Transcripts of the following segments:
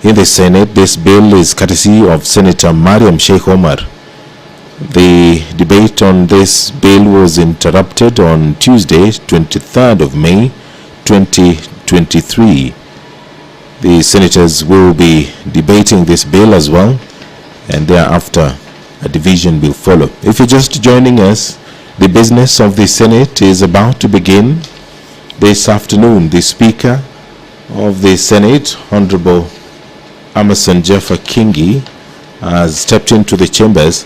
in the Senate. This bill is courtesy of Senator Mariam Sheikh Omar. The debate on this bill was interrupted on Tuesday, 23rd of May, 2023. The senators will be debating this bill as well, and thereafter a division will follow. If you're just joining us, the business of the Senate is about to begin this afternoon. The Speaker of the Senate, Honorable Amason Jeffa Kingi, has stepped into the chambers.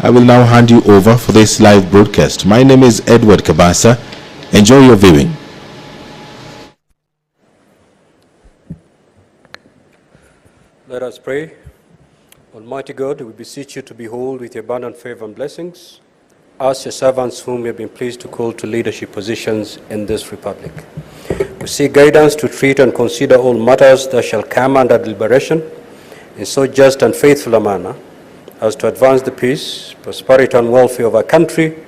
I will now hand you over for this live broadcast. My name is Edward Kabasa. Enjoy your viewing. Let us pray. Almighty God, we beseech you to behold with your abundant favor and blessings us, your servants, whom you have been pleased to call to leadership positions in this republic. We seek guidance to treat and consider all matters that shall come under deliberation in so just and faithful a manner as to advance the peace, prosperity, and welfare of our country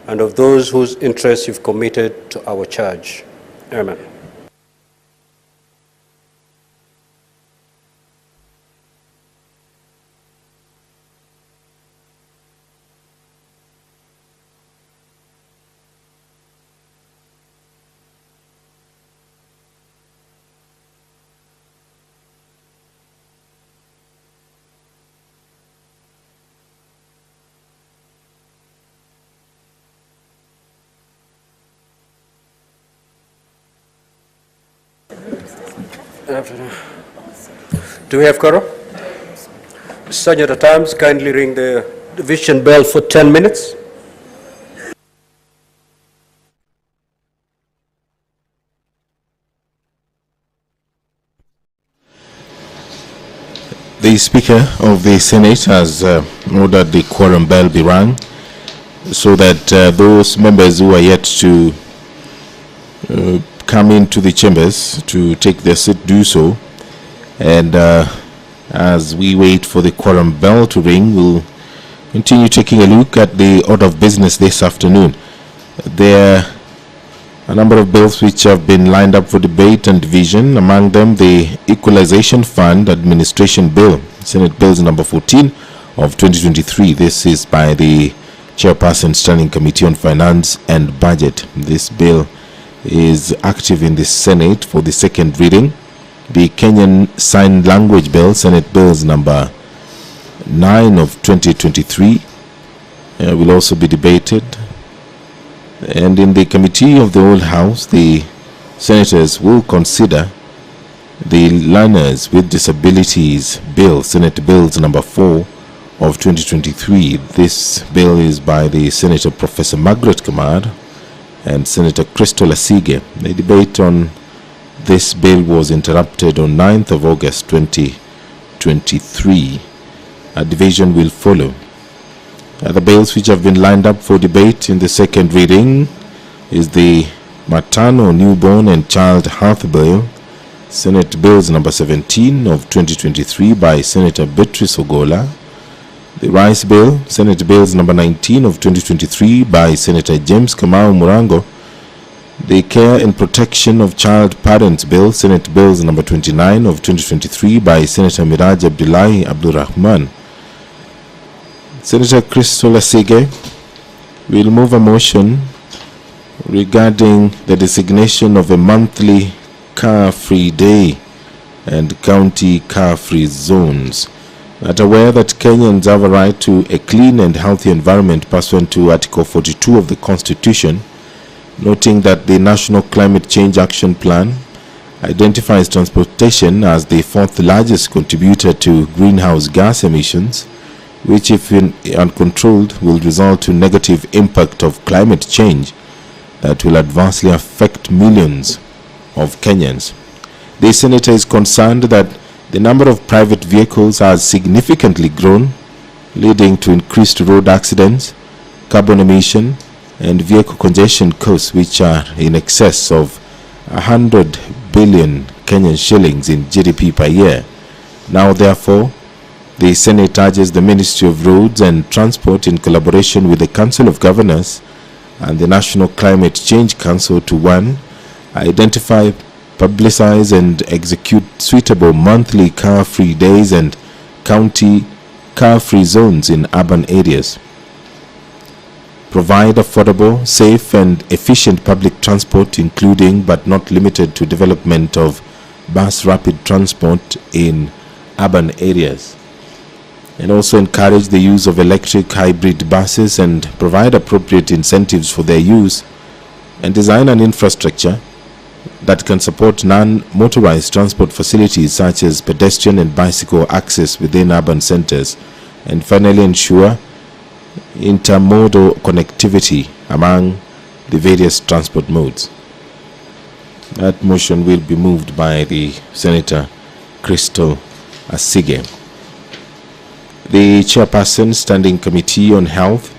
and of those whose interests you've committed to our charge. Amen. Do we have quorum? Sergeant at Arms, kindly ring the division bell for 10 minutes. The Speaker of the Senate has ordered the quorum bell be rung so that those members who are yet to come into the chambers to take their seat do so. And as we wait for the quorum bell to ring, we'll continue taking a look at the order of business this afternoon. There are a number of bills which have been lined up for debate and division, among them the Equalization Fund Administration Bill, Senate Bills number 14 of 2023. This is by the Chairperson Standing Committee on Finance and Budget. This bill is active in the Senate for the second reading. The Kenyan Sign Language Bill, Senate Bills number 9 of 2023, will also be debated. And in the Committee of the Whole House, the senators will consider the Learners with Disabilities Bill, Senate Bills number 4 of 2023. This bill is by the Senator Professor Margaret Kamar and Senator Crystal Asige. The debate on this bill was interrupted on 9th of August 2023. A division will follow. The bills which have been lined up for debate in the second reading is the Maternal, Newborn and Child Health Bill, Senate Bills number 17 of 2023 by Senator Beatrice Ogola. The Rice Bill, Senate Bills number 19 of 2023 by Senator James Kamau Murango. The Care and Protection of Child Parents Bill, Senate Bills number 29 of 2023 by Senator Miraj Abdullahi Abdurrahman. Senator Crystal Asige will move a motion regarding the designation of a monthly car-free day and county car-free zones. That aware that Kenyans have a right to a clean and healthy environment pursuant to Article 42 of the Constitution, noting that the National Climate Change Action Plan identifies transportation as the fourth largest contributor to greenhouse gas emissions, which if uncontrolled will result to negative impact of climate change that will adversely affect millions of Kenyans. The senator is concerned that the number of private vehicles has significantly grown, leading to increased road accidents, carbon emission, and vehicle congestion costs, which are in excess of 100 billion Kenyan shillings in GDP per year. Now, therefore, the Senate urges the Ministry of Roads and Transport, in collaboration with the Council of Governors and the National Climate Change Council, to 1. Identify publicize and execute suitable monthly car-free days and county car-free zones in urban areas. Provide affordable, safe and efficient public transport, including but not limited to development of bus rapid transport in urban areas. And also encourage the use of electric hybrid buses and provide appropriate incentives for their use, and design an infrastructure that can support non-motorized transport facilities such as pedestrian and bicycle access within urban centers, and finally ensure intermodal connectivity among the various transport modes. That motion will be moved by the Senator Crystal Asige. The Chairperson, Standing Committee on Health,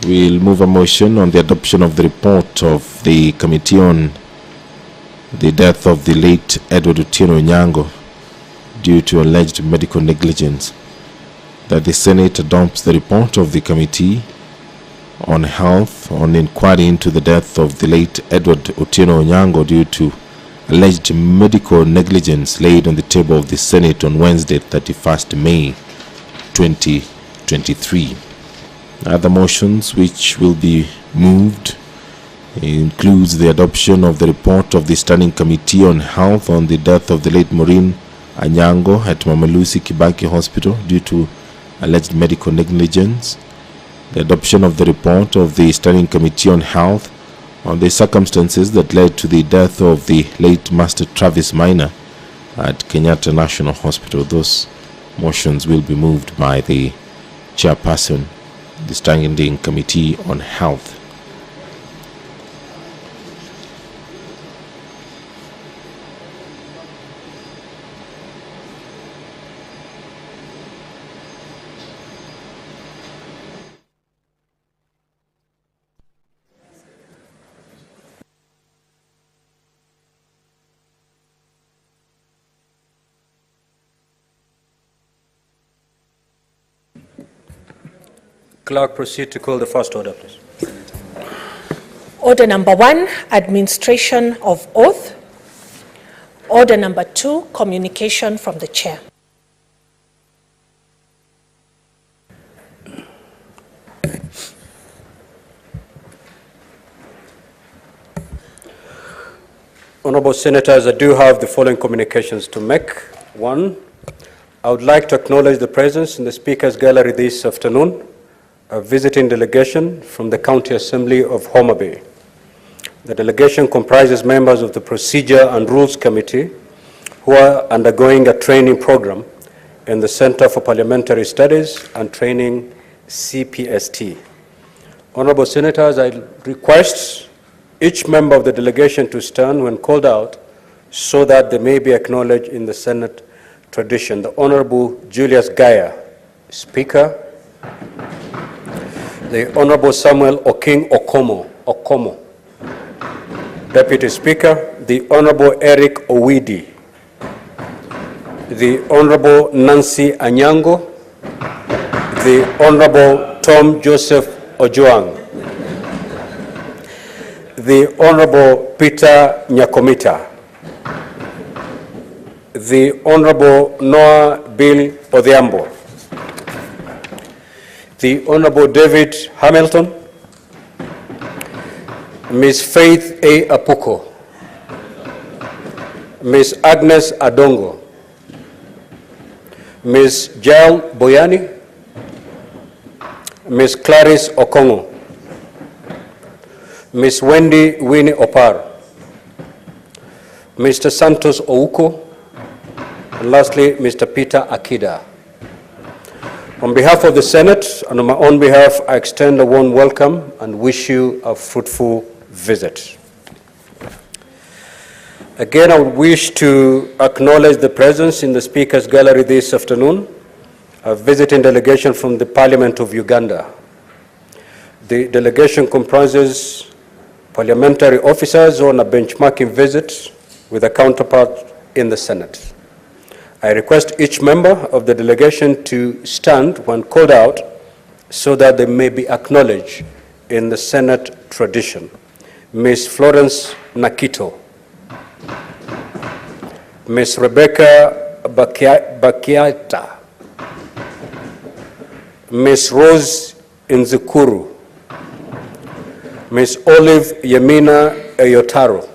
will move a motion on the adoption of the report of the Committee on the death of the late Edward Otieno Onyango due to alleged medical negligence, that the Senate adopts the report of the Committee on Health on inquiry into the death of the late Edward Otieno Onyango due to alleged medical negligence laid on the table of the Senate on Wednesday, 31st May 2023. Other motions which will be moved includes the adoption of the report of the Standing Committee on Health on the death of the late Maureen Anyango at Mama Lucy Kibaki Hospital due to alleged medical negligence, the adoption of the report of the Standing Committee on Health on the circumstances that led to the death of the late Master Travis Minor at Kenyatta National Hospital. Those motions will be moved by the Chairperson, the Standing Committee on Health. Clerk, proceed to call the first order, please. Order number 1, administration of oath. Order number 2, communication from the chair. Honorable Senators, I do have the following communications to make. 1, I would like to acknowledge the presence in the Speaker's Gallery this afternoon a visiting delegation from the County Assembly of Homa Bay. The delegation comprises members of the Procedure and Rules Committee who are undergoing a training program in the Center for Parliamentary Studies and Training, CPST. Honorable Senators, I request each member of the delegation to stand when called out so that they may be acknowledged in the Senate tradition. The Honorable Julius Gaya, Speaker. The Honorable Samuel Oking Okomo, Deputy Speaker. The Honorable Eric Owidi. The Honorable Nancy Anyango. The Honorable Tom Joseph Ojuang. The Honorable Peter Nyakomita. The Honorable Noah Bill Odhiambo. The Honorable David Hamilton, Ms. Faith A. Apuko, Ms. Agnes Adongo, Ms. Jael Boyani, Ms. Clarice Okongo, Ms. Wendy Winnie Opar, Mr. Santos Ouko, and lastly, Mr. Peter Akida. On behalf of the Senate and on my own behalf, I extend a warm welcome and wish you a fruitful visit. Again, I would wish to acknowledge the presence in the Speaker's Gallery this afternoon, a visiting delegation from the Parliament of Uganda. The delegation comprises parliamentary officers on a benchmarking visit with a counterpart in the Senate. I request each member of the delegation to stand when called out so that they may be acknowledged in the Senate tradition. Ms. Florence Nakito. Ms. Rebecca Bakiata, Ms. Rose Nzikuru, Ms. Olive Yemina Eyotaro,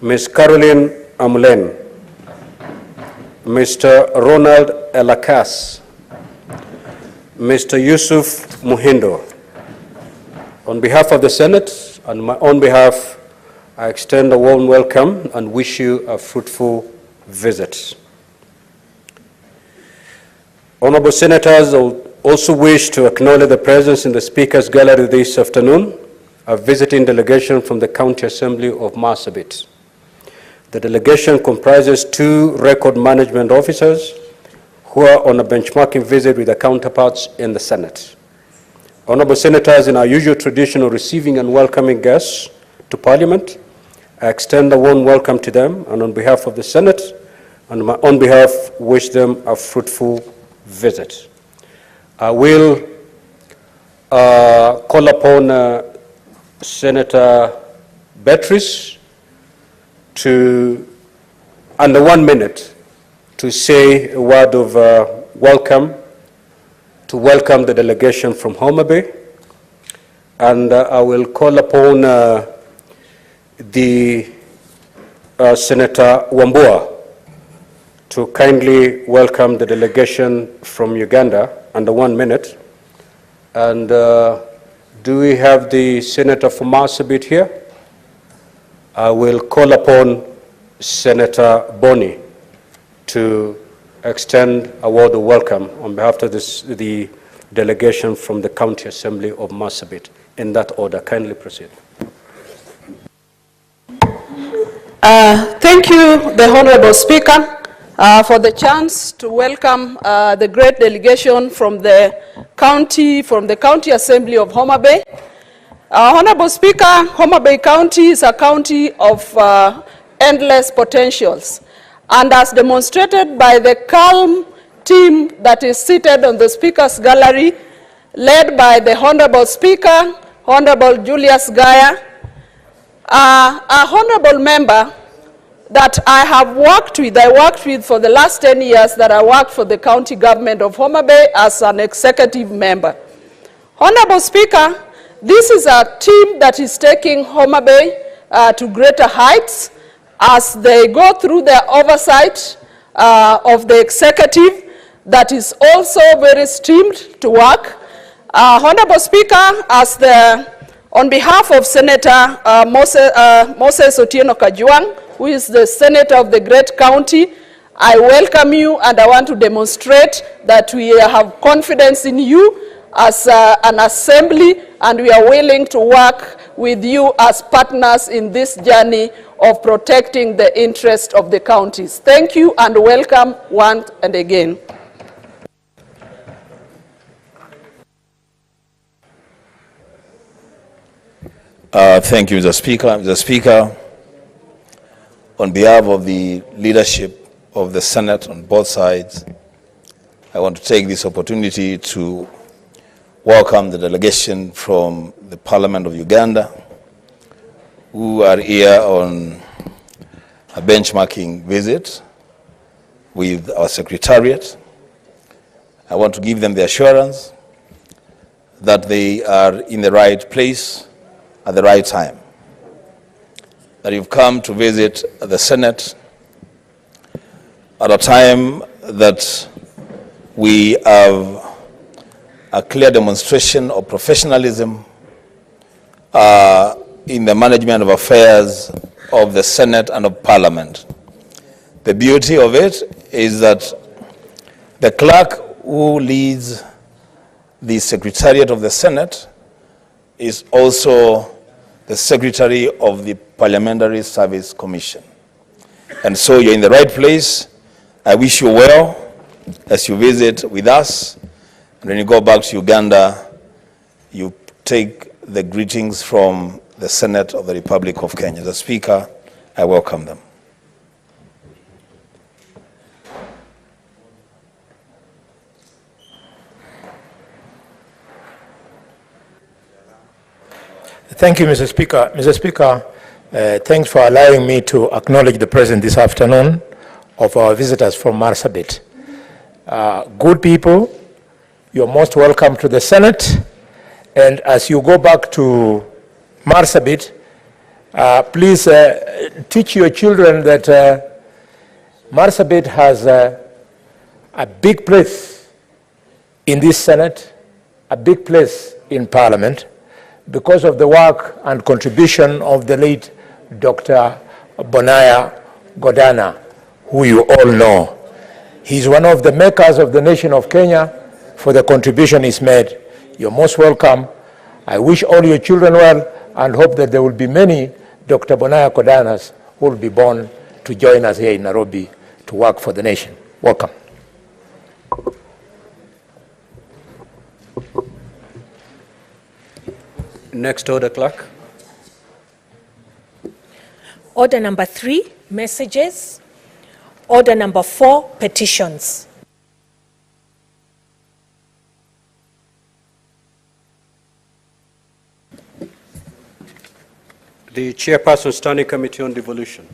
Ms. Caroline Amulen, Mr. Ronald Elakas, Mr. Yusuf Muhindo. On behalf of the Senate and my own behalf, I extend a warm welcome and wish you a fruitful visit. Honorable Senators, I also wish to acknowledge the presence in the Speaker's Gallery this afternoon, a visiting delegation from the County Assembly of Marsabit. The delegation comprises 2 record management officers who are on a benchmarking visit with their counterparts in the Senate. Honorable Senators, in our usual tradition of receiving and welcoming guests to Parliament, I extend a warm welcome to them, and on behalf of the Senate and my own behalf, wish them a fruitful visit. I will call upon Senator Beatrice to, under 1 minute, to say a word of welcome, to welcome the delegation from Homa Bay. And I will call upon Senator Wambua to kindly welcome the delegation from Uganda under 1 minute. And do we have the Senator from Marsabit here? I will call upon Senator Boni to extend a word of welcome on behalf of the delegation from the County Assembly of Marsabit. In that order, kindly proceed. Thank you, the Honorable Speaker, for the chance to welcome the great delegation from the County Assembly of Homa Bay. Honorable Speaker, Homa Bay County is a county of endless potentials. And as demonstrated by the calm team that is seated on the Speaker's gallery, led by the Honorable Speaker, Honorable Julius Gaya, a honorable member that I worked with for the last 10 years that I worked for the county government of Homa Bay as an executive member. Honorable Speaker, this is a team that is taking Homa Bay to greater heights as they go through their oversight of the executive that is also very streamed to work. Honorable Speaker, on behalf of Senator Moses Otieno Kajwang, who is the Senator of the great county, I welcome you and I want to demonstrate that we have confidence in you as an assembly, and we are willing to work with you as partners in this journey of protecting the interest of the counties. Thank you and welcome once and again. Thank you, Mr. Speaker. Mr. Speaker, on behalf of the leadership of the Senate on both sides, I want to take this opportunity to welcome the delegation from the Parliament of Uganda, who are here on a benchmarking visit with our Secretariat. I want to give them the assurance that they are in the right place at the right time, that you've come to visit the Senate at a time that we have a clear demonstration of professionalism in the management of affairs of the Senate and of Parliament. The beauty of it is that the clerk who leads the Secretariat of the Senate is also the Secretary of the Parliamentary Service Commission. And so you're in the right place. I wish you well as you visit with us. And when you go back to Uganda, you take the greetings from the Senate of the Republic of Kenya. As a Speaker, I welcome them. Thank you, Mr. Speaker. Mr. Speaker, Thanks for allowing me to acknowledge the presence this afternoon of our visitors from Marsabit. Good people, you're most welcome to the Senate. And as you go back to Marsabit, please teach your children that Marsabit has a big place in this Senate, a big place in Parliament, because of the work and contribution of the late Dr. Bonaya Godana, who you all know. He's one of the makers of the nation of Kenya for the contribution he's made. You're most welcome. I wish all your children well and hope that there will be many Dr. Bonaya Godanas who will be born to join us here in Nairobi to work for the nation. Welcome. Next order, clerk. Order number 3, messages. Order number 4, petitions. The Chairperson, Standing Committee on Devolution.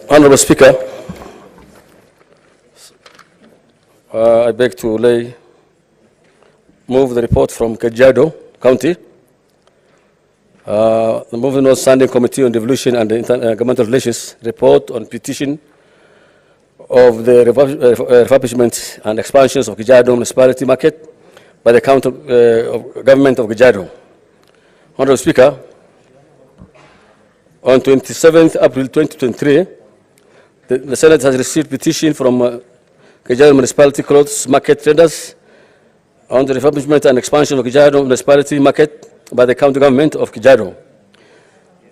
Honorable Speaker, I beg to move the report from Kajiado County. The Moving North Standing Committee on Devolution and Intergovernmental Relations report on petition of the refurbishment and expansions of Kajiado Municipality Market by the County Government of Kajiado. Honorable Speaker, on 27th April 2023, the Senate has received petition from Kajiado Municipality Clothes Market traders on the refurbishment and expansion of Kajiado Municipality Market by the County Government of Kajiado.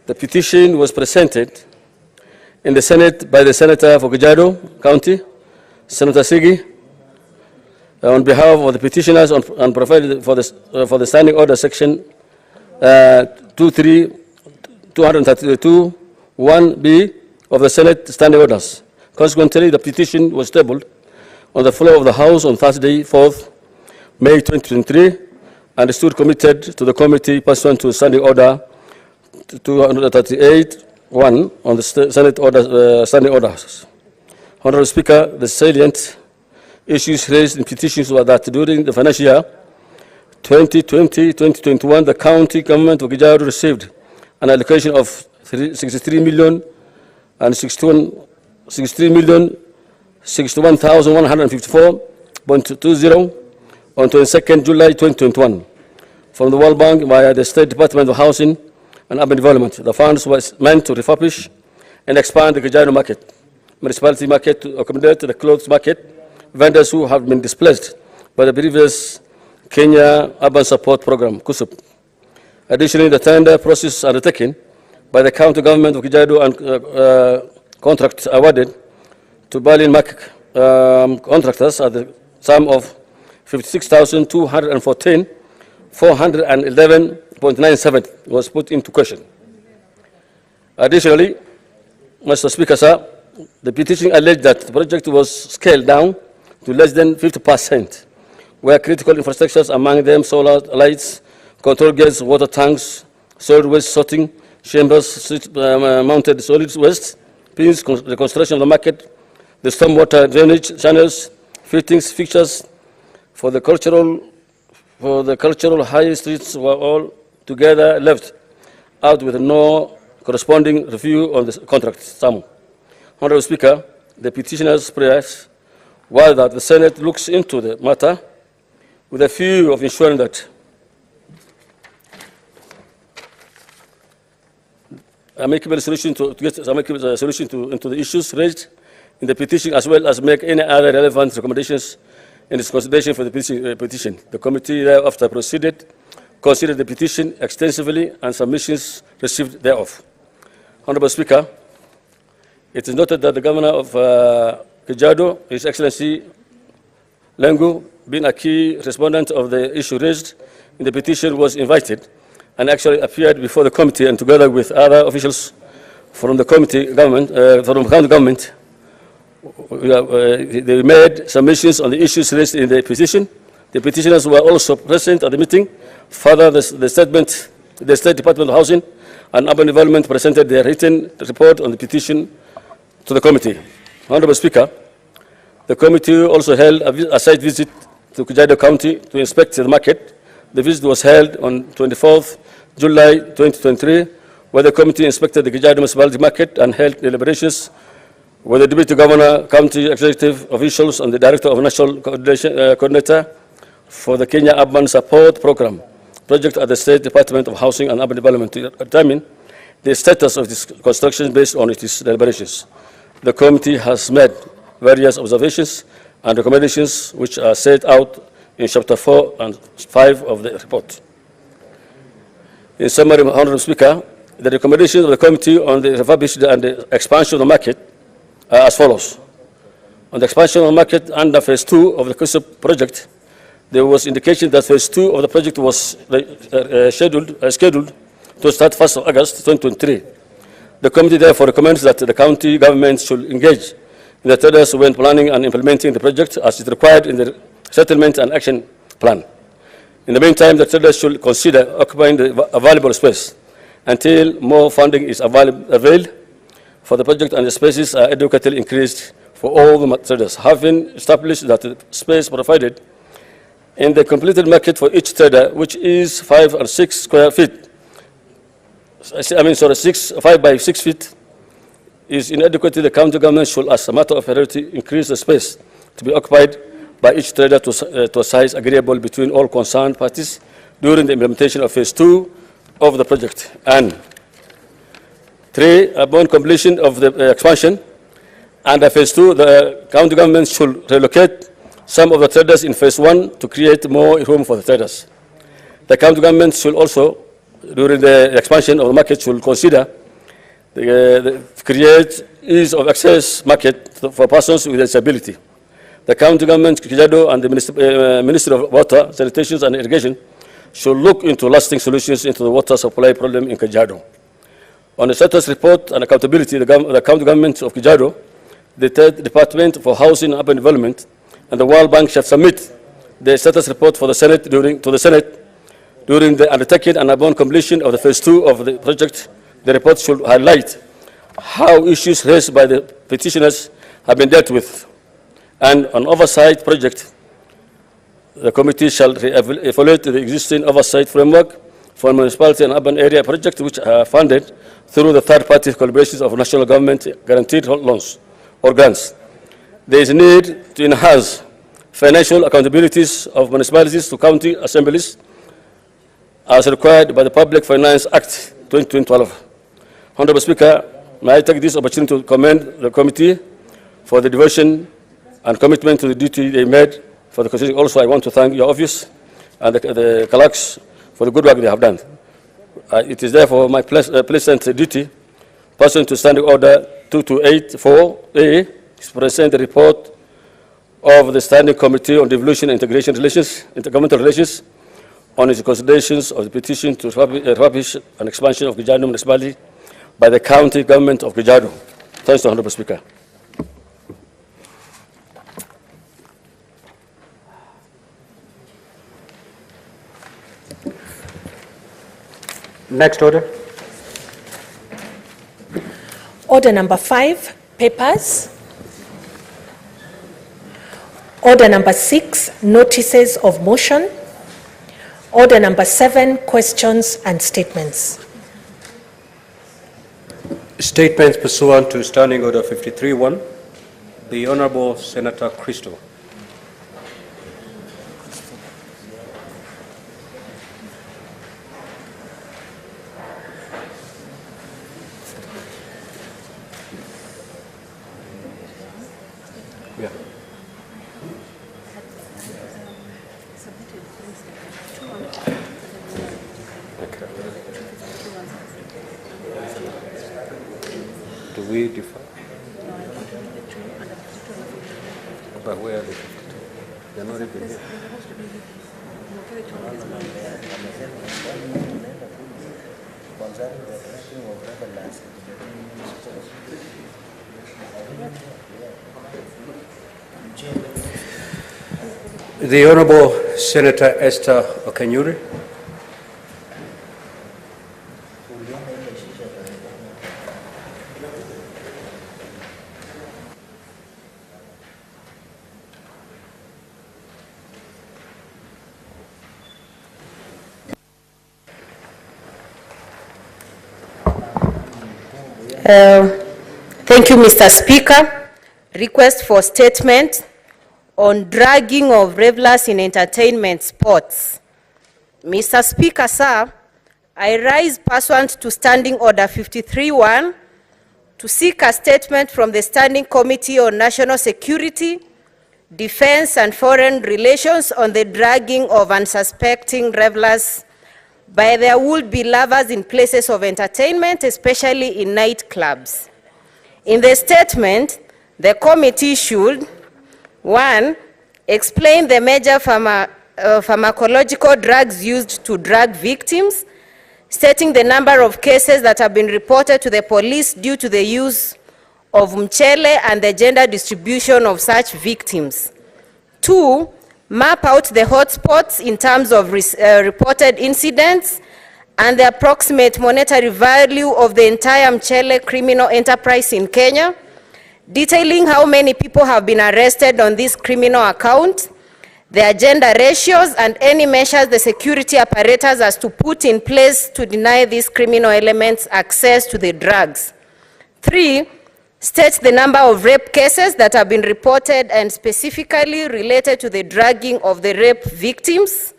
The petition was presented in the Senate by the Senator for Kajiado County, Senator Sigi, on behalf of the petitioners and provided for the Standing Order Section 232(1)(b) of the Senate Standing Orders. Consequently, the petition was tabled on the floor of the House on Thursday, 4th May 2023, and stood committed to the committee pursuant to Standing Order 238(1) on the Senate Standing Orders. Honorable Speaker, the salient issues raised in petitions were that during the financial year 2020-2021, the county government of Kajiado received an allocation of 63,061,154.20 on 22nd July 2021 from the World Bank via the State Department of Housing and Urban Development. The funds were meant to refurbish and expand the Kajiado market, municipality market, to accommodate the clothes market vendors who have been displaced by the previous Kenya Urban Support Program, KUSUP. Additionally, the tender process undertaken by the county government of Kajiado and contract awarded to Berlin market contractors at the sum of 56,214,411.97 was put into question. Additionally, Mr. Speaker, sir, the petition alleged that the project was scaled down to less than 50%, where critical infrastructures, among them solar lights, control gates, water tanks, solid waste sorting, chambers, mounted solid waste, pins, the construction of the market, the stormwater drainage channels, fittings, fixtures for the cultural high streets were all together left out with no corresponding review on the contract sum. Honorable Speaker, the petitioner's prayers were that the Senate looks into the matter with a view of ensuring that amicable solution to the issues raised in the petition, as well as make any other relevant recommendations in its consideration for the petition. The committee thereafter proceeded considered the petition extensively and submissions received thereof. Honorable Speaker, it is noted that the Governor of Kajiado, His Excellency Lengu, being a key respondent of the issue raised in the petition, was invited and actually appeared before the committee, and together with other officials from the committee government, from the county government, they made submissions on the issues raised in the petition. The petitioners were also present at the meeting. Further, the State Department of Housing and Urban Development presented their written report on the petition to the committee. Honorable Speaker, the committee also held a site visit to Kajiado County to inspect the market. The visit was held on 24th July 2023, where the committee inspected the Kajiado Municipality Market and held deliberations with the Deputy Governor, County Executive officials, and the Director of National Coordinator for the Kenya Urban Support Program project at the State Department of Housing and Urban Development to determine the status of this construction based on its deliberations. The committee has made various observations and recommendations which are set out in Chapter 4 and 5 of the report. In summary, Honorable Speaker, the recommendations of the committee on the refurbishment and the expansion of the market are as follows. On the expansion of the market under Phase 2 of the project, there was indication that Phase 2 of the project was scheduled to start 1st of August 2023. The committee therefore recommends that the county government should engage in the tenders when planning and implementing the project as is required in the settlement and action plan. In the meantime, the tenders should consider occupying the available space until more funding is availed for the project and the spaces are adequately increased for all the traders. Having established that the space provided in the completed market for each trader, which is 5 or 6 square feet, 5 by 6 feet, is inadequate, the county government should, as a matter of priority, increase the space to be occupied by each trader to a size agreeable between all concerned parties during the implementation of Phase 2 of the project. And 3, upon completion of the expansion under Phase 2, the county government should relocate some of the traders in Phase 1 to create more room for the traders. The county government should also, during the expansion of the market, should consider create ease of access market for persons with disability. The county government, Kajiado, and the Ministry of Water, Sanitation and Irrigation should look into lasting solutions into the water supply problem in Kajiado. On the status report and accountability, the county government of Kajiado, the State Department for Housing and Urban Development, and the World Bank shall submit the status report for the Senate to the Senate during the undertaking, and upon completion of the Phase 2 of the project, the report should highlight how issues raised by the petitioners have been dealt with. And on oversight project, the committee shall evaluate the existing oversight framework for municipality and urban area projects which are funded through the third-party collaborations of national government guaranteed loans or grants. There is a need to enhance financial accountabilities of municipalities to county assemblies as required by the Public Finance Act 2012. Honorable Speaker, may I take this opportunity to commend the committee for the devotion and commitment to the duty they made for the constitution. Also, I want to thank your office and the clerks for the good work they have done. It is therefore my pleasant duty, pursuant to Standing Order 2284A, to present the report of the Standing Committee on Devolution and Integration Relations, Intergovernmental Relations, on its considerations of the petition to refurbish an expansion of Kajiado Municipality by the County Government of Kajiado. Thanks to Honorable Speaker. Next order. Order number 5, papers. Order number 6, notices of motion. Order number 7, questions and statements. Statements pursuant to Standing Order 53-1. The Honorable Senator Crystal. Yeah. we differ? But where are they? They're not even here. The Honorable Senator Esther Okanyuri. Thank you, Mr. Speaker. Request for statement on dragging of revelers in entertainment sports. Mr. Speaker, sir, I rise pursuant to Standing Order 53-1 to seek a statement from the Standing Committee on National Security, Defense and Foreign Relations on the dragging of unsuspecting revelers by their would-be lovers in places of entertainment, especially in nightclubs. In the statement, the committee should, 1, explain the major pharmacological drugs used to drug victims, stating the number of cases that have been reported to the police due to the use of mchele and the gender distribution of such victims. 2, map out the hotspots in terms of reported incidents and the approximate monetary value of the entire mchele criminal enterprise in Kenya, detailing how many people have been arrested on this criminal account, their gender ratios, and any measures the security apparatus has to put in place to deny these criminal elements access to the drugs. 3, state the number of rape cases that have been reported and specifically related to the drugging of the rape victims,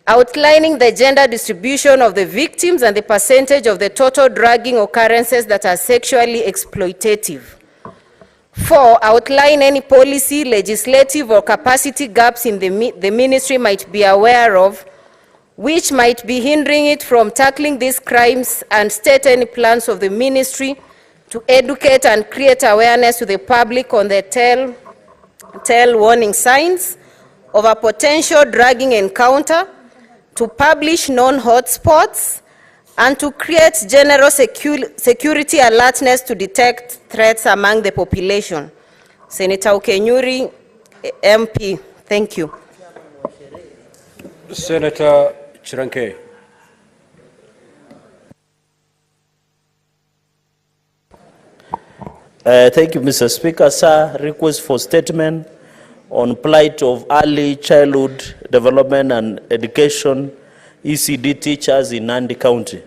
outlining the gender distribution of the victims and the percentage of the total drugging occurrences that are sexually exploitative. 4, outline any policy, legislative, or capacity gaps in the ministry might be aware of, which might be hindering it from tackling these crimes, and state any plans of the ministry to educate and create awareness to the public on the tell warning signs of a potential drugging encounter, to publish known hotspots, and to create general security alertness to detect threats among the population. Senator Okanyuri, MP. Thank you. Senator Chiranke. Thank you, Mr. Speaker. Sir, request for statement on plight of early childhood development and education ECD teachers in Nandi County.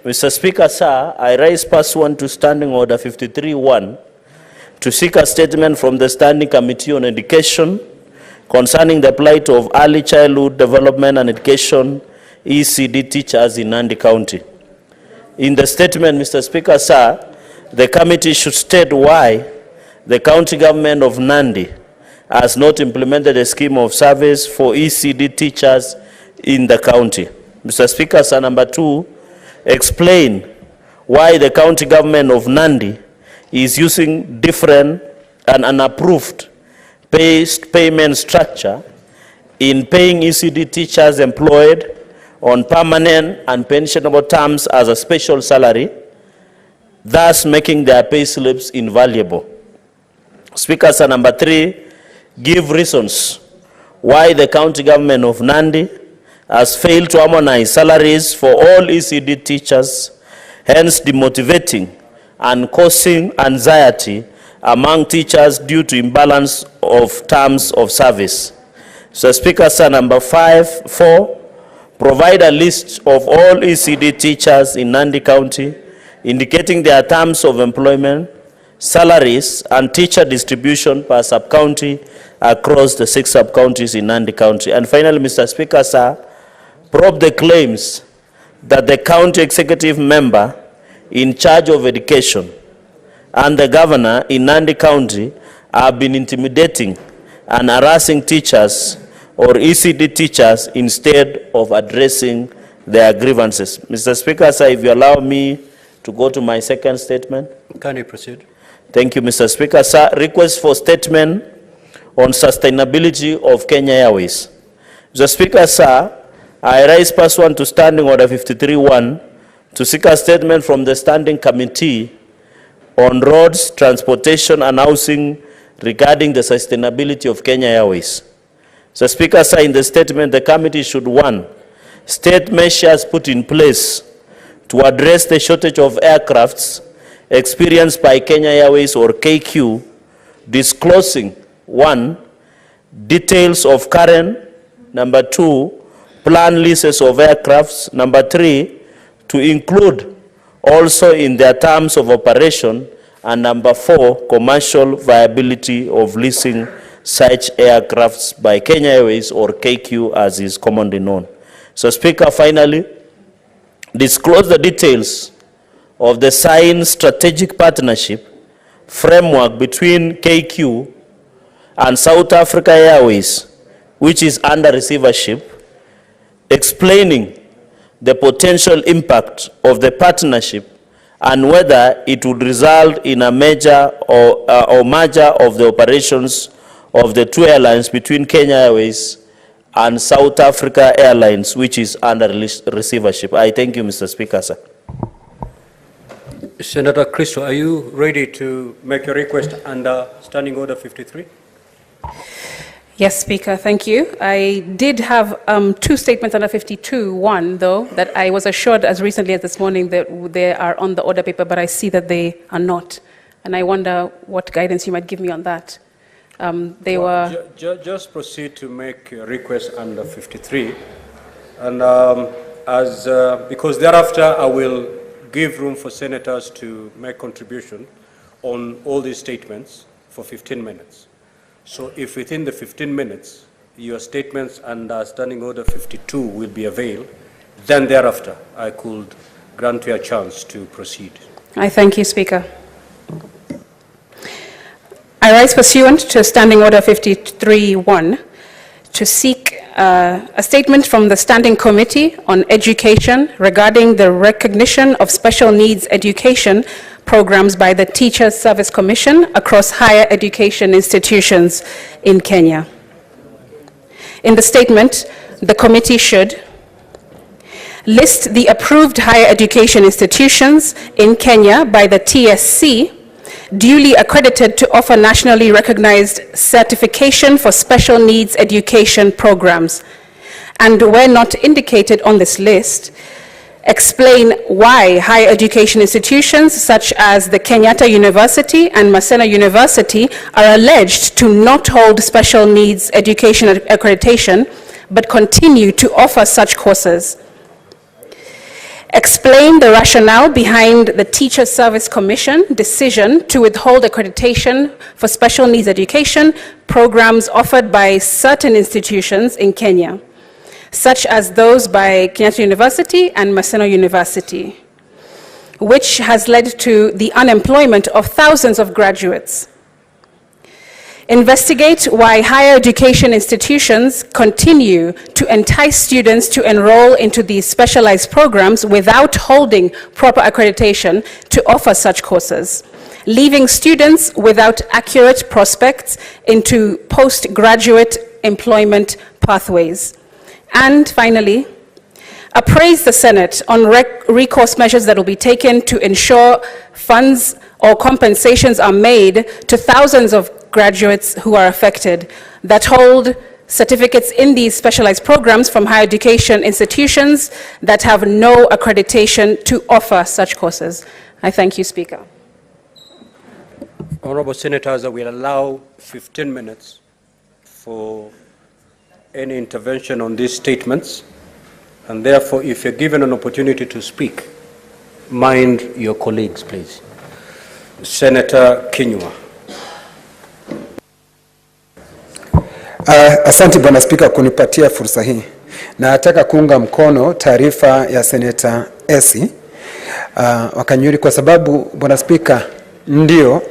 Mr. Speaker, sir, I rise pursuant to Standing Order 53-1 to seek a statement from the Standing Committee on Education concerning the plight of early childhood development and education ECD teachers in Nandi County. In the statement, Mr. Speaker, sir, the committee should state why the county government of Nandi has not implemented a scheme of service for ECD teachers in the county. Mr. Speaker, sir, number 2, explain why the county government of Nandi is using different and unapproved payment structure in paying ECD teachers employed on permanent and pensionable terms as a special salary, thus making their pay slips invaluable. Speaker, sir, number 3, give reasons why the county government of Nandi has failed to harmonize salaries for all ECD teachers, hence demotivating and causing anxiety among teachers due to imbalance of terms of service. So, Speaker, sir, number 4, provide a list of all ECD teachers in Nandi County, indicating their terms of employment, salaries, and teacher distribution per sub-county across the 6 sub-counties in Nandi County. And finally, Mr. Speaker, sir, probe the claims that the county executive member in charge of education and the governor in Nandi County have been intimidating and harassing teachers or ECD teachers instead of addressing their grievances. Mr. Speaker, sir, if you allow me to to go to my second statement. Can you proceed? Thank you, Mr. Speaker. Sir, request for statement on sustainability of Kenya Airways. Mr. Speaker, sir, I rise pursuant to Standing Order 53-1 to seek a statement from the Standing Committee on Roads, Transportation and Housing regarding the sustainability of Kenya Airways. Mr. Speaker, sir, in the statement, the committee should, 1, state measures put in place to address the shortage of aircrafts experienced by Kenya Airways or KQ, disclosing 1, details of current, number 2, planned leases of aircrafts, number 3, to include also in their terms of operation, and number 4, commercial viability of leasing such aircrafts by Kenya Airways or KQ as is commonly known. So, Speaker, finally, disclose the details of the signed strategic partnership framework between KQ and South Africa Airways, which is under receivership, explaining the potential impact of the partnership and whether it would result in a major or merger of the operations of the two airlines between Kenya Airways and South Africa Airlines, which is under receivership. I thank you, Mr. Speaker, sir. Senator Christo, are you ready to make your request under Standing Order 53? Yes, Speaker, thank you. I did have 2 statements under 52-1, though, that I was assured as recently as this morning that they are on the order paper, but I see that they are not. And I wonder what guidance you might give me on that. Just proceed to make a request under 53. And because thereafter I will give room for senators to make contribution on all these statements for 15 minutes. So if within the 15 minutes, your statements under Standing Order 52 will be availed, then thereafter I could grant you a chance to proceed. I thank you, Speaker. I rise pursuant to Standing Order 53-1 to seek a statement from the Standing Committee on Education regarding the recognition of special needs education programs by the Teachers Service Commission across higher education institutions in Kenya. In the statement, the committee should list the approved higher education institutions in Kenya by the TSC duly accredited to offer nationally recognized certification for special needs education programs, and where not indicated on this list, explain why higher education institutions such as the Kenyatta University and Maseno University are alleged to not hold special needs education accreditation, but continue to offer such courses. Explain the rationale behind the Teachers Service Commission decision to withhold accreditation for special needs education programs offered by certain institutions in Kenya, such as those by Kenyatta University and Maseno University, which has led to the unemployment of thousands of graduates. Investigate why higher education institutions continue to entice students to enroll into these specialized programs without holding proper accreditation to offer such courses, leaving students without accurate prospects into postgraduate employment pathways. And finally, appraise the Senate on recourse measures that will be taken to ensure funds or compensations are made to thousands of graduates who are affected that hold certificates in these specialized programs from higher education institutions that have no accreditation to offer such courses. I thank you, Speaker. Honorable Senators, I will allow 15 minutes for any intervention on these statements, and therefore, if you're given an opportunity to speak, mind your colleagues, please. Senator Kinyua. Asante Bwana Spika kunipatia fursa hii. Nataka kuunga mkono taarifa ya Senator Esi wa Kanyuri kwa sababu Bwana Spika ndio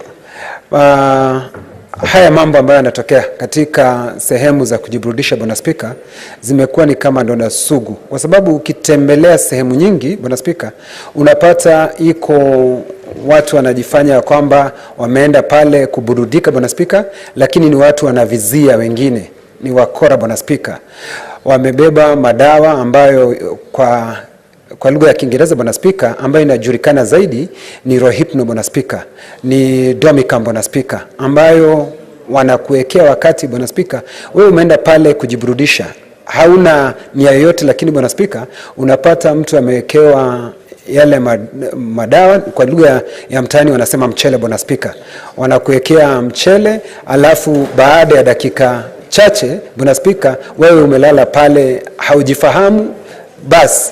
haya mambo ambayo yanatokea katika sehemu za kujiburudisha Bwana Spika zimekuwa ni kama donda sugu, kwa sababu ukitembelea sehemu nyingi Bwana Spika unapata iko watu wanajifanya kwamba wameenda pale kuburudika Bwana Spika, lakini ni watu wanavizia wengine, ni wakora Bwana Spika. Wamebeba madawa ambayo kwa lugha ya Kiingereza Bwana Spika, ambayo inajulikana zaidi ni Rohypnol Bwana Spika, ni Domicam Bwana Spika, ambayo wanakuwekea wakati Bwana Spika wewe umeenda pale kujiburudisha, hauna nia yoyote, lakini Bwana Spika unapata mtu amewekewa yale madawa, kwa lugha ya mtaani wanasema mchele Bwana Spika. Wanakuwekea mchele, alafu baada ya dakika chache Bwana Spika wewe umelala pale haujifahamu, basi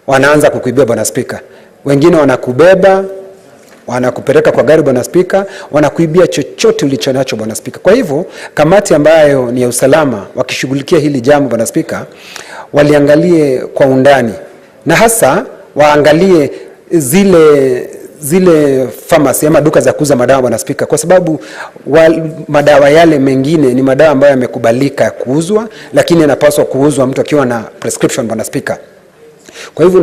wanaanza kukuibia Bwana Spika. Wengine wanakubeba, wanakupeleka kwa gari Bwana Spika, wanakuibia chochote ulicho nacho Bwana Spika. Kwa hivyo kamati ambayo ni ya usalama wakishughulikia hili jambo Bwana Spika, waliangalie kwa undani, na hasa waangalie zile pharmacy ama duka za kuuza madawa Bwana Spika, kwa sababu madawa yale mengine ni madawa ambayo yamekubalika kuuzwa, lakini yanapaswa kuuzwa mtu akiwa na prescription Bwana Spika. Kwa hivyo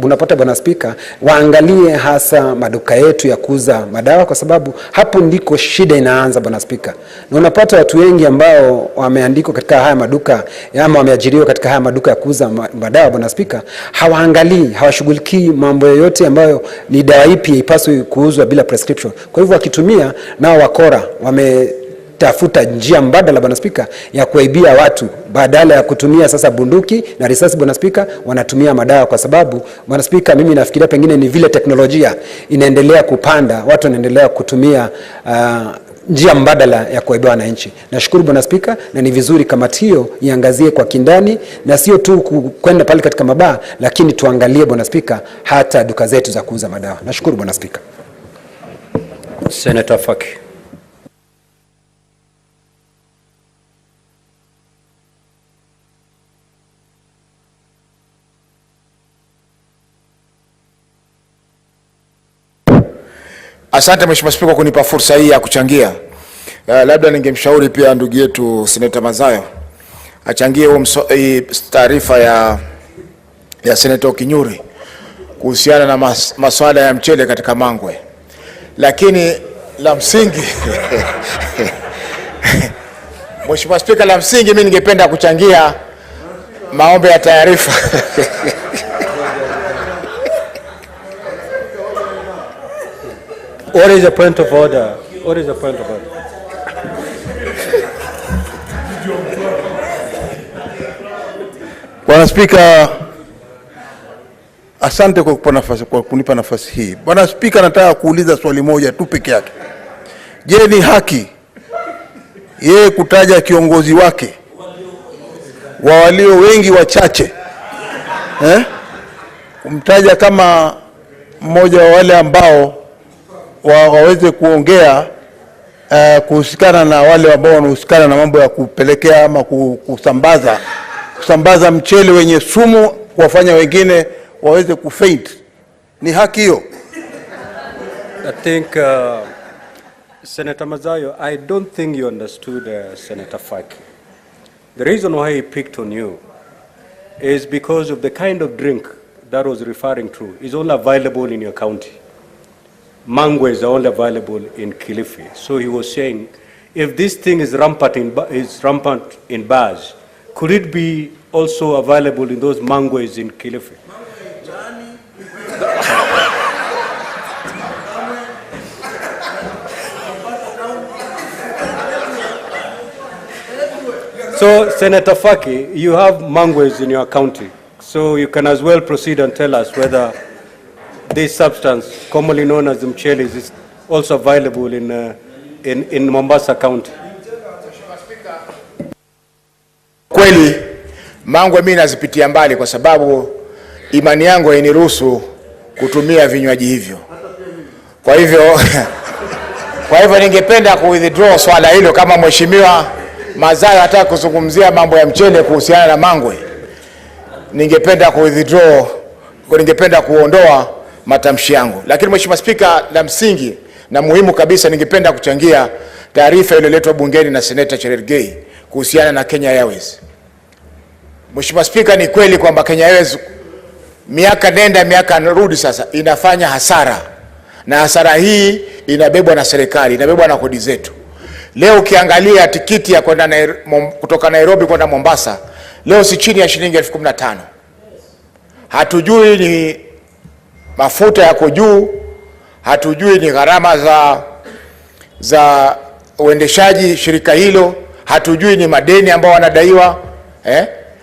unapata Bwana Spika waangalie hasa maduka yetu ya kuuza madawa, kwa sababu hapo ndiko shida inaanza Bwana Spika. Na unapata watu wengi ambao wameandikwa katika haya maduka ama wameajiriwa katika haya maduka ya kuuza madawa Bwana Spika, hawaangalii, hawashughulikii mambo yote ambayo ni dawa ipi ipaswe kuuzwa bila prescription. Kwa hivyo wakitumia nao wakora tafuta njia mbadala Bwana Spika ya kuaibia watu, badala ya kutumia sasa bunduki na risasi Bwana Spika wanatumia madawa, kwa sababu Bwana Spika mimi nafikiria pengine ni vile teknolojia inaendelea kupanda, watu wanaendelea kutumia njia mbadala ya kuaibia wananchi. Nashukuru Bwana Spika, na ni vizuri kamati hiyo iangazie kwa kindani, na sio tu kwenda pale katika mabaa, lakini tuangalie Bwana Spika hata duka zetu za kuuza madawa. Nashukuru Bwana Spika. Senator Faki. Asante Mheshimiwa Spika kunipa fursa hii ya kuchangia. Labda ningemshauri pia ndugu yetu Senator Mazayo achangie taarifa ya Senator Kinyuri kuhusiana na masuala ya mchele katika Mangwe. Lakini la msingi Mheshimiwa Spika, la msingi mimi ningependa kuchangia maombi ya taarifa. What is the point of order? What is the point of order? Bwana Spika, asante kwa kunipa nafasi hii. Bwana Spika, nataka kuuliza swali moja tu peke yake. Je, ni haki yeye kutaja kiongozi wake wa walio wengi wachache, kumtaja kama mmoja wa wale ambao waweze kuongea kuhusikana na wale ambao wanahusikana na mambo ya kupelekea ama kusambaza mchele wenye sumu kuwafanya wengine waweze kufaint? Ni haki hiyo? I think Senator Mazayo, I don't think you understood Senator Faki. The reason why he picked on you is because of the kind of drink that was referring to is only available in your county. Mangoes are only available in Kilifi. So he was saying, if this thing is rampant in bars, could it be also available in those mangoes in Kilifi? So, Senator Faki, you have mangoes in your county, so you can as well proceed and tell us whether this substance, commonly known as mchele, is also available in Mombasa County. Kweli mangwe mimi nazipitia mbali kwa sababu imani yangu hainiruhusu kutumia vinywaji hivyo. Kwa hivyo ningependa ku-withdraw swala hilo kama Mheshimiwa Mazayo hataka kuzungumzia mambo ya mchele kuhusiana na mangwe. Ningependa ku-withdraw, ningependa kuondoa matamshi yangu. Lakini Mheshimiwa Spika, la msingi na muhimu kabisa ningependa kuchangia taarifa iliyoletwa bungeni na Senator Cherargei kuhusiana na Kenya Airways. Mheshimiwa Spika, ni kweli kwamba Kenya Airways miaka nenda miaka rudi sasa inafanya hasara, na hasara hii inabebwa na serikali, inabebwa na kodi zetu. Leo ukiangalia tikiti ya kwenda kutoka Nairobi kwenda Mombasa leo si chini ya shilingi 15,000. Hatujui ni mafuta yako juu, hatujui ni gharama za uendeshaji shirika hilo, hatujui ni madeni ambao wanadaiwa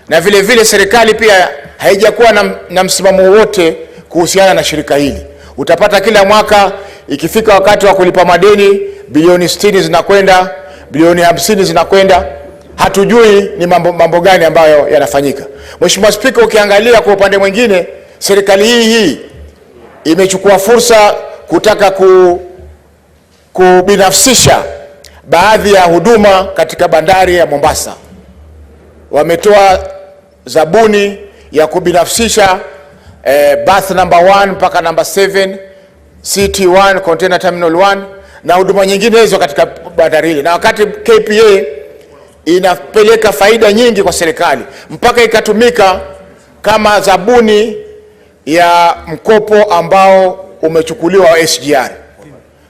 na vile vile serikali pia haijakuwa na msimamo wote kuhusiana na shirika hili. Utapata kila mwaka ikifika wakati wa kulipa madeni bilioni 60 zinakwenda, bilioni 50 zinakwenda, hatujui ni mambo gani ambayo yanafanyika. Mheshimiwa Spika, ukiangalia kwa upande mwingine serikali hii imechukua fursa kutaka kubinafsisha baadhi ya huduma katika bandari ya Mombasa. Wametoa zabuni ya kubinafsisha berth number 1 mpaka number 7, CT1, container terminal 1 na huduma nyingine hizo katika bandari hili, na wakati KPA inapeleka faida nyingi kwa serikali mpaka ikatumika kama zabuni ya mkopo ambao umechukuliwa wa SGR.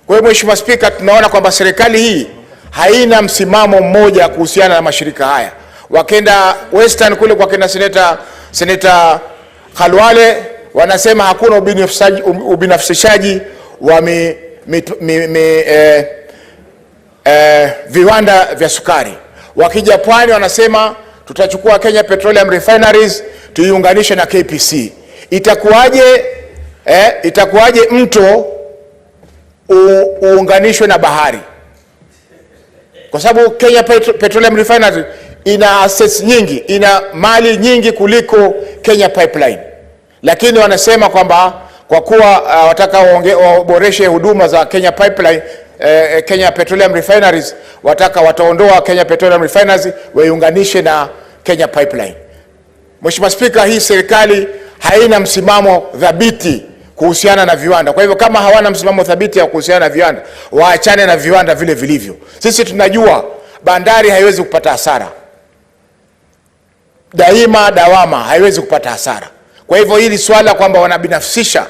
Kwa hiyo Mheshimiwa Spika, tunaona kwamba serikali hii haina msimamo mmoja kuhusiana na mashirika haya. Wakenda Western kule kwa kina Senator Khalwale wanasema hakuna ubinafsishaji wa viwanda vya sukari. Wakija Pwani wanasema tutachukua Kenya Petroleum Refineries tuiunganishe na KPC. Itakuwaje mto uunganishwe na bahari? Kwa sababu Kenya Petroleum Refineries ina assets nyingi, ina mali nyingi kuliko Kenya Pipeline. Lakini wanasema kwamba kwa kuwa wataka waboreshe huduma za Kenya Pipeline, Kenya Petroleum Refineries, wataondoa Kenya Petroleum Refineries waiunganishe na Kenya Pipeline. Mheshimiwa Spika, hii serikali haina msimamo thabiti kuhusiana na viwanda. Kwa hivyo kama hawana msimamo thabiti ya kuhusiana na viwanda, waachane na viwanda vile vilivyo. Sisi tunajua bandari haiwezi kupata hasara. Daima dawama haiwezi kupata hasara. Kwa hivyo hili swala kwamba wanabinafsisha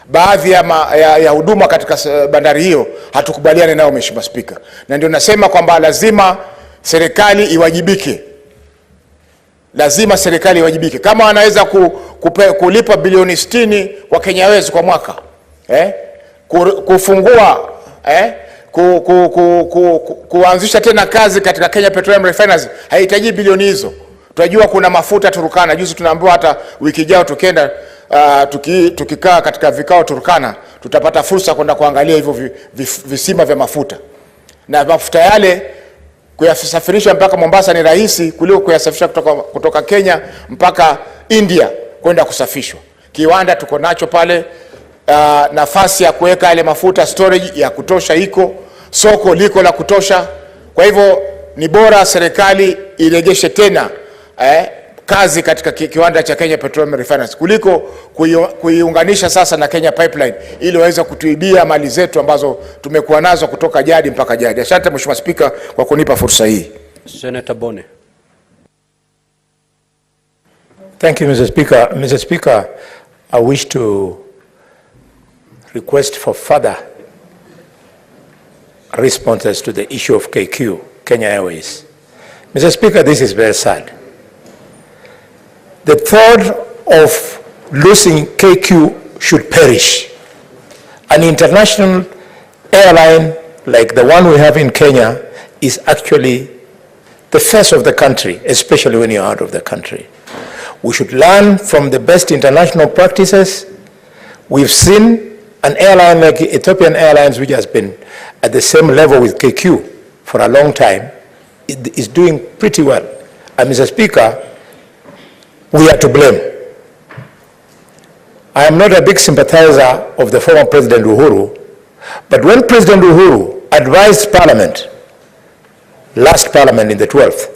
baadhi ya huduma katika bandari hiyo hatukubaliane nao Mheshimiwa Spika. Na ndio nasema kwamba lazima serikali iwajibike. Lazima serikali iwajibike. Kama wanaweza kulipa bilioni 60 kwa Kenya Airways kwa mwaka, kufungua kuanzisha tena kazi katika Kenya Petroleum Refineries haihitaji bilioni hizo. Tunajua kuna mafuta Turkana. Juzi tunaambiwa hata wiki ijayo tukienda tukikaa katika vikao Turkana tutapata fursa kwenda kuangalia hivyo visima vya mafuta. Na mafuta yale kuyasafirisha mpaka Mombasa ni rahisi kuliko kuyasafirisha kutoka Kenya mpaka India kwenda kusafishwa. Kiwanda tuko nacho pale, nafasi ya kuweka yale mafuta storage ya kutosha iko, soko liko la kutosha. Kwa hivyo ni bora serikali iregeshe tena kazi katika kiwanda cha Kenya Petroleum Refineries kuliko kuiunganisha sasa na Kenya Pipeline ili waweze kutuibia mali zetu ambazo tumekuwa nazo kutoka jadi mpaka jadi. Asante Mheshimiwa Spika kwa kunipa fursa hii. Senator Bone. Thank you, Mr. Speaker. Mr. Speaker, I wish to request for further responses to the issue of KQ, Kenya Airways. Mr. Speaker, this is very sad. The thought of losing KQ should perish. An international airline like the one we have in Kenya is actually the face of the country, especially when you're out of the country. We should learn from the best international practices. We've seen an airline like Ethiopian Airlines, which has been at the same level with KQ for a long time, is doing pretty well. And Mr. Speaker, we are to blame. I am not a big sympathizer of the former President Uhuru, but when President Uhuru advised Parliament, last Parliament in the 12th,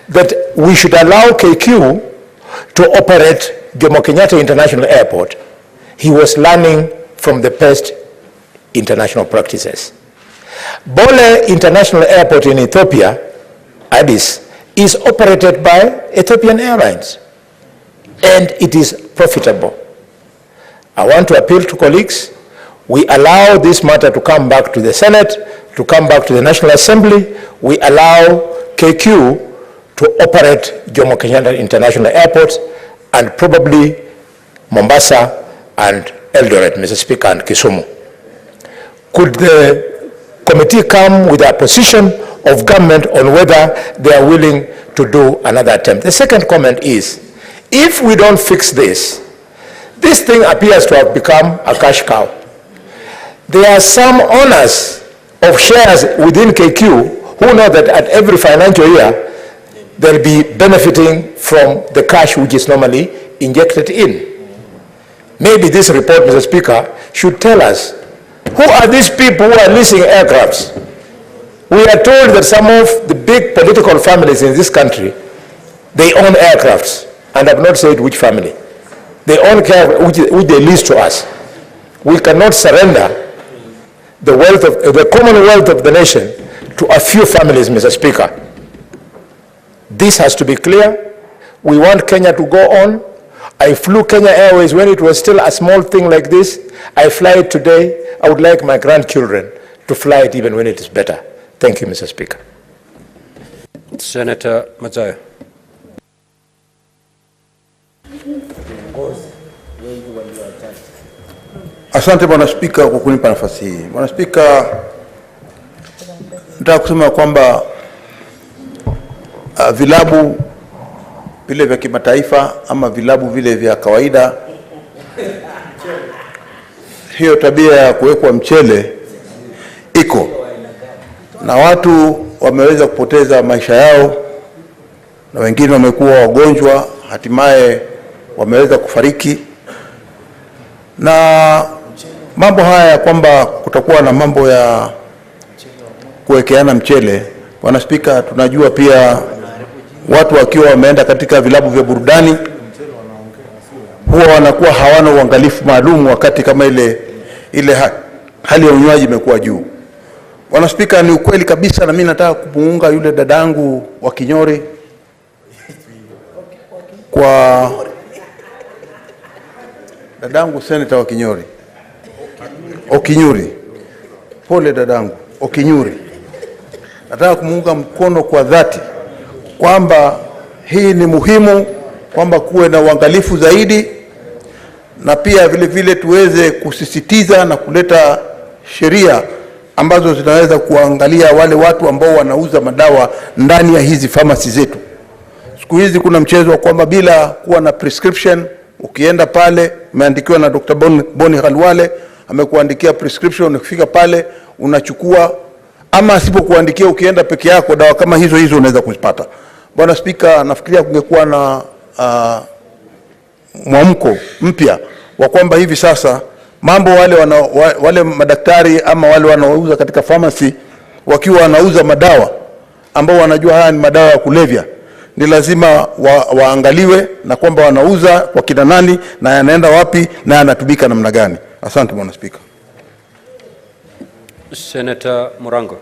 that we should allow KQ to operate Jomo Kenyatta International Airport, he was learning from the best international practices. Bole International Airport in Ethiopia, Addis, is operated by Ethiopian Airlines, and it is profitable. I want to appeal to colleagues, we allow this matter to come back to the Senate, to come back to the National Assembly. We allow KQ to operate Jomo Kenyatta International Airport and probably Mombasa and Eldoret, Mr. Speaker, and Kisumu. Could the committee come with a position of government on whether they are willing to do another attempt? The second comment is, if we don't fix this, this thing appears to have become a cash cow. There are some owners of shares within KQ who know that at every financial year, they'll be benefiting from the cash which is normally injected in. Maybe this report, Mr. Speaker, should tell us, who are these people who are leasing aircrafts? We are told that some of the big political families in this country, they own aircrafts, and I've not said which family. They own aircraft which they lease to us. We cannot surrender the wealth of the commonwealth of the nation to a few families, Mr. Speaker. This has to be clear. We want Kenya to go on. I flew Kenya Airways when it was still a small thing like this. I fly it today. I would like my grandchildren to fly it even when it is better. Thank you, Mr. Speaker. Senator Mazayo. Asante Bwana Spika kwa kunipa nafasi hii. Bwana Spika, nataka kusema kwamba vilabu vile vya kimataifa ama vilabu vile vya kawaida, hiyo tabia ya kuwekwa mchele iko, na watu wameweza kupoteza maisha yao, na wengine wamekuwa wagonjwa, hatimaye wameweza kufariki. Na mambo haya kwamba kutakuwa na mambo ya kuwekeana mchele, Bwana Spika, tunajua pia watu wakiwa wameenda katika vilabu vya burudani huwa wanakuwa hawana uangalifu maalum wakati kama ile hali ya unywaji imekuwa juu. Bwana Spika, ni ukweli kabisa, na mimi nataka kumuunga yule dadangu wa Kinyori kwa dadangu Senator wa Kinyori. Okinyuri. Pole dadangu, Okinyuri. Nataka kumuunga mkono kwa dhati kwamba hii ni muhimu, kwamba kuwe na uangalifu zaidi, na pia vile vile tuweze kusisitiza na kuleta sheria ambazo zinaweza kuangalia wale watu ambao wanauza madawa ndani ya hizi pharmacy zetu. Siku hizi kuna mchezo wa kwamba bila kuwa na prescription, ukienda pale umeandikiwa na Dr. Boni Khalwale, amekuandikia prescription, ukifika pale unachukua, ama asipokuandikia ukienda peke yako, dawa kama hizo unaweza kuzipata. Bwana Spika, nafikiria kungekuwa na mwamko mpya wa kwamba hivi sasa mambo wale madaktari ama wale wanaouza katika pharmacy wakiwa wanauza madawa ambao wanajua haya ni madawa ya kulevya, ni lazima waangaliwe na kwamba wanauza kwa kina nani na yanaenda wapi na yanatumika namna gani. Asante Bwana Spika. Senator Murango.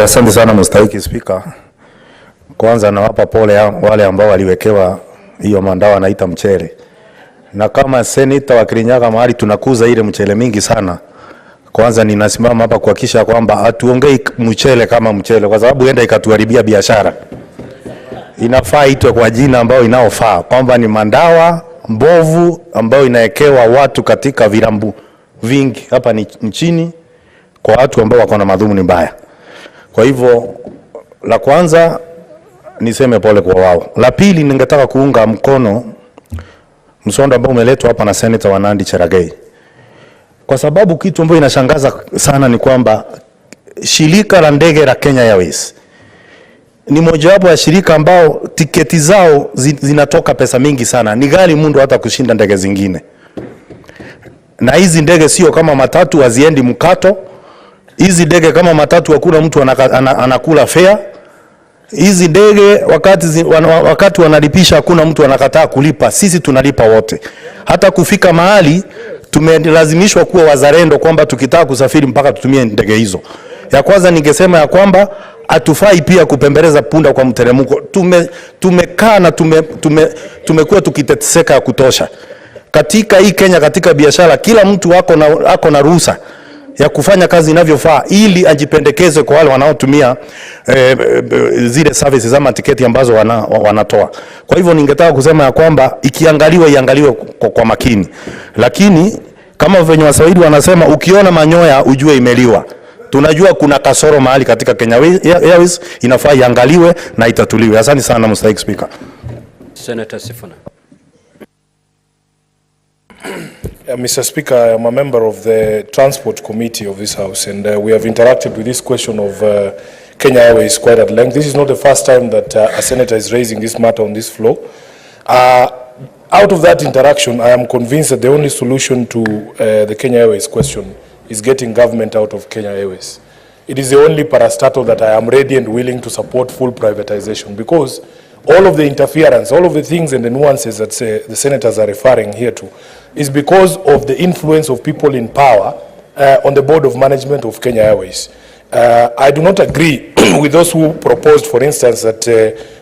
Asante sana Mstahiki Spika. Kwanza nawapa pole wale ambao waliwekewa hiyo mandawa naita mchele. Na kama seneta wa Kirinyaga mahali tunakuza ile mchele mingi sana, kwanza ninasimama hapa kuhakikisha kwamba hatuongei mchele kama mchele, kwa sababu enda ikatuharibia biashara. Inafaa itwe kwa jina ambao inaofaa, kwamba ni mandawa mbovu ambao inaekewa watu katika vilambu vingi hapa nchini kwa watu ambao wako na madhumuni mbaya. Kwa hivyo la kwanza niseme pole kwa wao. La pili, ningetaka kuunga mkono mswada ambao umeletwa hapa na Senator wa Nandi Cherargei. Kwa sababu kitu ambacho inashangaza sana ni kwamba shirika la ndege la Kenya Airways ni mojawapo ya shirika ambao tiketi zao zinatoka pesa mingi sana. Ni ghali mno hata kushinda ndege zingine. Na hizi ndege sio kama matatu haziendi mkato. Hizi ndege kama matatu hakuna mtu anakula fare. Hizi ndege wakati wanalipisha hakuna mtu anakataa kulipa. Sisi tunalipa wote. Hata kufika mahali tumelazimishwa kuwa wazalendo kwamba tukitaka kusafiri mpaka tutumie ndege hizo. Ya kwanza ningesema ya kwamba hatufai pia kupembeleza punda kwa mteremko. Tumekaa na tumekuwa tukiteseka ya kutosha. Katika hii Kenya, katika biashara, kila mtu ako na ruhusa ya kufanya kazi inavyofaa ili ajipendekeze kwa wale wanaotumia zile services ama tiketi ambazo wanatoa. Kwa hivyo ningetaka kusema ya kwamba iangaliwe kwa makini. Lakini kama venye Waswahili wanasema, ukiona manyoya ujue imeliwa. Tunajua kuna kasoro mahali katika Kenya Airways, inafaa iangaliwe na itatuliwe. Asante sana Mr. Speaker. Senator Sifuna. Mr. Speaker, I am a member of the Transport Committee of this House, and we have interacted with this question of Kenya Airways quite at length. This is not the first time that a senator is raising this matter on this floor. Out of that interaction, I am convinced that the only solution to the Kenya Airways question is getting government out of Kenya Airways. It is the only parastatal that I am ready and willing to support full privatization, because all of the interference, all of the things and the nuances that the senators are referring here to is because of the influence of people in power on the board of management of Kenya Airways. I do not agree with those who proposed, for instance, that,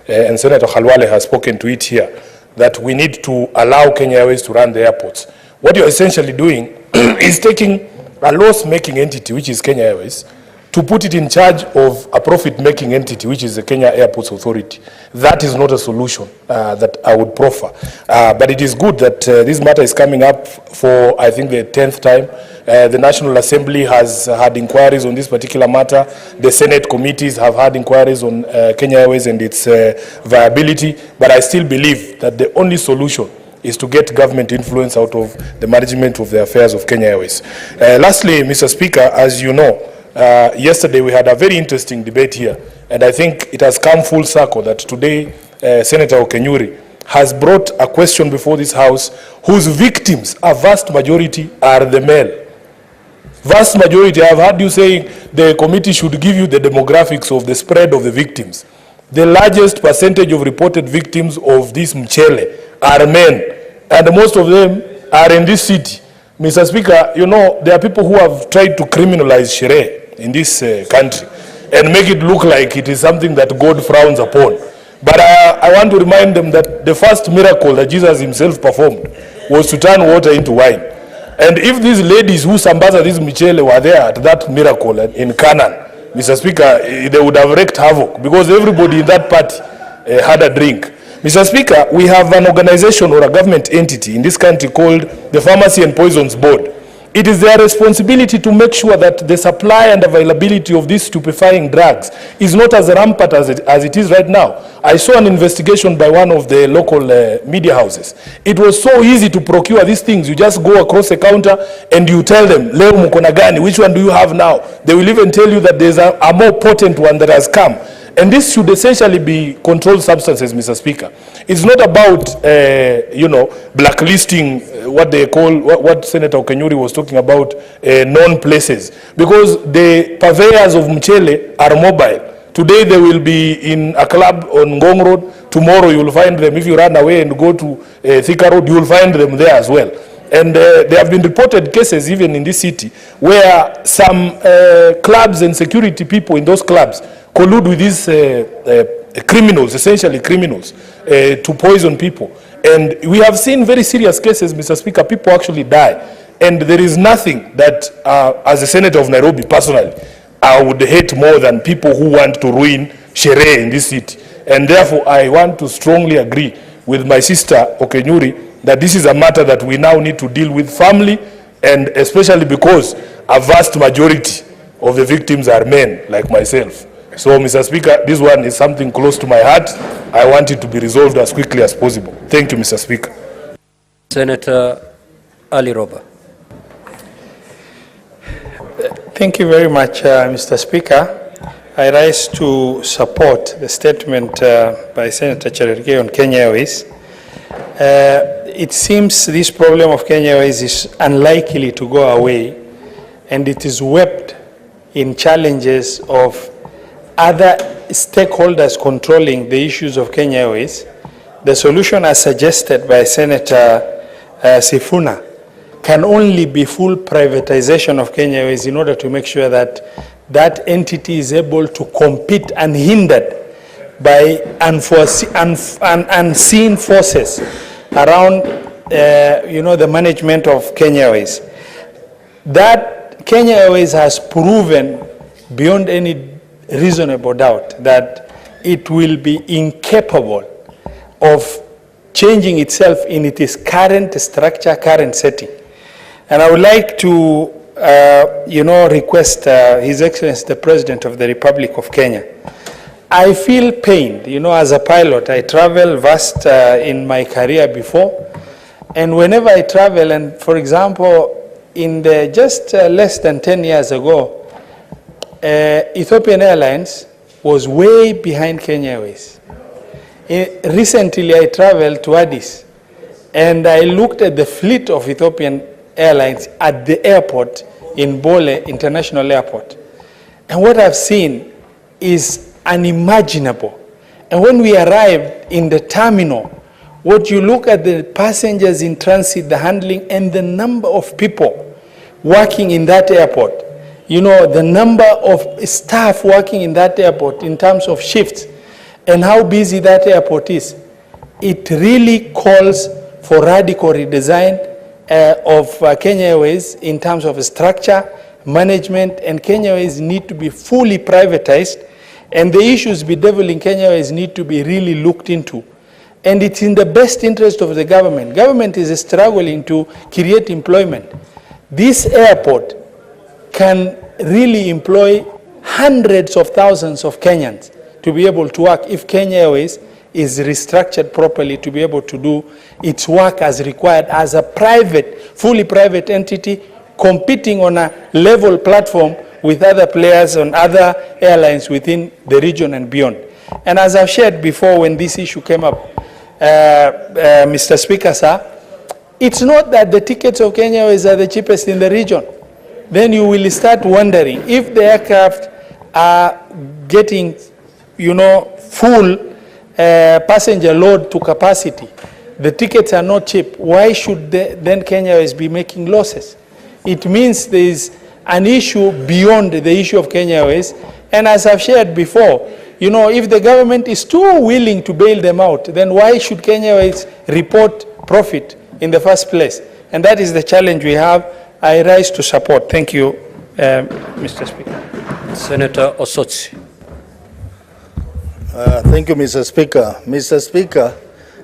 and Senator Khalwale has spoken to it here, that we need to allow Kenya Airways to run the airports. What you're essentially doing is taking a loss-making entity, which is Kenya Airways, to put it in charge of a profit-making entity, which is the Kenya Airports Authority. That is not a solution that I would proffer. But it is good that this matter is coming up for, I think, the 10th time. The National Assembly has had inquiries on this particular matter. The Senate committees have had inquiries on Kenya Airways and its viability. But I still believe that the only solution is to get government influence out of the management of the affairs of Kenya Airways. Lastly, Mr. Speaker, as you know, yesterday we had a very interesting debate here, and I think it has come full circle that today Senator Okenyuri has brought a question before this House whose victims, a vast majority, are the male. Vast majority. I have heard you saying the committee should give you the demographics of the spread of the victims. The largest percentage of reported victims of this mchele are men, and most of them are in this city. Mr. Speaker, you know, there are people who have tried to criminalize Shere in this country and make it look like it is something that God frowns upon. But I want to remind them that the first miracle that Jesus himself performed was to turn water into wine. And if these ladies who sambaza this michele were there at that miracle in Canaan, Mr. Speaker, they would have wreaked havoc, because everybody in that party had a drink. Mr. Speaker, we have an organization or a government entity in this country called the Pharmacy and Poisons Board. It is their responsibility to make sure that the supply and availability of these stupefying drugs is not as rampant as it is right now. I saw an investigation by one of the local media houses. It was so easy to procure these things. You just go across the counter and you tell them, leo mko na gani, which one do you have now? They will even tell you that there's a more potent one that has come. And this should essentially be controlled substances, Mr. Speaker. It's not about, you know, blacklisting what they call, what Senator Okenyuri was talking about, known places. Because the purveyors of mchele are mobile. Today they will be in a club on Ngong Road. Tomorrow you will find them. If you run away and go to Thika Road, you will find them there as well. And there have been reported cases even in this city where some clubs and security people in those clubs collude with these criminals, essentially criminals, to poison people. And we have seen very serious cases, Mr. Speaker, people actually die. And there is nothing that, as a senator of Nairobi personally, I would hate more than people who want to ruin Sherehe in this city. And therefore, I want to strongly agree with my sister Okenyuri that this is a matter that we now need to deal with firmly, and especially because a vast majority of the victims are men like myself. So, Mr. Speaker, this one is something close to my heart. I want it to be resolved as quickly as possible. Thank you, Mr. Speaker. Senator Ali Roba. Thank you very much, Mr. Speaker. I rise to support the statement by Senator Cherargei on Kenya Airways. It seems this problem of Kenya Airways is unlikely to go away, and it is wept in challenges of other stakeholders controlling the issues of Kenya Airways. The solution as suggested by Senator Sifuna can only be full privatization of Kenya Airways in order to make sure that that entity is able to compete unhindered by unseen forces around the management of Kenya Airways. That Kenya Airways has proven beyond any reasonable doubt that it will be incapable of changing itself in its current structure, current setting. And I would like to request His Excellency the President of the Republic of Kenya. I feel pained, as a pilot. I travel vast in my career before, and whenever I travel, and for example, in the just less than 10 years ago, Ethiopian Airlines was way behind Kenya Airways. Recently, I traveled to Addis, and I looked at the fleet of Ethiopian Airlines at the airport in Bole International Airport. And what I've seen is unimaginable. And when we arrived in the terminal, what you look at the passengers in transit, the handling, and the number of people working in that airport, the number of staff working in that airport in terms of shifts, and how busy that airport is, it really calls for radical redesign of Kenya Airways in terms of structure, management, and Kenya Airways need to be fully privatized, and the issues bedeviling Kenya Airways need to be really looked into. And it's in the best interest of the government. Government is struggling to create employment. This airport can really employ hundreds of thousands of Kenyans to be able to work if Kenya Airways is restructured properly to be able to do its work as required as a private, fully private entity competing on a level platform with other players on other airlines within the region and beyond. And as I've shared before when this issue came up, Mr. Speaker, sir, it's not that the tickets of Kenya Airways are the cheapest in the region. Then you will start wondering if the aircraft are getting, full passenger load to capacity, the tickets are not cheap. Why should then Kenya Airways be making losses? It means there is an issue beyond the issue of Kenya Airways. And as I've shared before, if the government is too willing to bail them out, then why should Kenya Airways report profit in the first place? And that is the challenge we have. I rise to support. Thank you, Mr. Speaker. Senator Osotsi. Thank you, Mr. Speaker. Mr. Speaker,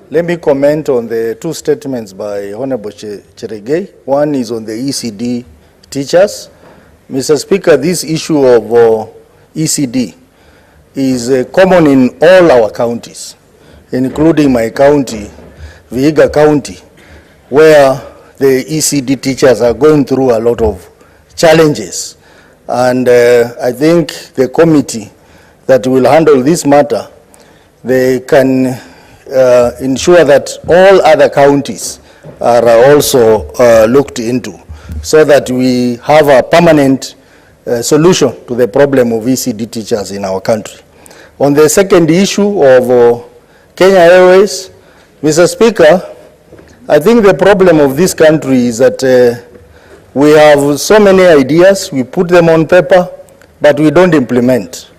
let me comment on the two statements by Honorable Cheregei. One is on the ECD teachers. Mr. Speaker, this issue of ECD is common in all our counties, including my county, Vihiga County, where the ECD teachers are going through a lot of challenges. And I think the committee that will handle this matter, they can ensure that all other counties are also looked into so that we have a permanent solution to the problem of ECD teachers in our country. On the second issue of Kenya Airways, Mr. Speaker, I think the problem of this country is that we have so many ideas, we put them on paper, but we don't implement.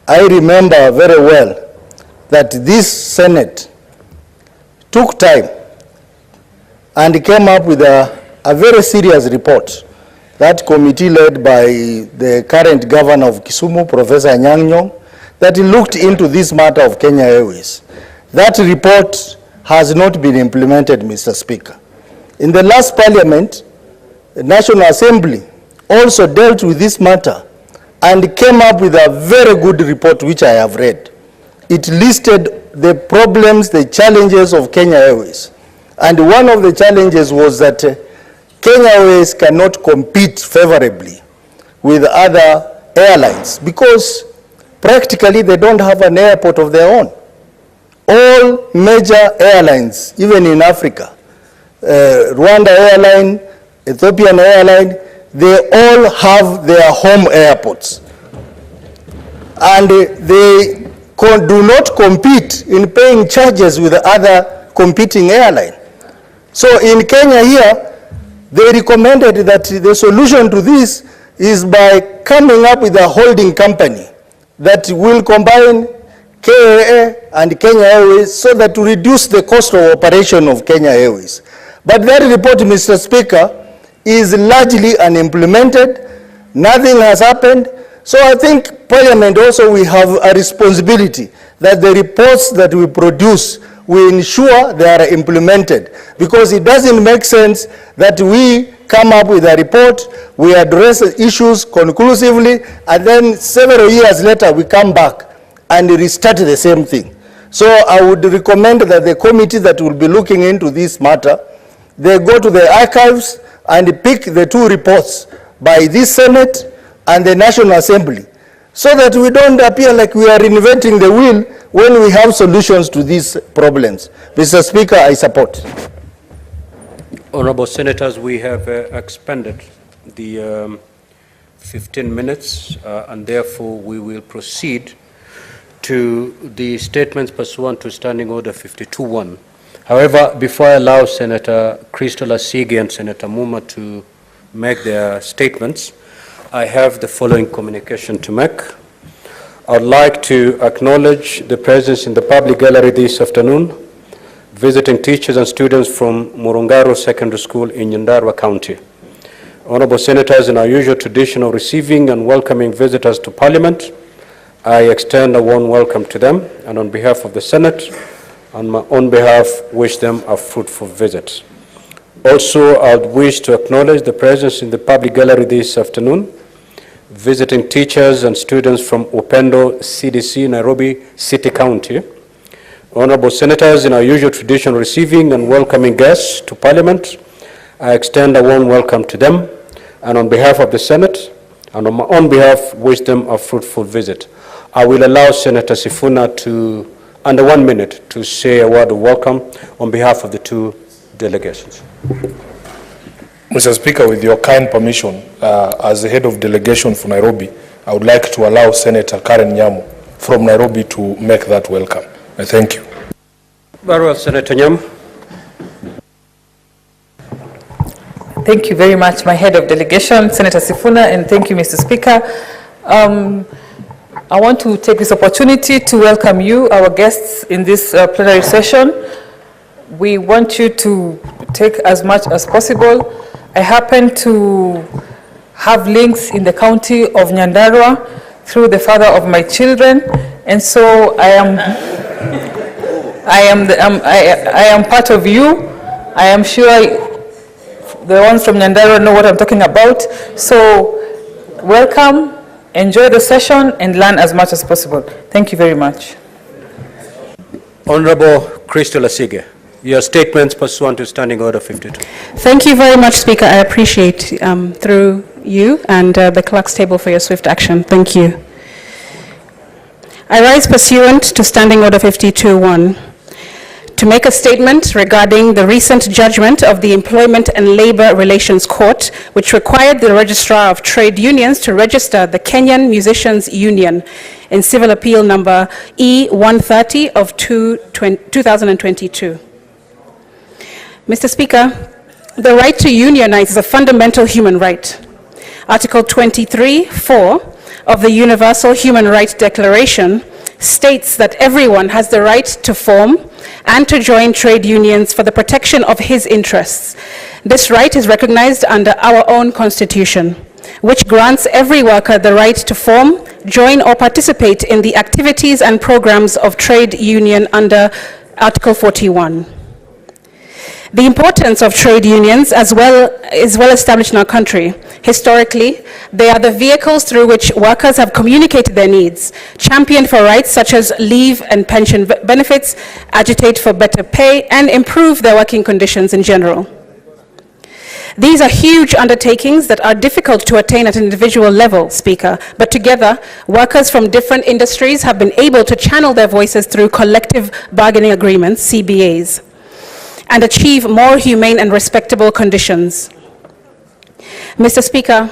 I remember very well that this Senate took time and came up with a very serious report. That committee led by the current governor of Kisumu, Professor Nyang'nyong, that looked into this matter of Kenya Airways. That report has not been implemented, Mr. Speaker. In the last parliament, the National Assembly also dealt with this matter and came up with a very good report which I have read. It listed the problems, the challenges of Kenya Airways. And one of the challenges was that Kenya Airways cannot compete favorably with other airlines because practically they don't have an airport of their own. All major airlines, even in Africa, Rwanda Airline, Ethiopian Airline, they all have their home airports. And they do not compete in paying charges with other competing airlines. So in Kenya here, they recommended that the solution to this is by coming up with a holding company that will combine KAA and Kenya Airways so that to reduce the cost of operation of Kenya Airways. But that report, Mr. Speaker, is largely unimplemented. Nothing has happened. So I think Parliament also, we have a responsibility that the reports that we produce, we ensure they are implemented, because it doesn't make sense that we come up with a report, we address issues conclusively, and then several years later we come back and restart the same thing. So I would recommend that the committee that will be looking into this matter, they go to the archives and pick the two reports by this Senate and the National Assembly, so that we don't appear like we are reinventing the wheel when we have solutions to these problems. Mr. Speaker, I support. Honorable Senators, we have expended the 15 minutes and therefore we will proceed to the statements pursuant to Standing Order 52.1. However, before I allow Senator Crystal Asigi and Senator Muma to make their statements, I have the following communication to make. I would like to acknowledge the presence in the public gallery this afternoon, visiting teachers and students from Murungaro Secondary School in Nyandarua County. Honorable Senators, in our usual tradition of receiving and welcoming visitors to Parliament, I extend a warm welcome to them, and on behalf of the Senate, on my own behalf, wish them a fruitful visit. Also, I would wish to acknowledge the presence in the public gallery this afternoon, visiting teachers and students from Upendo CDC, Nairobi City County. Honorable Senators, in our usual tradition of receiving and welcoming guests to Parliament, I extend a warm welcome to them, and on behalf of the Senate, and on my own behalf, wish them a fruitful visit. I will allow Senator Sifuna to, under 1 minute, to say a word of welcome on behalf of the two delegations. Mr. Speaker, with your kind permission, as the head of delegation for Nairobi, I would like to allow Senator Karen Nyamu from Nairobi to make that welcome. I thank you. Very well, Senator Nyamu. Thank you very much, my head of delegation, Senator Sifuna, and thank you, Mr. Speaker. I want to take this opportunity to welcome you, our guests, in this plenary session. We want you to take as much as possible. I happen to have links in the county of Nyandarua through the father of my children, and so I am part of you. I am sure the ones from Nyandarua know what I'm talking about. So welcome, enjoy the session, and learn as much as possible. Thank you very much. Honorable Crystal Asigi, your statements pursuant to Standing Order 52. Thank you very much, Speaker. I appreciate through you and the clerk's table for your swift action. Thank you. I rise pursuant to Standing Order 52.1 to make a statement regarding the recent judgment of the Employment and Labor Relations Court, which required the Registrar of Trade Unions to register the Kenyan Musicians Union in Civil Appeal number E130 of 2022. Mr. Speaker, the right to unionize is a fundamental human right. Article 23(4) of the Universal Human Rights Declaration states that everyone has the right to form and to join trade unions for the protection of his interests. This right is recognized under our own Constitution, which grants every worker the right to form, join, or participate in the activities and programs of trade union under Article 41. The importance of trade unions is well established in our country. Historically, they are the vehicles through which workers have communicated their needs, championed for rights such as leave and pension benefits, agitate for better pay, and improve their working conditions in general. These are huge undertakings that are difficult to attain at an individual level, Speaker, but together, workers from different industries have been able to channel their voices through collective bargaining agreements, CBAs, and achieve more humane and respectable conditions. Mr. Speaker,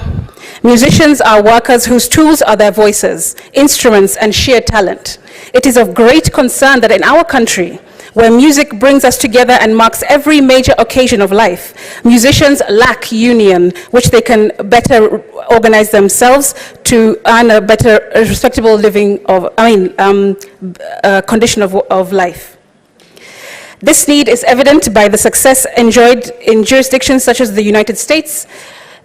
musicians are workers whose tools are their voices, instruments, and sheer talent. It is of great concern that in our country, where music brings us together and marks every major occasion of life. Musicians lack union, which they can better organize themselves to earn a better, respectable living condition of life. This need is evident by the success enjoyed in jurisdictions such as the United States,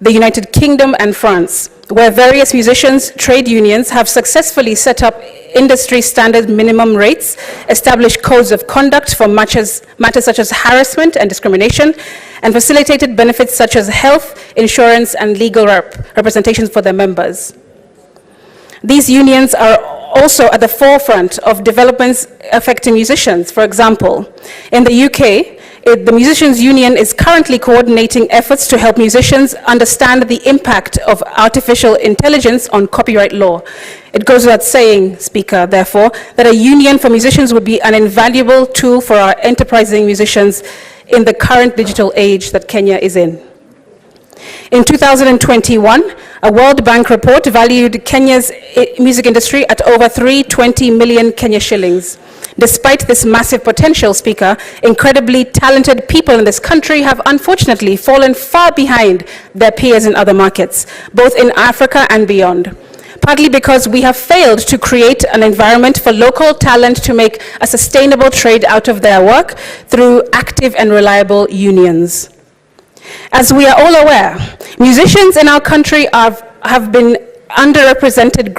the United Kingdom, and France, where various musicians' trade unions have successfully set up industry standard minimum rates, established codes of conduct for matters such as harassment and discrimination, and facilitated benefits such as health, insurance, and legal representations for their members. These unions are also at the forefront of developments affecting musicians. For example, in the UK, the Musicians' Union is currently coordinating efforts to help musicians understand the impact of artificial intelligence on copyright law. It goes without saying, Speaker, therefore, that a union for musicians would be an invaluable tool for our enterprising musicians in the current digital age that Kenya is in. In 2021, a World Bank report valued Kenya's music industry at over 320 million Kenya shillings. Despite this massive potential, Speaker, incredibly talented people in this country have unfortunately fallen far behind their peers in other markets, both in Africa and beyond. Partly because we have failed to create an environment for local talent to make a sustainable trade out of their work through active and reliable unions. As we are all aware, musicians in our country have been underrepresented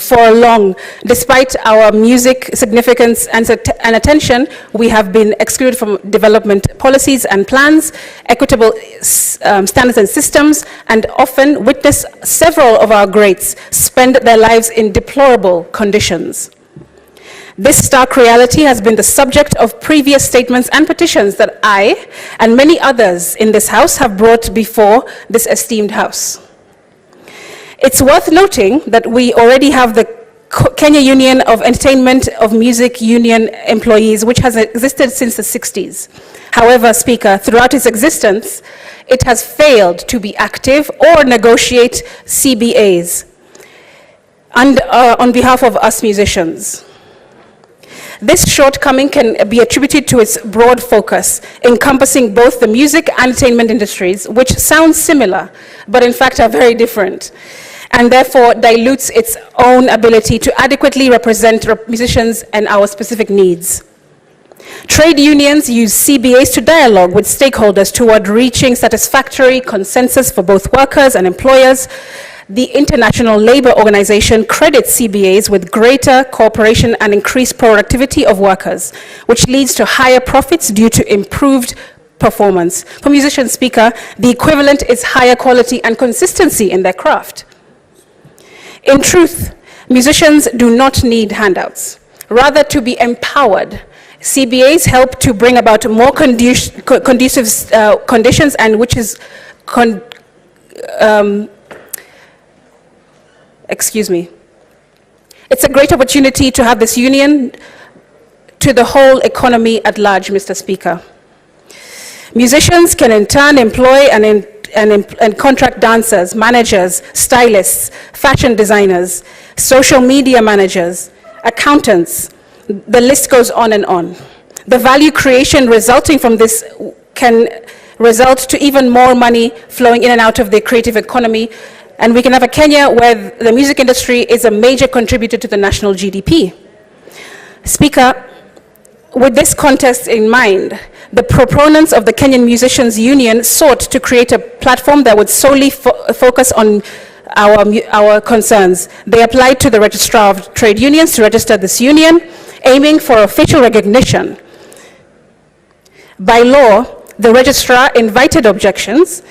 for long. Despite our music significance and attention, we have been excluded from development policies and plans, equitable standards and systems, and often witness several of our greats spend their lives in deplorable conditions. This stark reality has been the subject of previous statements and petitions that I and many others in this House have brought before this esteemed House. It's worth noting that we already have the Kenya Union of Entertainment of Music Union Employees, which has existed since the 60s. However, Speaker, throughout its existence, it has failed to be active or negotiate CBAs on behalf of us musicians. This shortcoming can be attributed to its broad focus, encompassing both the music and entertainment industries, which sound similar, but in fact are very different, and therefore dilutes its own ability to adequately represent musicians and our specific needs. Trade unions use CBAs to dialogue with stakeholders toward reaching satisfactory consensus for both workers and employers. The International Labour Organization credits CBAs with greater cooperation and increased productivity of workers, which leads to higher profits due to improved performance. For musicians, Speaker, the equivalent is higher quality and consistency in their craft. In truth, musicians do not need handouts, rather to be empowered. CBAs help to bring about more conducive conditions, and which is It's a great opportunity to have this union to the whole economy at large, Mr. Speaker. Musicians can in turn employ and contract dancers, managers, stylists, fashion designers, social media managers, accountants. The list goes on and on. The value creation resulting from this can result to even more money flowing in and out of the creative economy, and we can have a Kenya where the music industry is a major contributor to the national GDP. Speaker, with this context in mind, the proponents of the Kenyan Musicians Union sought to create a platform that would solely focus on our concerns. They applied to the Registrar of Trade Unions to register this union, aiming for official recognition. By law, the registrar invited objections.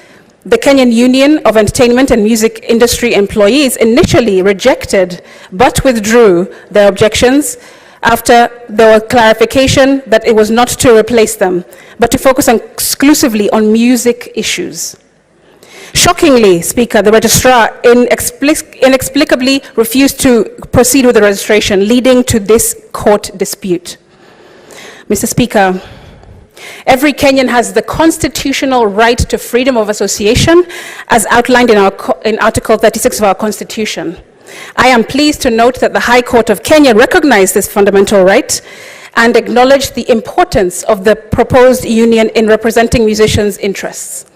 The Kenyan Union of Entertainment and Music Industry Employees initially rejected but withdrew their objections after there was clarification that it was not to replace them, but to focus exclusively on music issues. Shockingly, Speaker, the registrar inexplicably refused to proceed with the registration, leading to this court dispute. Mr. Speaker, every Kenyan has the constitutional right to freedom of association as outlined in Article 36 of our Constitution. I am pleased to note that the High Court of Kenya recognized this fundamental right and acknowledged the importance of the proposed union in representing musicians' interests.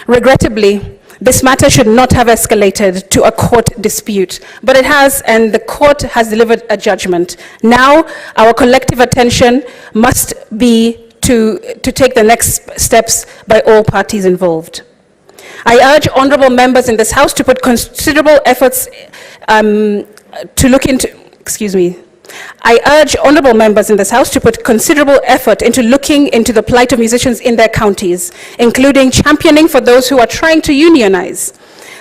Regrettably, this matter should not have escalated to a court dispute, but it has, and the court has delivered a judgment. Now, our collective attention must be to take the next steps by all parties involved. I urge honorable members in this House to put considerable efforts to look into, I urge honorable members in this House to put considerable effort into looking into the plight of musicians in their counties, including championing for those who are trying to unionize.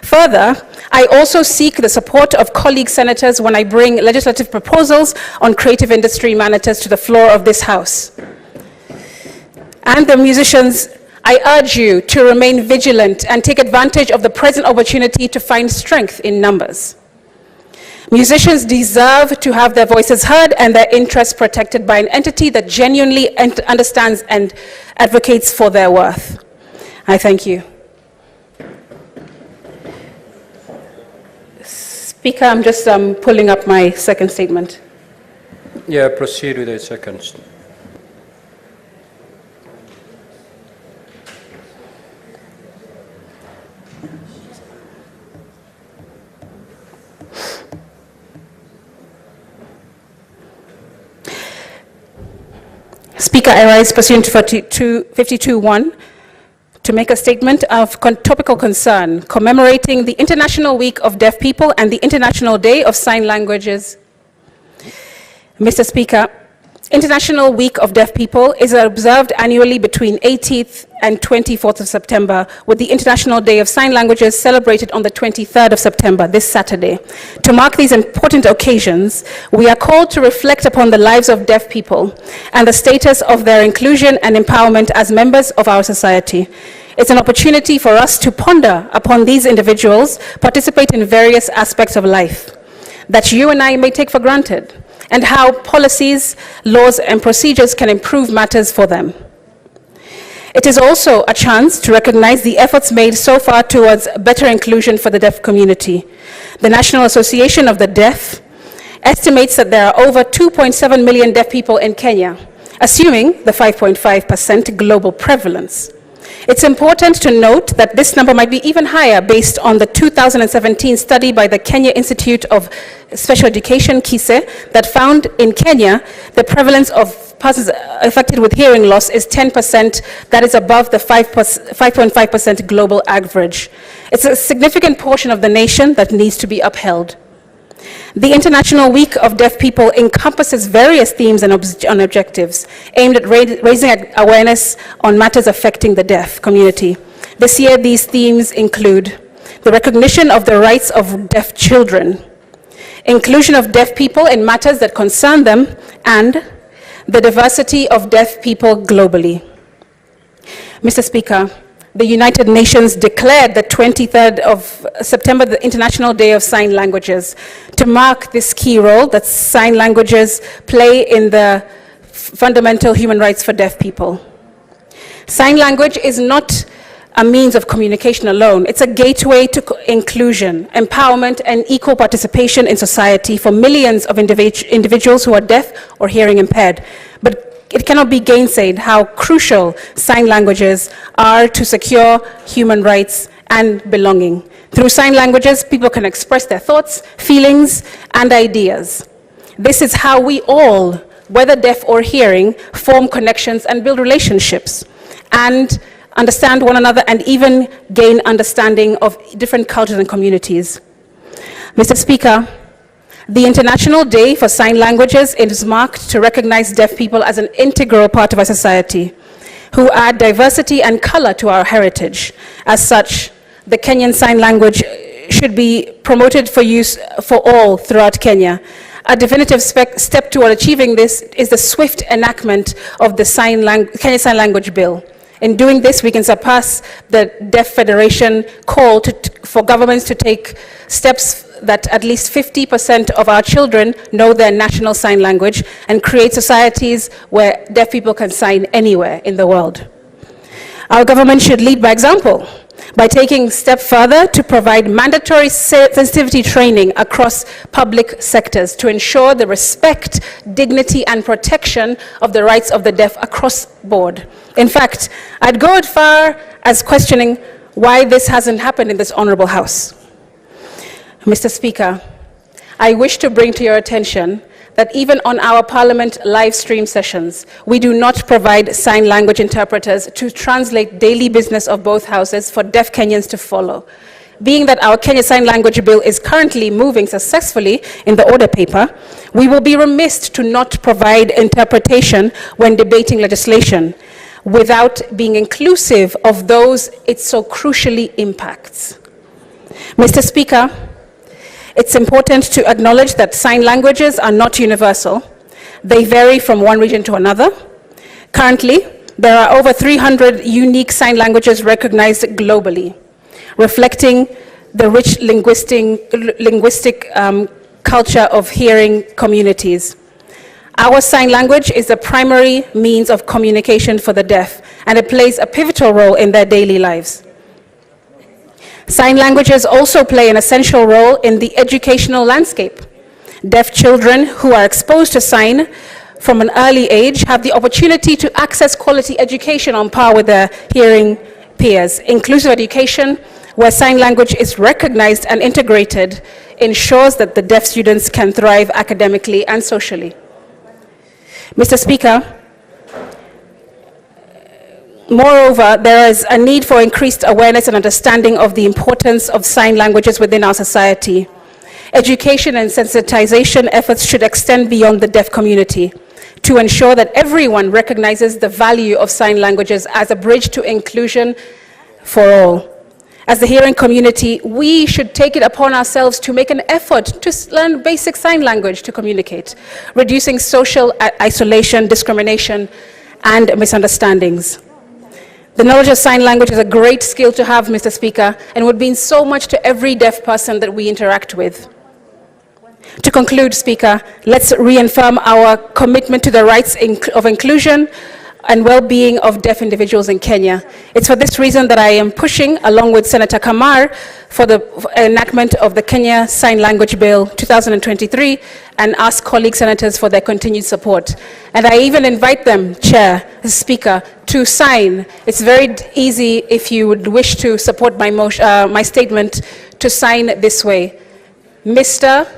Further, I also seek the support of colleague senators when I bring legislative proposals on creative industry matters to the floor of this House. And the musicians, I urge you to remain vigilant and take advantage of the present opportunity to find strength in numbers. Musicians deserve to have their voices heard and their interests protected by an entity that genuinely understands and advocates for their worth. I thank you. Speaker, I'm just pulling up my second statement. Yeah, proceed with the second. Speaker, I rise pursuant to 52.1 to make a statement of topical concern commemorating the International Week of Deaf People and the International Day of Sign Languages. Mr. Speaker, International Week of Deaf People is observed annually between 18th and 24th of September, with the International Day of Sign Languages celebrated on the 23rd of September, this Saturday. To mark these important occasions, we are called to reflect upon the lives of deaf people and the status of their inclusion and empowerment as members of our society. It's an opportunity for us to ponder upon these individuals, participate in various aspects of life that you and I may take for granted, and how policies, laws, and procedures can improve matters for them. It is also a chance to recognize the efforts made so far towards better inclusion for the deaf community. The National Association of the Deaf estimates that there are over 2.7 million deaf people in Kenya, assuming the 5.5% global prevalence. It's important to note that this number might be even higher based on the 2017 study by the Kenya Institute of Special Education, KISE, that found in Kenya the prevalence of persons affected with hearing loss is 10%, that is above the 5.5% global average. It's a significant portion of the nation that needs to be upheld. The International Week of Deaf People encompasses various themes and objectives aimed at raising awareness on matters affecting the deaf community. This year, these themes include the recognition of the rights of deaf children, inclusion of deaf people in matters that concern them, and the diversity of deaf people globally. Mr. Speaker, the United Nations declared the 23rd of September the International Day of Sign Languages to mark this key role that sign languages play in the fundamental human rights for deaf people. Sign language is not a means of communication alone. It's a gateway to inclusion, empowerment, and equal participation in society for millions of individuals who are deaf or hearing impaired. But it cannot be gainsaid how crucial sign languages are to secure human rights and belonging. Through sign languages, people can express their thoughts, feelings, and ideas. This is how we all, whether deaf or hearing, form connections and build relationships, and understand one another, and even gain understanding of different cultures and communities. Mr. Speaker, the International Day for Sign Languages is marked to recognize deaf people as an integral part of our society, who add diversity and color to our heritage. As such, the Kenyan Sign Language should be promoted for use for all throughout Kenya. A definitive step toward achieving this is the swift enactment of the Kenya Sign Language Bill. In doing this, we can surpass the Deaf Federation call for governments to take steps that at least 50% of our children know their national sign language, and create societies where deaf people can sign anywhere in the world. Our government should lead by example. by taking a step further to provide mandatory sensitivity training across public sectors to ensure the respect, dignity, and protection of the rights of the deaf across board. In fact, I'd go as far as questioning why this hasn't happened in this honorable House. Mr. Speaker, I wish to bring to your attention that even on our Parliament live stream sessions, we do not provide sign language interpreters to translate daily business of both houses for deaf Kenyans to follow. Being that our Kenya Sign Language Bill is currently moving successfully in the order paper, we will be remiss to not provide interpretation when debating legislation without being inclusive of those it so crucially impacts. Mr. Speaker, it's important to acknowledge that sign languages are not universal. They vary from one region to another. Currently, there are over 300 unique sign languages recognized globally, reflecting the rich linguistic culture of hearing communities. Our sign language is the primary means of communication for the deaf, and it plays a pivotal role in their daily lives. Sign languages also play an essential role in the educational landscape. Deaf children who are exposed to sign from an early age have the opportunity to access quality education on par with their hearing peers. Inclusive education, where sign language is recognized and integrated, ensures that the deaf students can thrive academically and socially. Mr. Speaker, moreover, there is a need for increased awareness and understanding of the importance of sign languages within our society. Education and sensitization efforts should extend beyond the deaf community to ensure that everyone recognizes the value of sign languages as a bridge to inclusion for all. As the hearing community, we should take it upon ourselves to make an effort to learn basic sign language to communicate, reducing social isolation, discrimination, and misunderstandings. The knowledge of sign language is a great skill to have, Mr. Speaker, and would mean so much to every deaf person that we interact with. To conclude, Speaker, let's reaffirm our commitment to the rights of inclusion and well-being of deaf individuals in Kenya. It's for this reason that I am pushing, along with Senator Kamar, for the enactment of the Kenya Sign Language Bill 2023 and ask colleague senators for their continued support. And I even invite them, Chair, Speaker, to sign. It's very easy if you would wish to support my my statement to sign this way. Mr.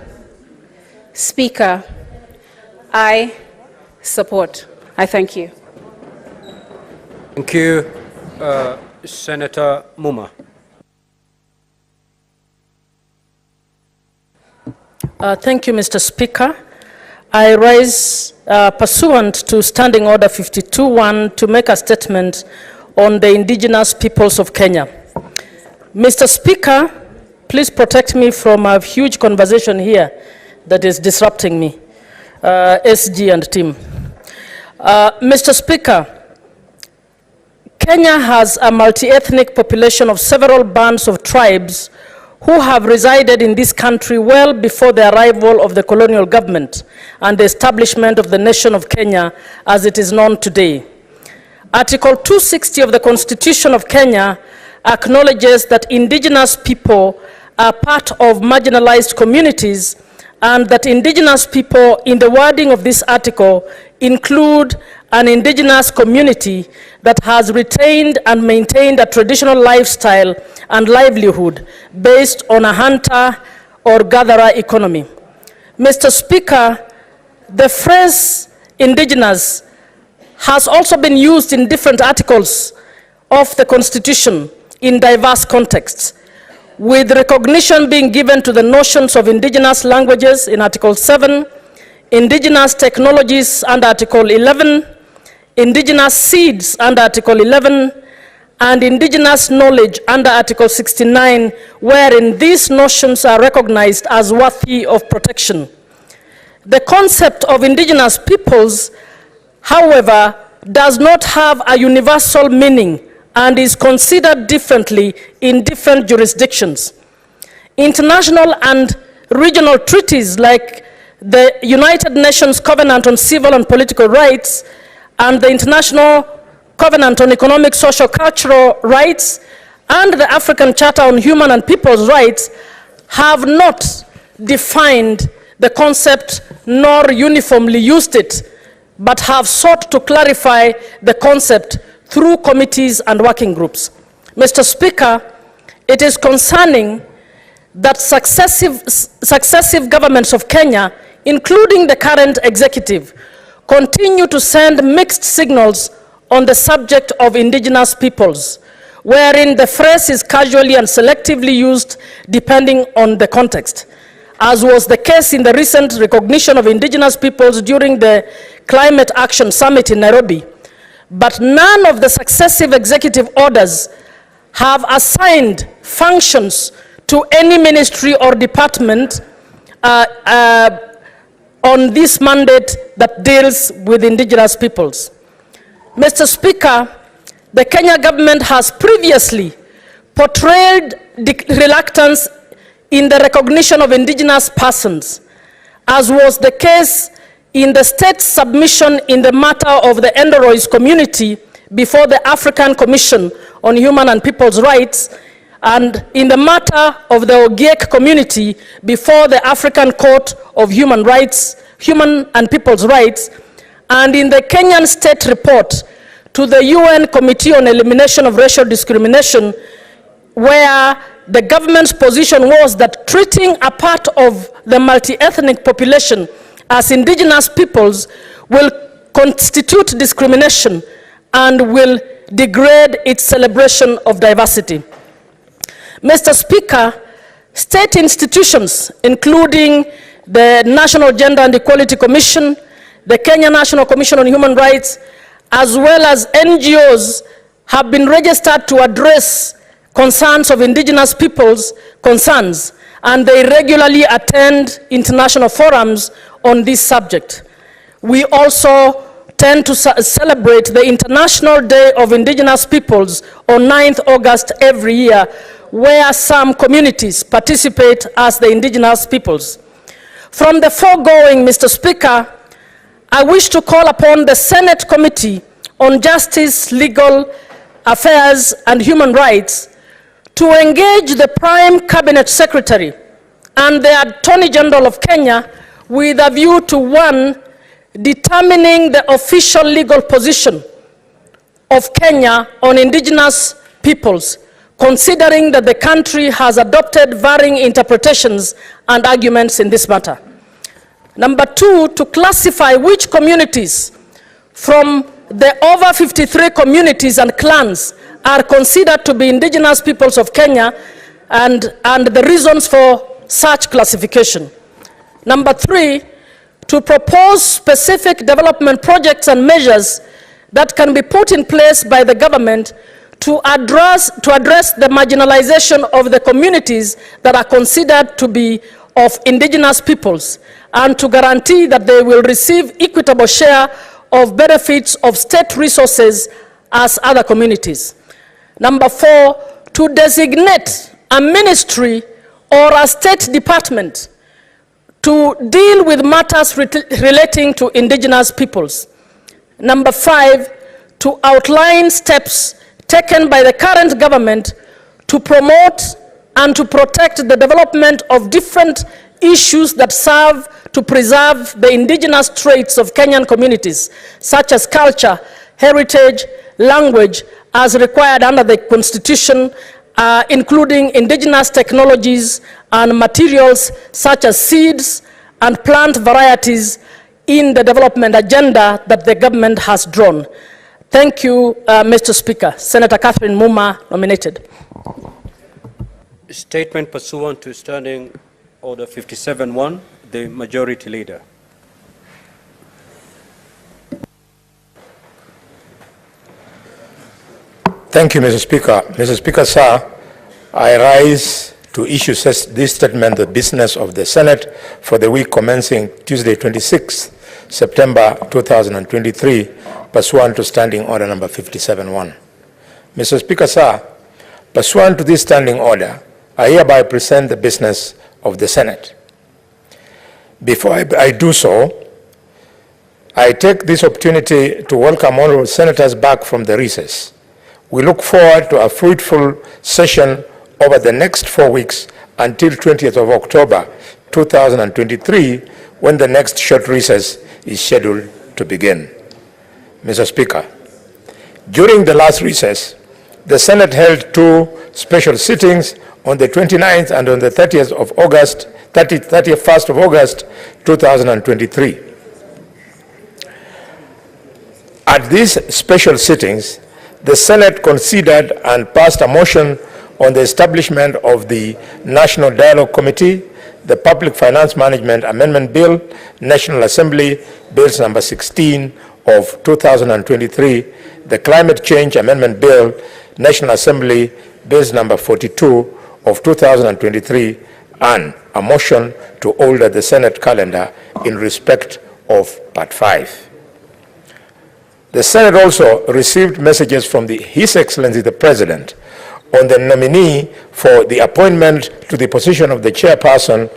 Speaker, I support. I thank you. Thank you, Senator Muma. Thank you, Mr. Speaker. I rise pursuant to Standing Order 52.1 to make a statement on the indigenous peoples of Kenya. Mr. Speaker, please protect me from a huge conversation here that is disrupting me, SG and team. Mr. Speaker, Kenya has a multi-ethnic population of several bands of tribes who have resided in this country well before the arrival of the colonial government and the establishment of the nation of Kenya as it is known today. Article 260 of the Constitution of Kenya acknowledges that indigenous people are part of marginalized communities and that indigenous people, in the wording of this article, include an indigenous community that has retained and maintained a traditional lifestyle and livelihood based on a hunter or gatherer economy. Mr. Speaker, the phrase indigenous has also been used in different articles of the Constitution in diverse contexts, with recognition being given to the notions of indigenous languages in Article 7, indigenous technologies under Article 11, indigenous seeds under Article 11, and indigenous knowledge under Article 69, wherein these notions are recognized as worthy of protection. The concept of indigenous peoples, however, does not have a universal meaning and is considered differently in different jurisdictions. International and regional treaties like the United Nations Covenant on Civil and Political Rights and the International Covenant on Economic, Social, Cultural Rights and the African Charter on Human and People's Rights have not defined the concept nor uniformly used it, but have sought to clarify the concept through committees and working groups. Mr. Speaker, it is concerning that successive governments of Kenya, including the current executive, continue to send mixed signals on the subject of indigenous peoples, wherein the phrase is casually and selectively used depending on the context, as was the case in the recent recognition of indigenous peoples during the Climate Action Summit in Nairobi. But none of the successive executive orders have assigned functions to any ministry or department on this mandate that deals with indigenous peoples. Mr. Speaker, the Kenya government has previously portrayed reluctance in the recognition of indigenous persons, as was the case in the state's submission in the matter of the Endorois community before the African Commission on Human and People's Rights, and in the matter of the Ogiek community before the African Court of Human and People's Rights, and in the Kenyan state report to the UN Committee on Elimination of Racial Discrimination, where the government's position was that treating a part of the multi-ethnic population as indigenous peoples will constitute discrimination and will degrade its celebration of diversity. Mr. Speaker, state institutions, including the National Gender and Equality Commission, the Kenya National Commission on Human Rights, as well as NGOs, have been registered to address concerns of indigenous peoples' concerns, and they regularly attend international forums on this subject. We also tend to celebrate the International Day of Indigenous Peoples on 9th August every year, where some communities participate as the indigenous peoples. From the foregoing, Mr. Speaker, I wish to call upon the Senate Committee on Justice, Legal Affairs and Human Rights to engage the Prime Cabinet Secretary and the Attorney General of Kenya with a view to, one, determining the official legal position of Kenya on indigenous peoples, considering that the country has adopted varying interpretations and arguments in this matter. Number two, to classify which communities from the over 53 communities and clans are considered to be indigenous peoples of Kenya and the reasons for such classification. Number three, to propose specific development projects and measures that can be put in place by the government to address the marginalization of the communities that are considered to be of indigenous peoples, and to guarantee that they will receive equitable share of benefits of state resources as other communities. Number four, to designate a ministry or a state department to deal with matters relating to indigenous peoples. Number five, to outline steps taken by the current government to promote and to protect the development of different issues that serve to preserve the indigenous traits of Kenyan communities, such as culture, heritage, language, as required under the Constitution, including indigenous technologies and materials such as seeds and plant varieties in the development agenda that the government has drawn. Thank you, Mr. Speaker. Senator Catherine Muma, nominated. Statement pursuant to Standing Order 57-1, the Majority Leader. Thank you, Mr. Speaker. Mr. Speaker, sir, I rise to issue this statement, the business of the Senate for the week commencing Tuesday, 26 September 2023, pursuant to Standing Order number 57-1. Mr. Speaker, sir, pursuant to this standing order, I hereby present the business of the Senate. Before I do so, I take this opportunity to welcome all senators back from the recess. We look forward to a fruitful session over the next 4 weeks until 20th of October 2023, when the next short recess is scheduled to begin. Mr. Speaker, during the last recess, the Senate held 2 special sittings on the 29th and on the 31st of August 2023. At these special sittings, the Senate considered and passed a motion on the establishment of the National Dialogue Committee, the Public Finance Management Amendment Bill, National Assembly Bills number 16 of 2023, the Climate Change Amendment Bill, National Assembly Bills number 42 of 2023, and a motion to alter the Senate calendar in respect of Part 5. The Senate also received messages from His Excellency the President on the nominee for the appointment to the position of the chairperson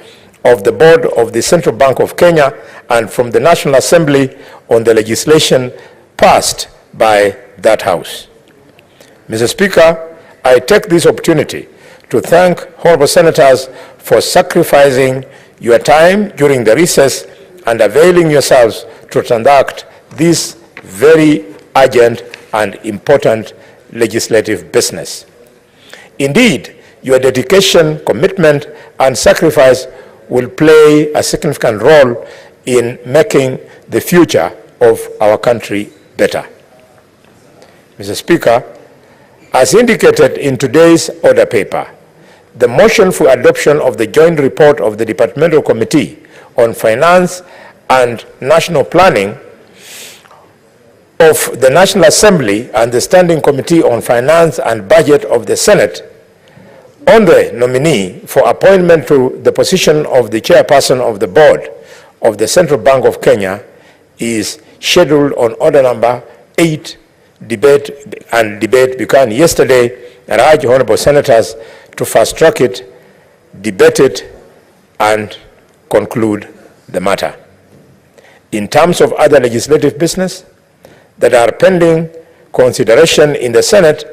of the Board of the Central Bank of Kenya, and from the National Assembly on the legislation passed by that House. Mr. Speaker, I take this opportunity to thank honorable senators for sacrificing your time during the recess and availing yourselves to conduct this very urgent and important legislative business. Indeed, your dedication, commitment, and sacrifice will play a significant role in making the future of our country better. Mr. Speaker, as indicated in today's order paper, the motion for adoption of the joint report of the Departmental Committee on Finance and National Planning of the National Assembly and the Standing Committee on Finance and Budget of the Senate on the nominee for appointment to the position of the chairperson of the Board of the Central Bank of Kenya is scheduled on order number 8. Debate began yesterday, and I urge honorable senators to fast track it, debate it, and conclude the matter. In terms of other legislative business that are pending consideration in the Senate,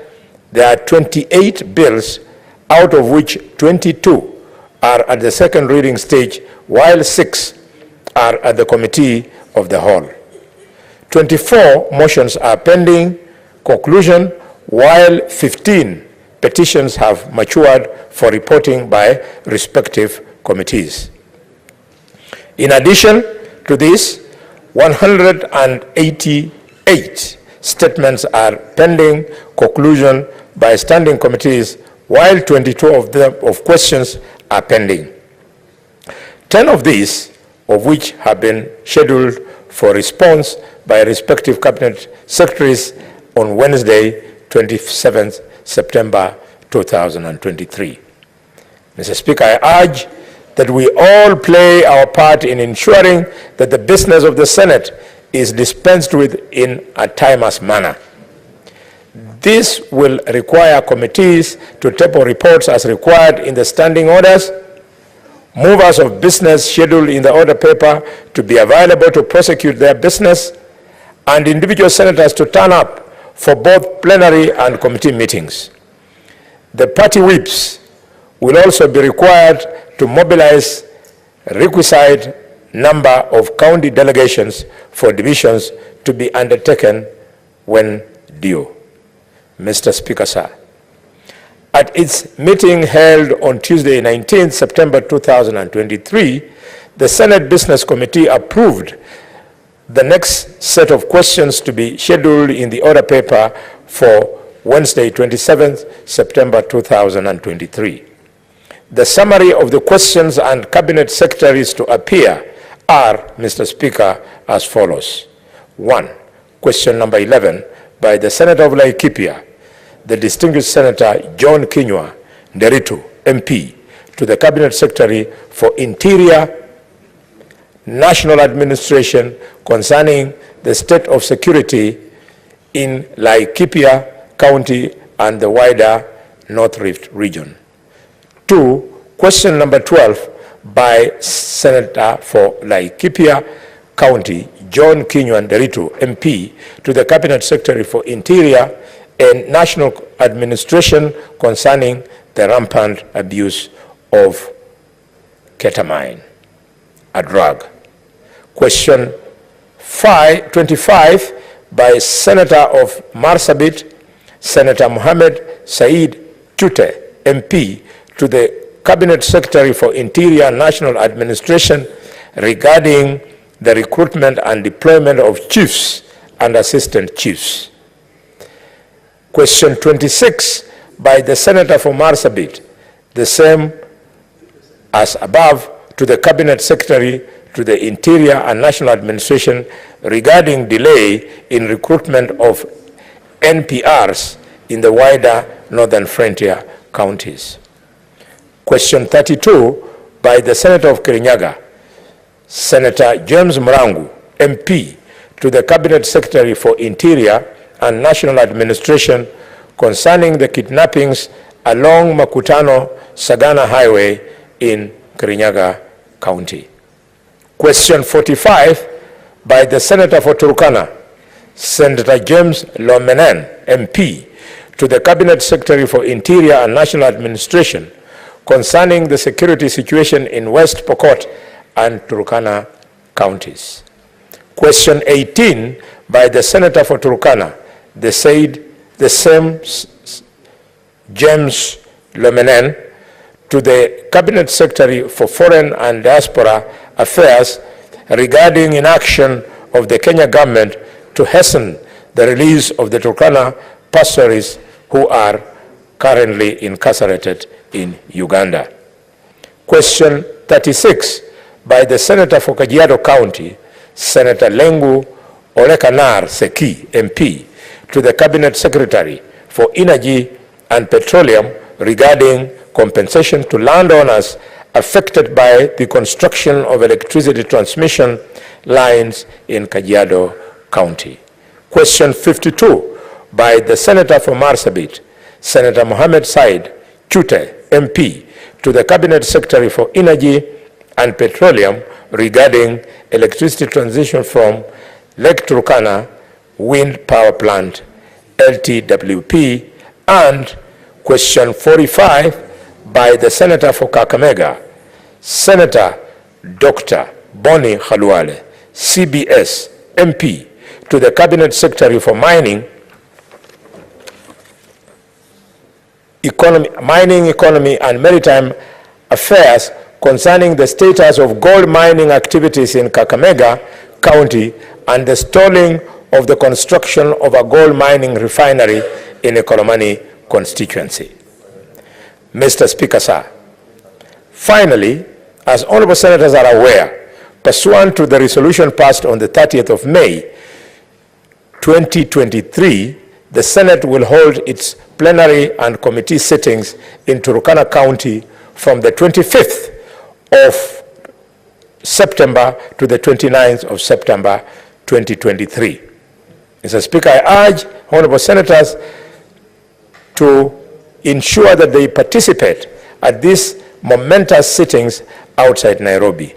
there are 28 bills, out of which 22 are at the second reading stage, while 6 are at the committee of the whole. 24 motions are pending conclusion, while 15 petitions have matured for reporting by respective committees. In addition to this, 188 statements are pending conclusion by standing committees, while 22 of questions are pending. 10 of these, of which have been scheduled for response by respective cabinet secretaries on Wednesday, 27th September 2023. Mr. Speaker, I urge that we all play our part in ensuring that the business of the Senate is dispensed with in a timeless manner. This will require committees to table reports as required in the standing orders, movers of business scheduled in the order paper to be available to prosecute their business, and individual senators to turn up for both plenary and committee meetings. The party whips will also be required to mobilize requisite number of county delegations for divisions to be undertaken when due. Mr. Speaker, sir, at its meeting held on Tuesday, 19th September 2023, the Senate Business Committee approved the next set of questions to be scheduled in the order paper for Wednesday, 27th September 2023. The summary of the questions and cabinet secretaries to appear are, Mr. Speaker, as follows. 1. Question number 11 by the Senator of Laikipia, the distinguished Senator John Kinyua Nderitu, MP, to the Cabinet Secretary for Interior, National Administration concerning the state of security in Laikipia County and the wider North Rift region. 2. Question number 12 by Senator for Laikipia County, John Kinyua Nderitu, MP, to the Cabinet Secretary for Interior, a national administration concerning the rampant abuse of ketamine, a drug. Question 25 by Senator of Marsabit, Senator Mohammed Said Chute, MP, to the Cabinet Secretary for Interior and National Administration regarding the recruitment and deployment of chiefs and assistant chiefs. Question 26 by the Senator for Marsabit, the same as above, to the Cabinet Secretary to the Interior and National Administration regarding delay in recruitment of NPRs in the wider northern frontier counties. Question 32 by the Senator of Kirinyaga, Senator James Murangu, MP, to the Cabinet Secretary for Interior and National Administration concerning the kidnappings along Makutano-Sagana Highway in Kirinyaga County. Question 45 by the Senator for Turkana, Senator James Lomenen, MP, to the Cabinet Secretary for Interior and National Administration concerning the security situation in West Pokot and Turkana counties. Question 18 by the Senator for Turkana, the same James Lomenen, to the Cabinet Secretary for Foreign and Diaspora Affairs regarding inaction of the Kenya government to hasten the release of the Turkana pastorists who are currently incarcerated in Uganda. Question 36 by the Senator for Kajiado County, Senator Lengu Olekanar Seki, MP, to the Cabinet Secretary for Energy and Petroleum regarding compensation to landowners affected by the construction of electricity transmission lines in Kajiado County. Question 52 by the Senator for Marsabit, Senator Mohammed Said Chute, MP, to the Cabinet Secretary for Energy and Petroleum regarding electricity transition from Lake Turkana Wind Power Plant, LTWP, and question 45 by the Senator for Kakamega, Senator Dr. Bonnie Khalwale, CBS, MP, to the Cabinet Secretary for Mining, Economy and Maritime Affairs concerning the status of gold mining activities in Kakamega County and the stalling of the construction of a gold mining refinery in Ekolomani constituency. Mr. Speaker, sir, finally, as honorable senators are aware, pursuant to the resolution passed on the 30th of May, 2023, the Senate will hold its plenary and committee sittings in Turkana County from the 25th of September to the 29th of September 2023. Mr. Speaker, I urge honorable senators to ensure that they participate at these momentous sittings outside Nairobi.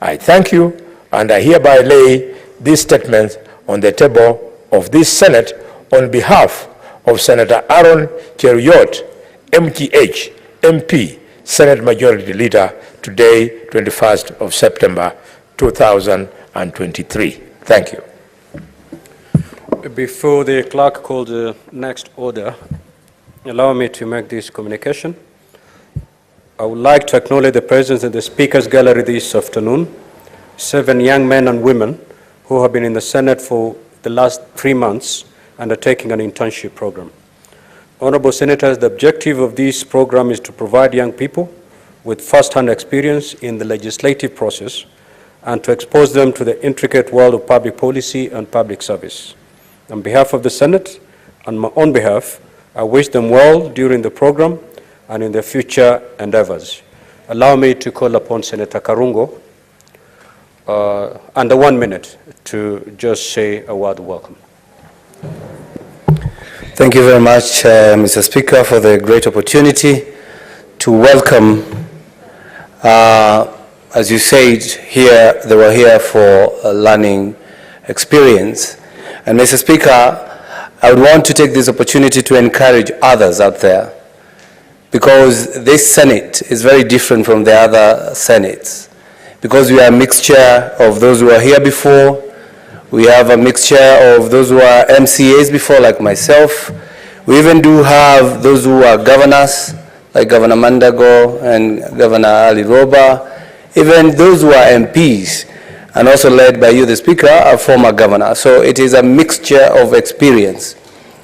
I thank you, and I hereby lay these statements on the table of this Senate on behalf of Senator Aaron Cheruiyot, MTH, MP, Senate Majority Leader, today, 21st of September, 2023. Thank you. Before the clerk calls the next order, allow me to make this communication. I would like to acknowledge the presence in the Speaker's Gallery this afternoon, 7 young men and women who have been in the Senate for the last 3 months undertaking an internship program. Honorable Senators, the objective of this program is to provide young people with first-hand experience in the legislative process and to expose them to the intricate world of public policy and public service. On behalf of the Senate and my own behalf, I wish them well during the program and in their future endeavors. Allow me to call upon Senator Karungo under 1 minute to just say a word of welcome. Thank you very much, Mr. Speaker, for the great opportunity to welcome, as you said, they were here for a learning experience. And Mr. Speaker, I would want to take this opportunity to encourage others out there, because this Senate is very different from the other Senates, because we are a mixture of those who are here before. We have a mixture of those who are MCAs before, like myself. We even do have those who are governors, like Governor Mandago and Governor Ali Roba, even those who are MPs, and also led by you, the Speaker, a former governor. So it is a mixture of experience.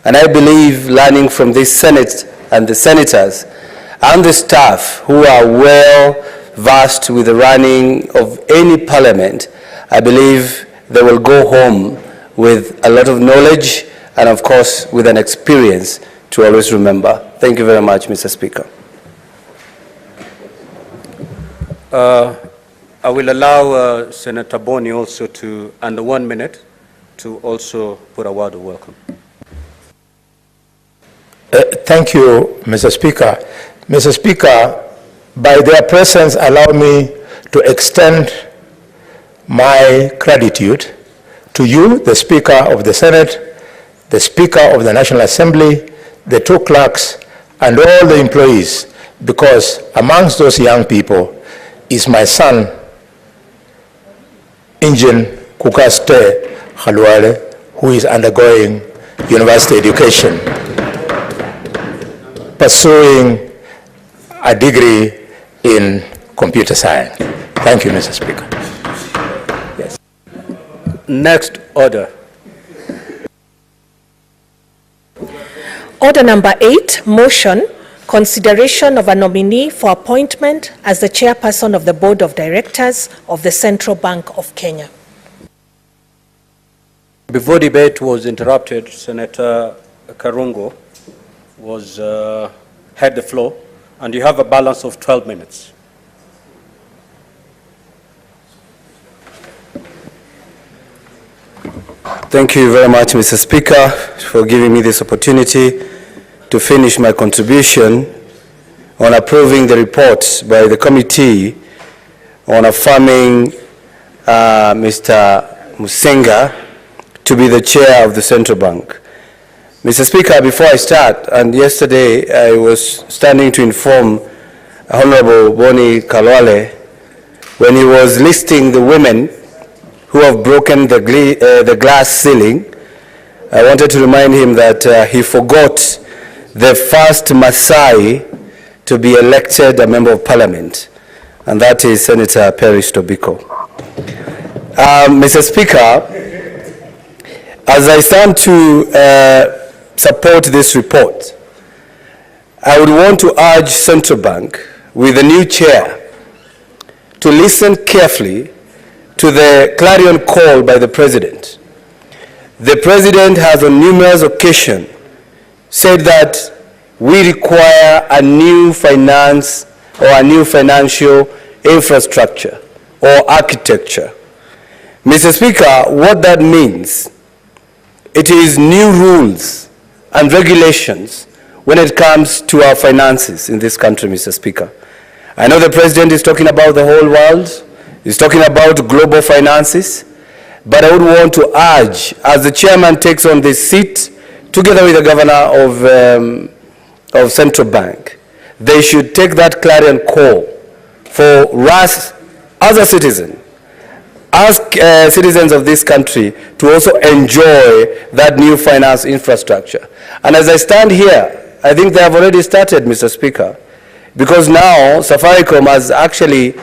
And I believe learning from this Senate and the senators and the staff who are well versed with the running of any parliament, I believe they will go home with a lot of knowledge and, of course, with an experience to always remember. Thank you very much, Mr. Speaker. I will allow Senator Boni also to, under 1 minute, to also put a word of welcome. Thank you, Mr. Speaker. Mr. Speaker, by their presence, allow me to extend my gratitude to you, the Speaker of the Senate, the Speaker of the National Assembly, the two clerks, and all the employees, because amongst those young people is my son, Injin Kukaste Khalwale, who is undergoing university education, pursuing a degree in computer science. Thank you, Mr. Speaker. Yes. Next order. Order number 8, motion, consideration of a nominee for appointment as the chairperson of the Board of Directors of the Central Bank of Kenya. Before debate was interrupted, Senator Karungo had the floor, and you have a balance of 12 minutes. Thank you very much, Mr. Speaker, for giving me this opportunity to finish my contribution on approving the report by the committee on affirming Mr. Musenga to be the chair of the Central Bank. Mr. Speaker, before I start, and yesterday I was standing to inform Honorable Boni Khalwale when he was listing the women who have broken the glass ceiling. I wanted to remind him that he forgot the first Maasai to be elected a member of parliament, and that is Senator Peris Tobiko. Mr. Speaker, as I stand to support this report, I would want to urge Central Bank, with the new chair, to listen carefully to the clarion call by the President. The President has on numerous occasions said that we require a new finance or a new financial infrastructure or architecture. Mr. Speaker, what that means, it is new rules and regulations when it comes to our finances in this country, Mr. Speaker. I know the President is talking about the whole world. He's talking about global finances, but I would want to urge, as the chairman takes on this seat, together with the governor of Central Bank, they should take that clarion call for us as a citizen, ask citizens of this country to also enjoy that new finance infrastructure. And as I stand here, I think they have already started, Mr. Speaker, because now Safaricom has actually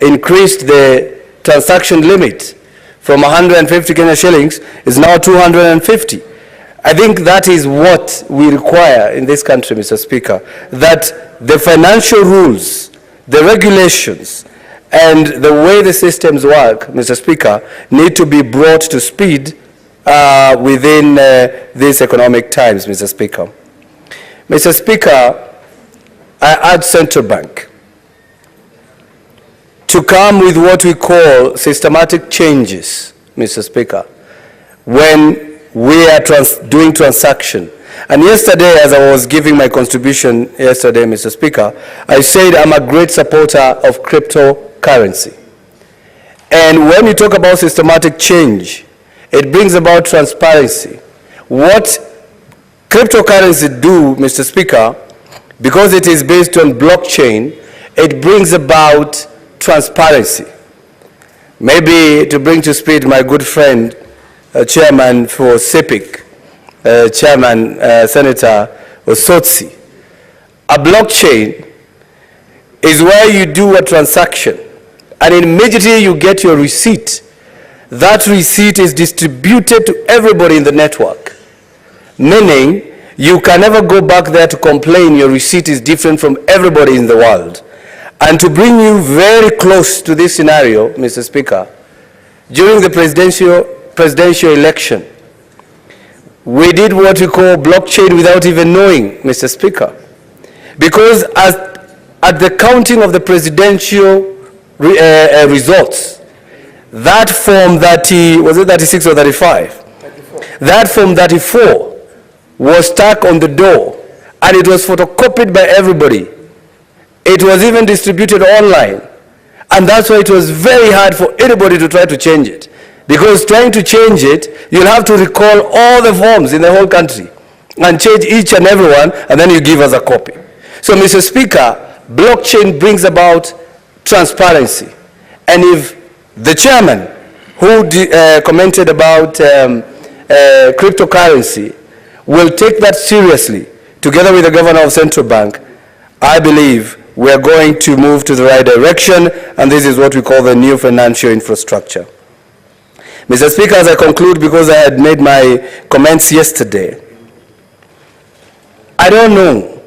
increased the transaction limit from 150 Kenya shillings is now 250. I think that is what we require in this country, Mr. Speaker, that the financial rules, the regulations, and the way the systems work, Mr. Speaker, need to be brought to speed within these economic times, Mr. Speaker. Mr. Speaker, I urge Central Bank to come with what we call systematic changes, Mr. Speaker, when we are doing transaction. And yesterday, as I was giving my contribution yesterday, Mr. Speaker, I said I'm a great supporter of cryptocurrency. And when you talk about systematic change, it brings about transparency. what cryptocurrency do, Mr. Speaker, because it is based on blockchain, it brings about transparency. Maybe to bring to speed my good friend, chairman for CEPIC, chairman, Senator Osotsi, a blockchain is where you do a transaction and immediately you get your receipt. That receipt is distributed to everybody in the network, meaning you can never go back there to complain your receipt is different from everybody in the world. And to bring you very close to this scenario, Mr. Speaker, during the presidential election, we did what we call blockchain without even knowing, Mr. Speaker. Because at the counting of the presidential results, that form 30, was it 36 or 35? 34. That form 34 was stuck on the door and it was photocopied by everybody. It was even distributed online. And that's why it was very hard for anybody to try to change it. Because trying to change it, you'll have to recall all the forms in the whole country and change each and every one, and then you give us a copy. So, Mr. Speaker, blockchain brings about transparency. And if the chairman who commented about cryptocurrency will take that seriously, together with the governor of Central Bank, I believe we are going to move to the right direction, and this is what we call the new financial infrastructure. Mr. Speaker, as I conclude, because I had made my comments yesterday, I don't know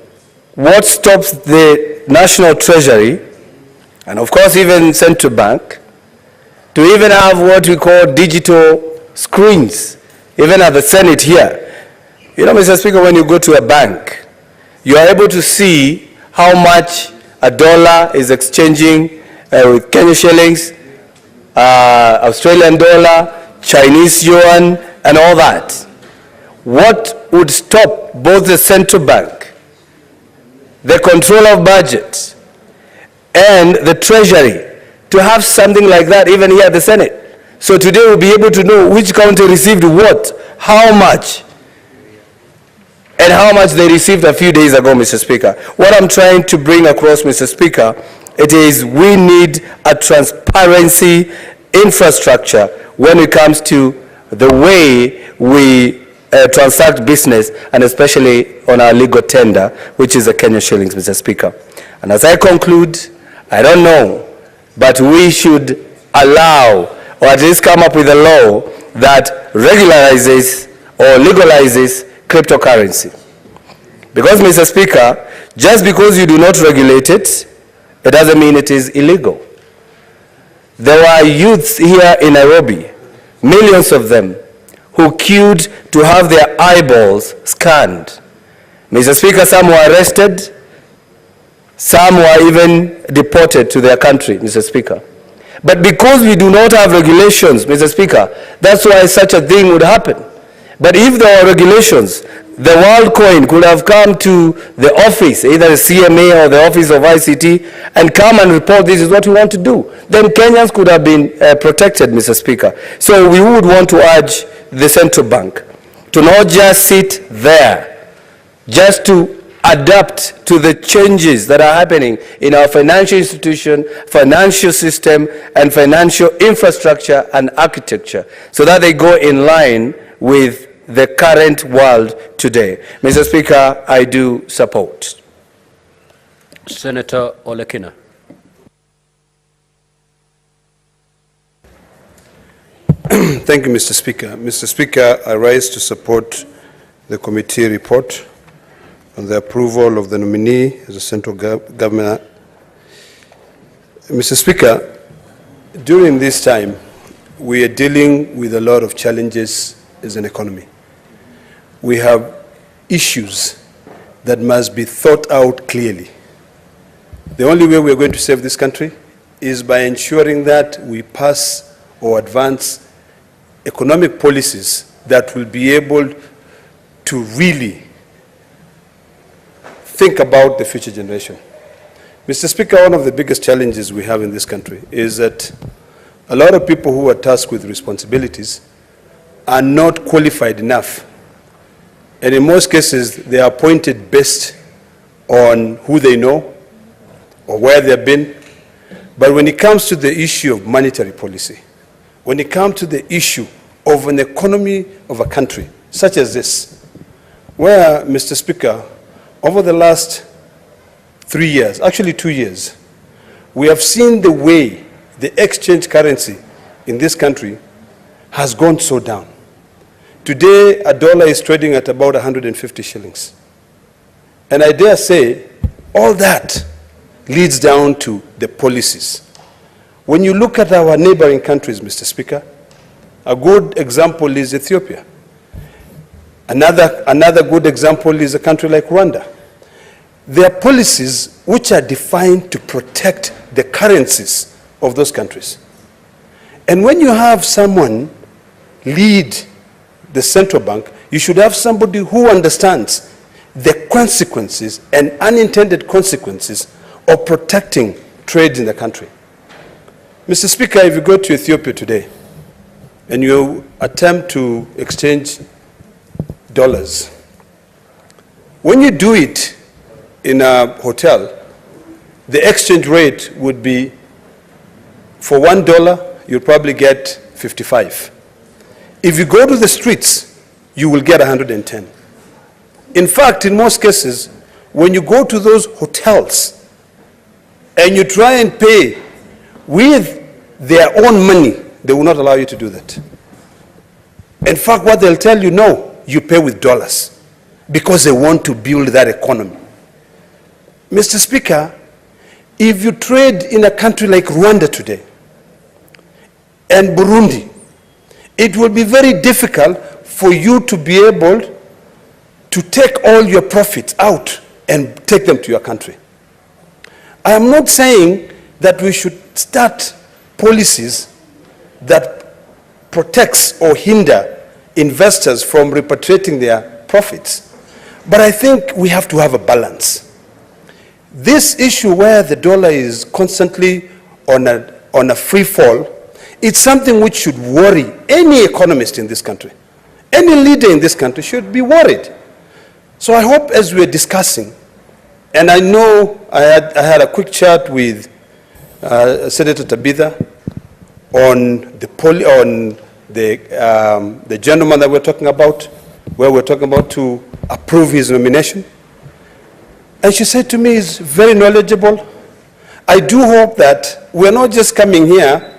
what stops the National Treasury, and of course even Central Bank, to even have what we call digital screens, even at the Senate here. You know, Mr. Speaker, when you go to a bank, you are able to see how much a dollar is exchanging with Kenya shillings, Australian dollar, Chinese yuan, and all that. What would stop both the Central Bank, the control of budget, and the Treasury to have something like that even here at the Senate? So today we'll be able to know which county received what, how much, and how much they received a few days ago, Mr. Speaker. What I'm trying to bring across, Mr. Speaker, it is we need a transparency infrastructure when it comes to the way we transact business, and especially on our legal tender, which is the Kenya shillings, Mr. Speaker. And as I conclude, I don't know, but we should allow, or at least come up with a law that regularizes or legalizes cryptocurrency. Because, Mr. Speaker, just because you do not regulate it, it doesn't mean it is illegal. There were youths here in Nairobi, millions of them, who queued to have their eyeballs scanned. Mr. Speaker, some were arrested, some were even deported to their country, Mr. Speaker. But because we do not have regulations, Mr. Speaker, that's why such a thing would happen. But if there were regulations, the World Coin could have come to the office, either the CMA or the Office of ICT, and come and report this is what we want to do. Then Kenyans could have been protected, Mr. Speaker. So we would want to urge the Central Bank to not just sit there, just to adapt to the changes that are happening in our financial institution, financial system, and financial infrastructure and architecture, so that they go in line with the current world today. Mr. Speaker, I do support. Senator Olekina. Thank you, Mr. Speaker. Mr. Speaker, I rise to support the committee report on the approval of the nominee as a central government. Mr. Speaker, during this time, we are dealing with a lot of challenges as an economy. We have issues that must be thought out clearly. The only way we are going to save this country is by ensuring that we pass or advance economic policies that will be able to really think about the future generation. Mr. Speaker, one of the biggest challenges we have in this country is that a lot of people who are tasked with responsibilities are not qualified enough And in most cases, they are appointed based on who they know or where they've been. But when it comes to the issue of monetary policy, when it comes to the issue of an economy of a country, such as this, where, Mr. Speaker, over the last 3 years, actually 2 years, we have seen the way the exchange currency in this country has gone so down. Today, a dollar is trading at about 150 shillings. And I dare say, all that leads down to the policies. When you look at our neighboring countries, Mr. Speaker, a good example is Ethiopia. Another good example is a country like Rwanda. There are policies which are defined to protect the currencies of those countries. And when you have someone lead the central bank, you should have somebody who understands the consequences and unintended consequences of protecting trade in the country. Mr. Speaker, if you go to Ethiopia today and you attempt to exchange dollars, when you do it in a hotel, the exchange rate would be, for $1, you'll probably get 55. If you go to the streets, you will get 110. In fact, in most cases, when you go to those hotels and you try and pay with their own money, they will not allow you to do that. In fact, what they'll tell you, no, you pay with dollars because they want to build that economy. Mr. Speaker, if you trade in a country like Rwanda today and Burundi, it will be very difficult for you to be able to take all your profits out and take them to your country. I am not saying that we should start policies that protects or hinder investors from repatriating their profits. But I think we have to have a balance. This issue where the dollar is constantly on a free fall, it's something which should worry any economist in this country. Any leader in this country should be worried. So I hope as we're discussing, and I know I had a quick chat with Senator Tabitha on the gentleman that we're talking about, where we're talking about to approve his nomination. And she said to me, he's very knowledgeable. I do hope that we're not just coming here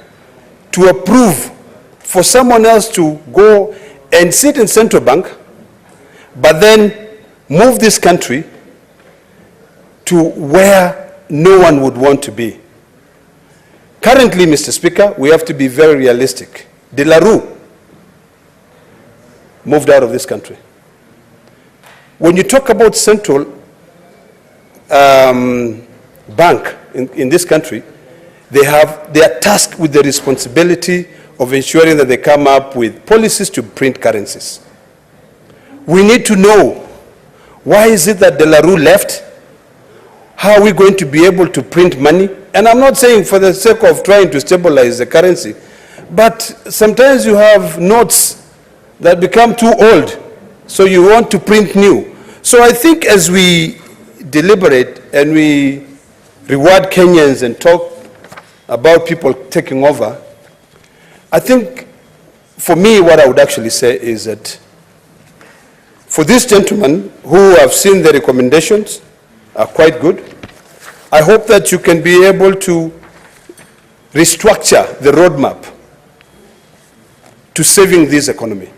to approve for someone else to go and sit in central bank, but then move this country to where no one would want to be. Currently, Mr. Speaker, we have to be very realistic. De La Rue moved out of this country. When you talk about central bank in this country, they are tasked with the responsibility of ensuring that they come up with policies to print currencies. We need to know, why is it that De La Rue left? How are we going to be able to print money? And I'm not saying for the sake of trying to stabilize the currency, but sometimes you have notes that become too old, so you want to print new. So I think as we deliberate and we reward Kenyans and talk about people taking over, I think for me what I would actually say is that for this gentleman who have seen the recommendations are quite good, I hope that you can be able to restructure the roadmap to saving this economy.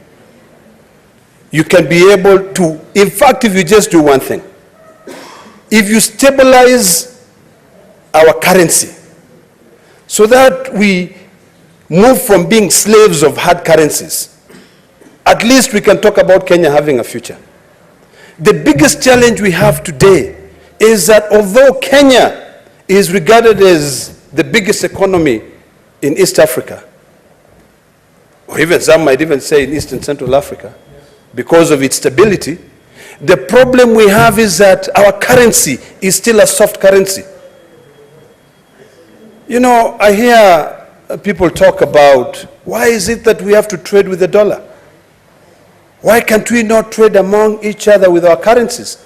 You can be able to, in fact, if you just do one thing, if you stabilize our currency so that we move from being slaves of hard currencies, at least we can talk about Kenya having a future. The biggest challenge we have today is that although Kenya is regarded as the biggest economy in East Africa, or even some might even say in East and Central Africa, because of its stability, the problem we have is that our currency is still a soft currency. You know, I hear people talk about, why is it that we have to trade with the dollar? Why can't we not trade among each other with our currencies?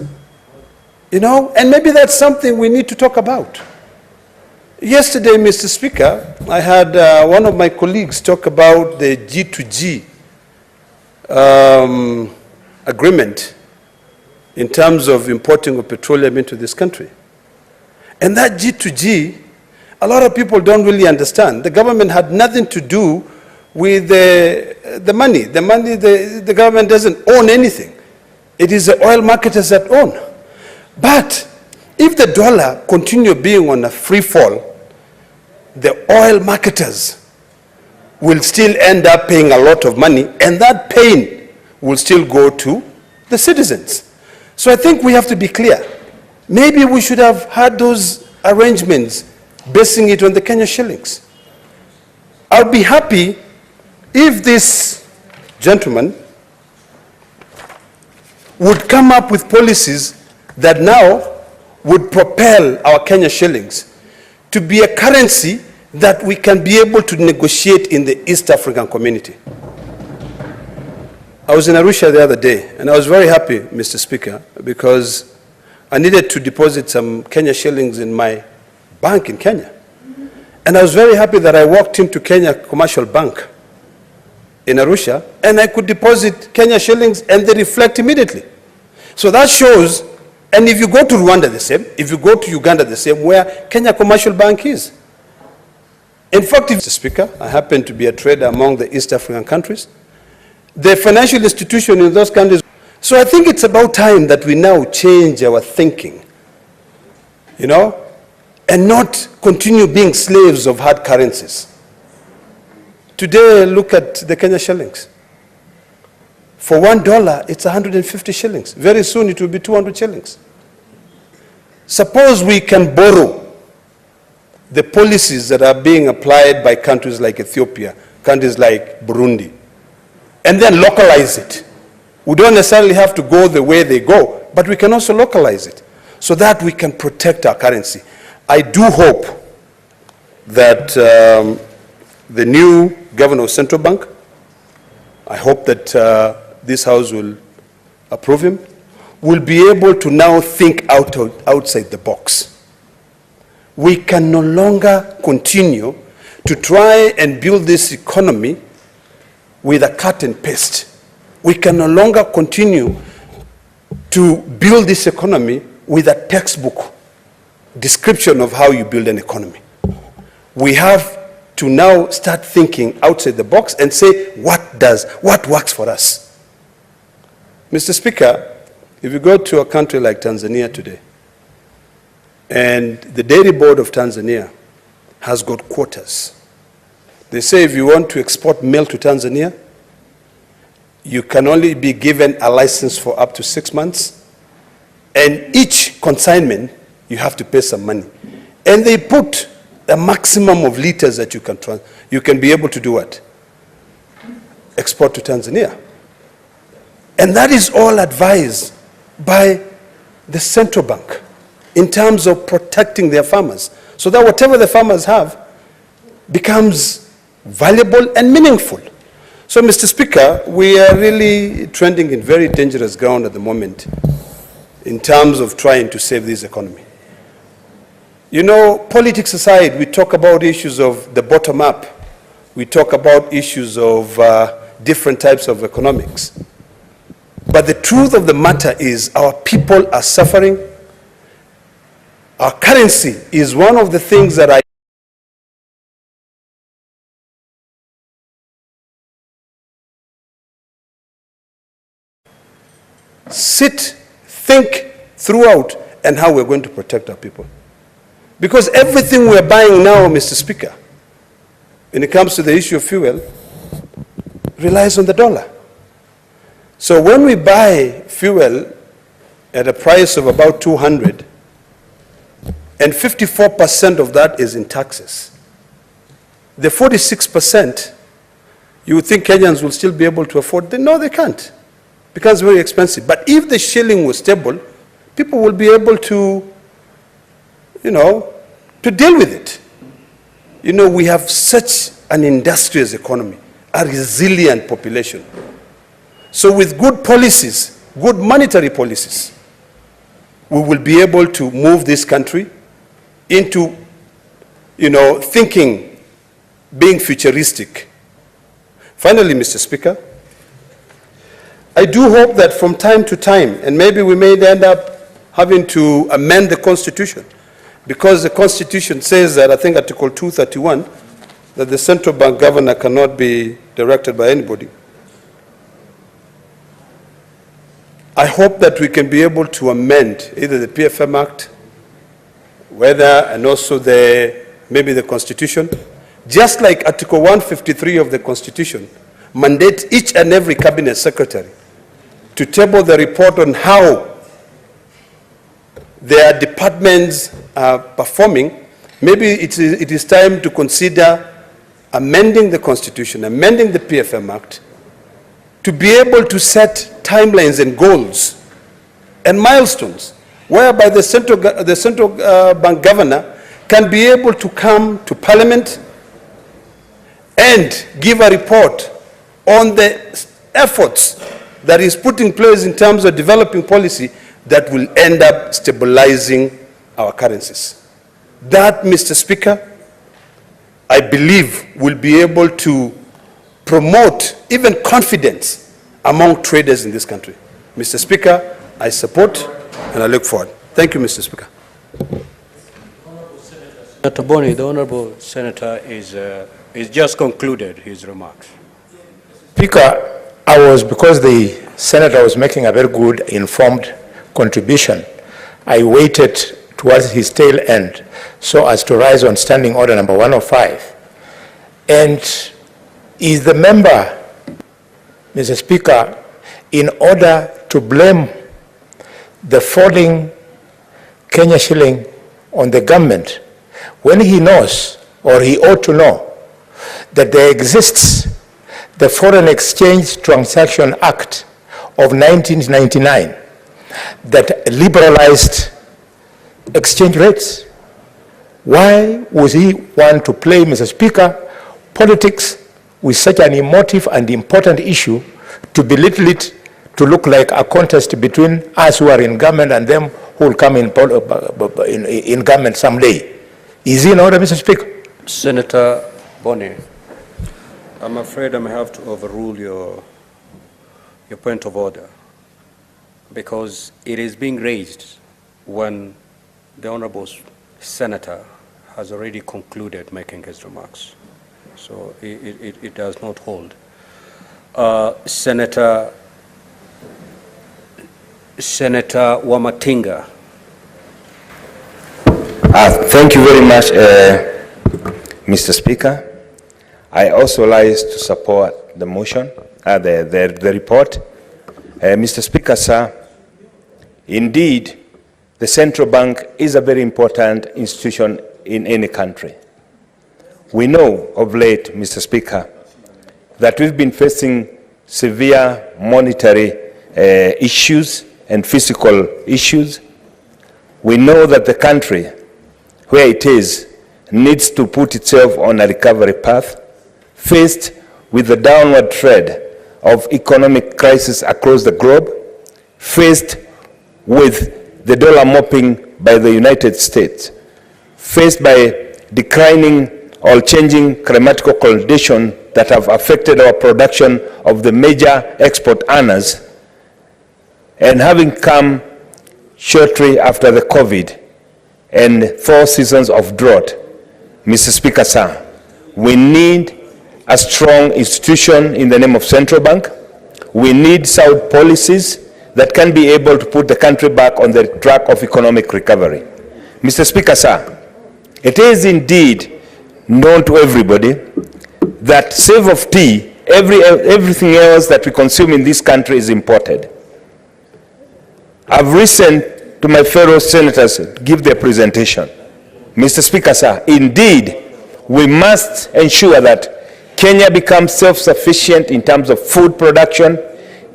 You know, and maybe that's something we need to talk about. Yesterday, Mr. Speaker, I had one of my colleagues talk about the G2G agreement in terms of importing of petroleum into this country. And that G2G, a lot of people don't really understand. The government had nothing to do with the money. The government doesn't own anything. It is the oil marketers that own. But if the dollar continue being on a free fall, the oil marketers will still end up paying a lot of money, and that pain will still go to the citizens. So I think we have to be clear. Maybe we should have had those arrangements basing it on the Kenya shillings. I'll be happy if this gentleman would come up with policies that now would propel our Kenya shillings to be a currency that we can be able to negotiate in the East African community. I was in Arusha the other day, and I was very happy, Mr. Speaker, because I needed to deposit some Kenya shillings in my bank in Kenya. And I was very happy that I walked into Kenya Commercial Bank in Arusha, and I could deposit Kenya shillings, and they reflect immediately. So that shows, and if you go to Rwanda the same, if you go to Uganda the same, where Kenya Commercial Bank is. In fact, Mr. Speaker, I happen to be a trader among the East African countries. The financial institution in those countries. So I think it's about time that we now change our thinking, you know, and not continue being slaves of hard currencies. Today, look at the Kenya shillings. For $1, it's 150 shillings. Very soon, it will be 200 shillings. Suppose we can borrow the policies that are being applied by countries like Ethiopia, countries like Burundi, and then localize it. We don't necessarily have to go the way they go, but we can also localize it so that we can protect our currency. I do hope that the new governor of Central Bank, I hope that this House will approve him, will be able to now think outside the box. We can no longer continue to try and build this economy with a cut and paste. We can no longer continue to build this economy with a textbook description of how you build an economy. We have to now start thinking outside the box and say, what works for us? Mr. Speaker, if you go to a country like Tanzania today, and the Dairy Board of Tanzania has got quotas. They say if you want to export milk to Tanzania, you can only be given a license for up to 6 months, and each consignment, you have to pay some money. And they put a maximum of liters that you can be able to do what? Export to Tanzania. And that is all advised by the central bank in terms of protecting their farmers, so that whatever the farmers have becomes valuable and meaningful. So, Mr. Speaker, we are really trending in very dangerous ground at the moment in terms of trying to save this economy. You know, politics aside, we talk about issues of the bottom up. We talk about issues of different types of economics. But the truth of the matter is our people are suffering. Our currency is one of the things that I think throughout and how we're going to protect our people. Because everything we're buying now, Mr. Speaker, when it comes to the issue of fuel, relies on the dollar. So when we buy fuel at a price of about 200, and 54% of that is in taxes, the 46%, you would think Kenyans will still be able to afford. No, they can't. It becomes very expensive. But if the shilling was stable, people will be able to, you know, to deal with it. You know, we have such an industrious economy, a resilient population. So with good policies, good monetary policies, we will be able to move this country into, thinking, being futuristic. Finally, Mr. Speaker, I do hope that from time to time, and maybe we may end up having to amend the Constitution, because the Constitution says that, I think Article 231, that the central bank governor cannot be directed by anybody. I hope that we can be able to amend either the PFM Act, and also maybe the Constitution, just like Article 153 of the Constitution mandates each and every cabinet secretary to table the report on how their departments are performing. Maybe it is time to consider amending the Constitution, amending the PFM Act, to be able to set timelines and goals and milestones, whereby the central bank governor can be able to come to Parliament and give a report on the efforts that is put in place in terms of developing policy that will end up stabilizing our currencies. That, Mr. Speaker, I believe will be able to promote even confidence among traders in this country. Mr. Speaker, I support and I look forward. Thank you, Mr. Speaker. Senator Boni, the Honorable Senator is just concluded his remarks. Speaker, because the Senator was making a very good, informed contribution, I waited towards his tail end so as to rise on standing order number 105. And is the member, Mr. Speaker, in order to blame the falling Kenya shilling on the government when he knows, or he ought to know, that there exists the Foreign Exchange Transaction Act of 1999 that liberalized exchange rates? Why would he want to play, Mr. Speaker, politics with such an emotive and important issue, to belittle it, to look like a contest between us who are in government and them who will come in government someday? Is he in order, Mr. Speaker? Senator Boni, I'm afraid I may have to overrule your point of order, because it is being raised when the Honorable Senator has already concluded making his remarks. So it does not hold. Senator Wamatinga. Thank you very much, Mr. Speaker. I also like to support the motion, the report. Mr. Speaker, sir, indeed, the central bank is a very important institution in any country. We know of late, Mr. Speaker, that we've been facing severe monetary issues and physical issues. We know that the country, where it is, needs to put itself on a recovery path, faced with the downward trend of economic crisis across the globe, faced with the dollar mopping by the United States, faced by declining or changing climatical conditions that have affected our production of the major export earners, and having come shortly after the COVID and 4 seasons of drought, Mr. Speaker, sir, we need a strong institution in the name of central bank. We need sound policies that can be able to put the country back on the track of economic recovery. Mr. Speaker, sir, it is indeed known to everybody that save of tea, everything else that we consume in this country is imported. I've listened to my fellow senators give their presentation. Mr. Speaker, sir, indeed, we must ensure that Kenya becomes self-sufficient in terms of food production.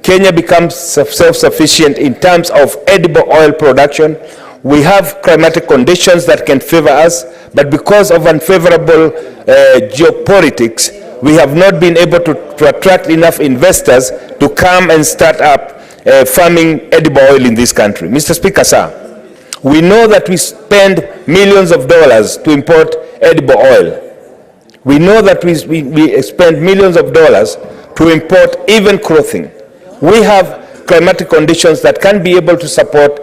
Kenya becomes self-sufficient in terms of edible oil production. We have climatic conditions that can favor us, but because of unfavorable geopolitics, we have not been able to attract enough investors to come and start up farming edible oil in this country. Mr. Speaker, sir, we know that we spend millions of dollars to import edible oil. We know that we spend millions of dollars to import even clothing. We have climatic conditions that can be able to support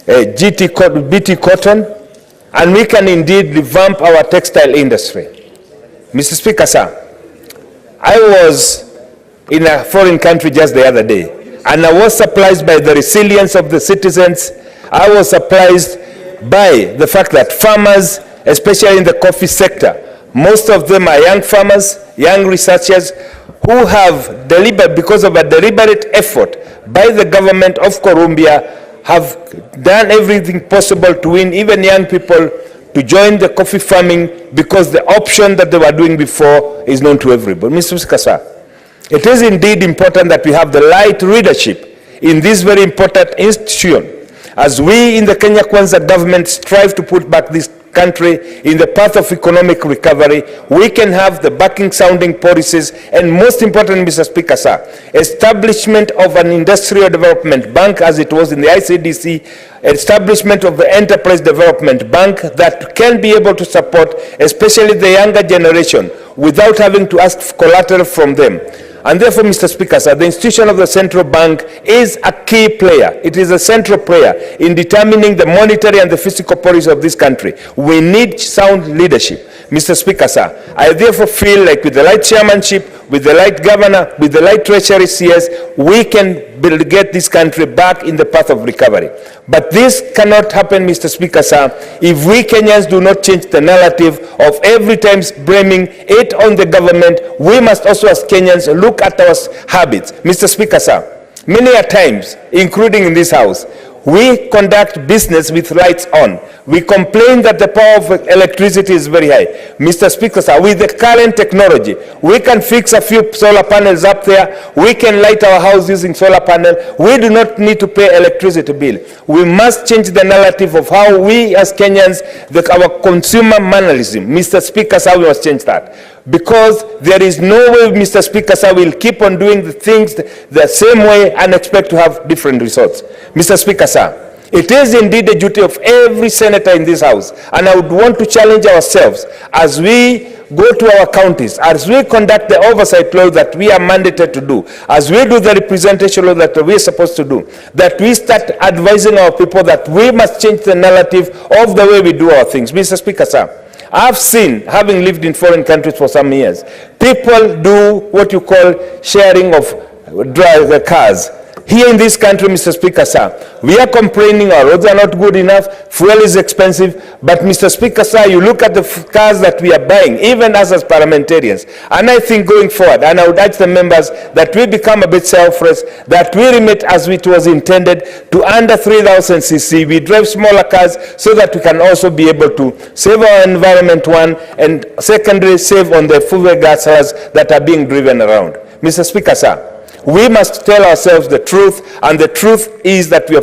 BT cotton, and we can indeed revamp our textile industry. Mr. Speaker, sir, I was in a foreign country just the other day, and I was surprised by the resilience of the citizens. I was surprised by the fact that farmers, especially in the coffee sector, most of them are young farmers, young researchers, who have delivered, because of a deliberate effort by the government of Colombia, have done everything possible to win even young people to join the coffee farming, because the option that they were doing before is known to everybody. Mr. Speaker, it is indeed important that we have the right leadership in this very important institution, as we in the Kenya Kwanza government strive to put back this country in the path of economic recovery. We can have the backing sounding policies, and most important, Mr. Speaker, sir, establishment of an industrial development bank as it was in the ICDC, establishment of the enterprise development bank that can be able to support especially the younger generation without having to ask collateral from them. And therefore, Mr. Speaker, sir, the institution of the central bank is a key player. It is a central player in determining the monetary and the fiscal policy of this country. We need sound leadership. Mr. Speaker, sir, I therefore feel like with the right chairmanship, with the right governor, with the right treasury CS, we can get this country back in the path of recovery. But this cannot happen, Mr. Speaker, sir, if we Kenyans do not change the narrative of every time blaming it on the government. We must also, as Kenyans, look at our habits. Mr. Speaker, sir, many a times, including in this house, we conduct business with lights on. We complain that the power of electricity is very high. Mr. Speaker, sir, with the current technology, we can fix a few solar panels up there. We can light our house using solar panel. We do not need to pay electricity bill. We must change the narrative of how we as Kenyans, our consumer mannerism. Mr. Speaker, sir, we must change that. Because there is no way, Mr. Speaker, sir, we'll keep on doing the things the same way and expect to have different results. Mr. Speaker, sir, it is indeed the duty of every senator in this house, and I would want to challenge ourselves as we go to our counties, as we conduct the oversight law that we are mandated to do, as we do the representation law that we are supposed to do, that we start advising our people that we must change the narrative of the way we do our things. Mr. Speaker, sir, I've seen, having lived in foreign countries for some years, people do what you call sharing of cars. Here in this country, Mr. Speaker, sir, we are complaining our roads are not good enough, fuel is expensive, but Mr. Speaker, sir, you look at the cars that we are buying, even as parliamentarians, and I think going forward, and I would urge the members that we become a bit selfless, that we remit as it was intended to under 3,000 cc. We drive smaller cars so that we can also be able to save our environment, one, and secondly, save on the fuel gases that are being driven around. Mr. Speaker, sir, we must tell ourselves the truth, and the truth is that we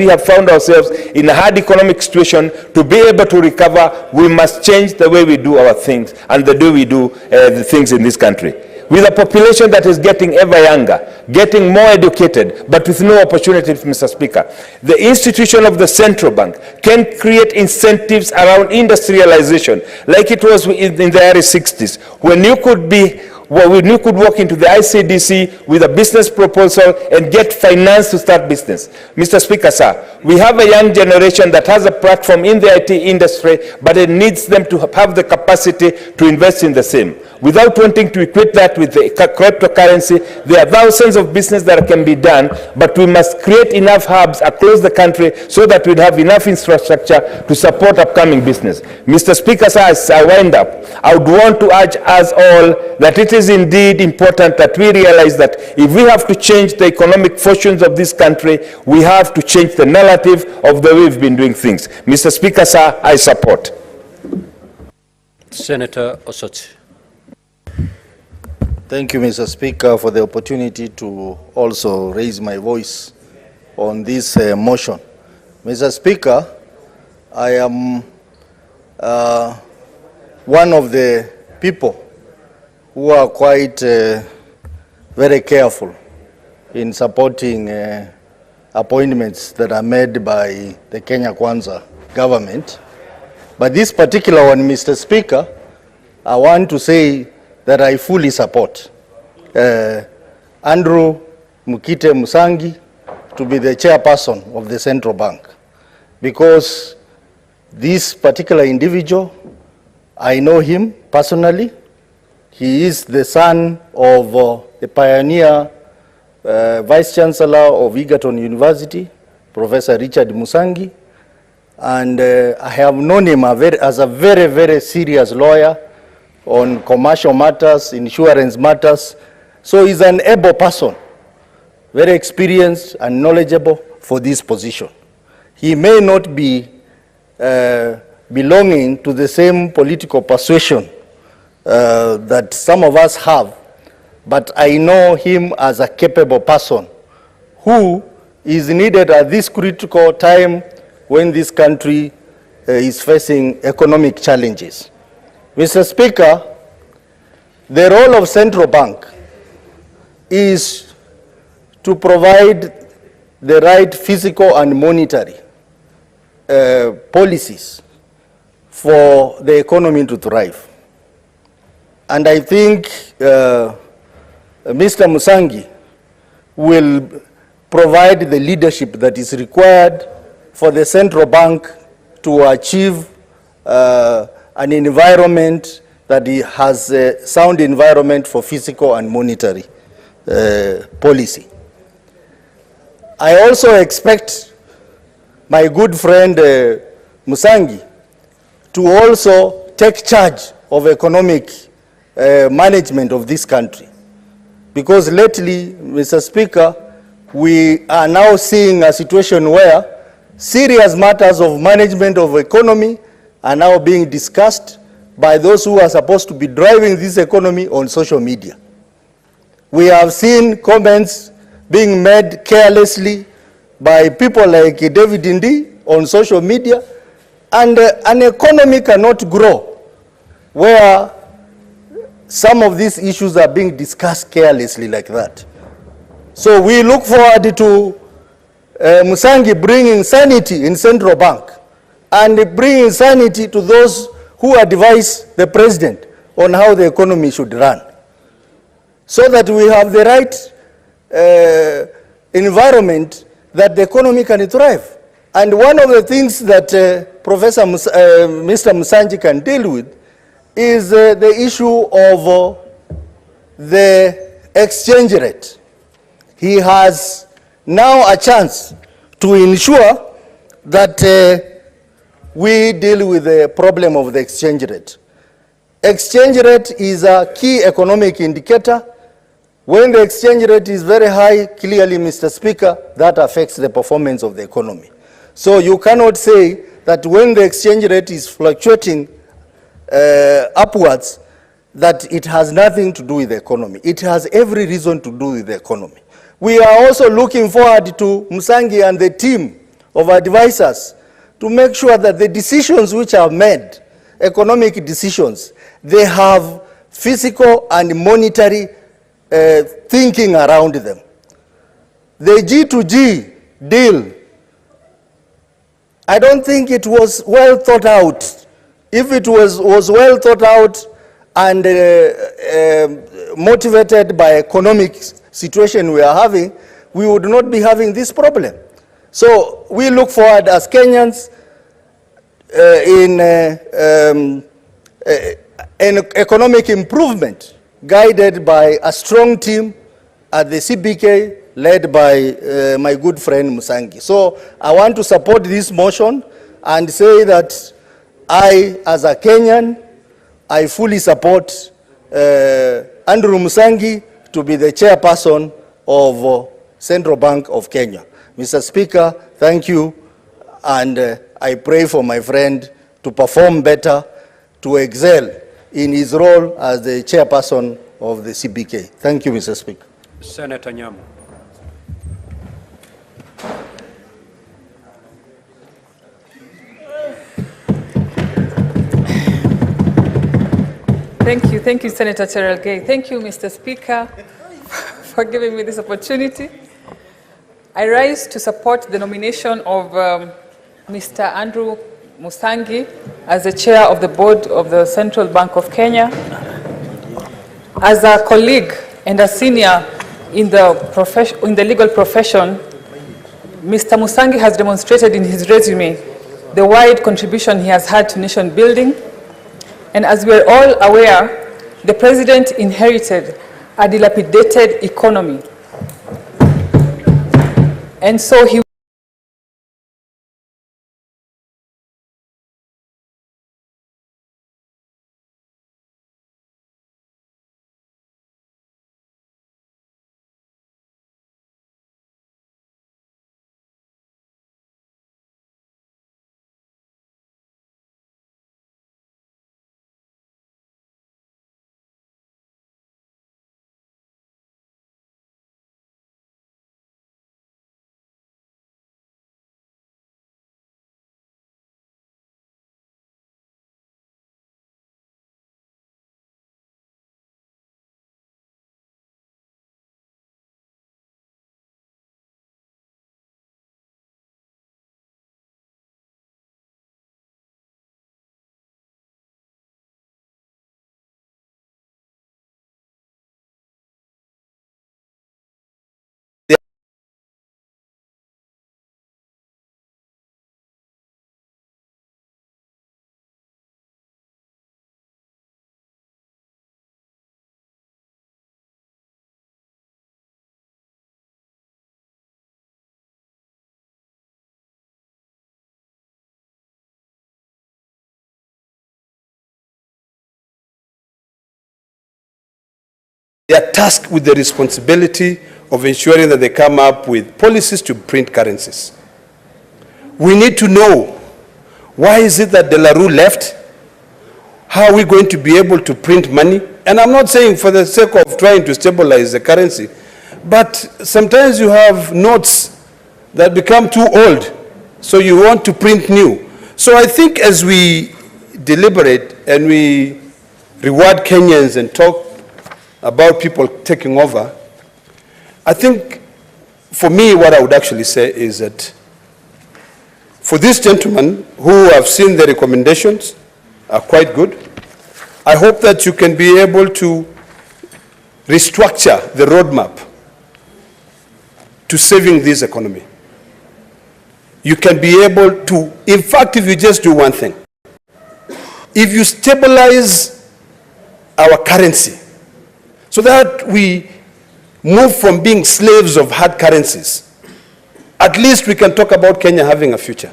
have found ourselves in a hard economic situation. To be able to recover, we must change the way we do our things and the way we do the things in this country. With a population that is getting ever younger, getting more educated, but with no opportunities, Mr. Speaker, the institution of the central bank can create incentives around industrialization, like it was in the early 60s, when you could walk into the ICDC with a business proposal and get finance to start business. Mr. Speaker, sir, we have a young generation that has a platform in the IT industry, but it needs them to have the capacity to invest in the same. Without wanting to equate that with the cryptocurrency, there are thousands of business that can be done, but we must create enough hubs across the country so that we'd have enough infrastructure to support upcoming business. Mr. Speaker, sir, as I wind up, I would want to urge us all that it is indeed important that we realize that if we have to change the economic fortunes of this country, we have to change the narrative of the way we've been doing things. Mr. Speaker, sir, I support. Senator Osotsi. Thank you, Mr. Speaker, for the opportunity to also raise my voice on this motion. Mr. Speaker, I am one of the people who are quite very careful in supporting appointments that are made by the Kenya Kwanza government. But this particular one, Mr. Speaker, I want to say that I fully support Andrew Mukite Musangi to be the chairperson of the central bank, because this particular individual, I know him personally. He is the son of the pioneer Vice Chancellor of Egerton University, Professor Richard Musangi, and I have known him as a very, very serious lawyer on commercial matters, insurance matters. So he's an able person, very experienced and knowledgeable for this position. He may not be belonging to the same political persuasion that some of us have, but I know him as a capable person who is needed at this critical time when this country is facing economic challenges. Mr. Speaker, the role of central bank is to provide the right fiscal and monetary policies for the economy to thrive. And I think Mr. Musangi will provide the leadership that is required for the central bank to achieve an environment that has a sound environment for fiscal and monetary policy. I also expect my good friend Musangi to also take charge of economic management of this country. Because lately, Mr. Speaker, we are now seeing a situation where serious matters of management of economy are now being discussed by those who are supposed to be driving this economy on social media. We have seen comments being made carelessly by people like David Indi on social media, and an economy cannot grow where some of these issues are being discussed carelessly like that. So we look forward to Musangi bringing sanity in central bank and bringing sanity to those who advise the president on how the economy should run, so that we have the right environment that the economy can thrive. And one of the things that Mr. Musangi can deal with is the issue of the exchange rate. He has now a chance to ensure that we deal with the problem of the exchange rate. Exchange rate is a key economic indicator. When the exchange rate is very high, clearly, Mr. Speaker, that affects the performance of the economy. So you cannot say that when the exchange rate is fluctuating upwards, that it has nothing to do with the economy. It has every reason to do with the economy. We are also looking forward to Musangi and the team of advisors to make sure that the decisions which are made, economic decisions, they have fiscal and monetary thinking around them. The G2G deal, I don't think it was well thought out. If it was well thought out and motivated by economic situation we are having, we would not be having this problem. So we look forward as Kenyans in economic improvement, guided by a strong team at the CBK, led by my good friend Musangi. So I want to support this motion and say that I, as a Kenyan, I fully support Andrew Musangi to be the chairperson of Central Bank of Kenya. Mr. Speaker, thank you, and I pray for my friend to perform better, to excel in his role as the chairperson of the CBK. Thank you, Mr. Speaker. Senator Nyamu. Thank you, Senator Cherargei. Thank you, Mr. Speaker, for giving me this opportunity. I rise to support the nomination of Mr. Andrew Musangi as the chair of the board of the Central Bank of Kenya. As a colleague and a senior in the legal profession, Mr. Musangi has demonstrated in his resume the wide contribution he has had to nation building. And as we are all aware, the president inherited a dilapidated economy. And so he They are tasked with the responsibility of ensuring that they come up with policies to print currencies. We need to know, why is it that De La Rue left? How are we going to be able to print money? And I'm not saying for the sake of trying to stabilize the currency, but sometimes you have notes that become too old, so you want to print new. So I think as we deliberate and we reward Kenyans and talk about people taking over, I think for me what I would actually say is that for these gentlemen who have seen the recommendations are quite good, I hope that you can be able to restructure the roadmap to saving this economy. You can be able to, in fact, if you just do one thing, if you stabilize our currency, so that we move from being slaves of hard currencies, at least we can talk about Kenya having a future.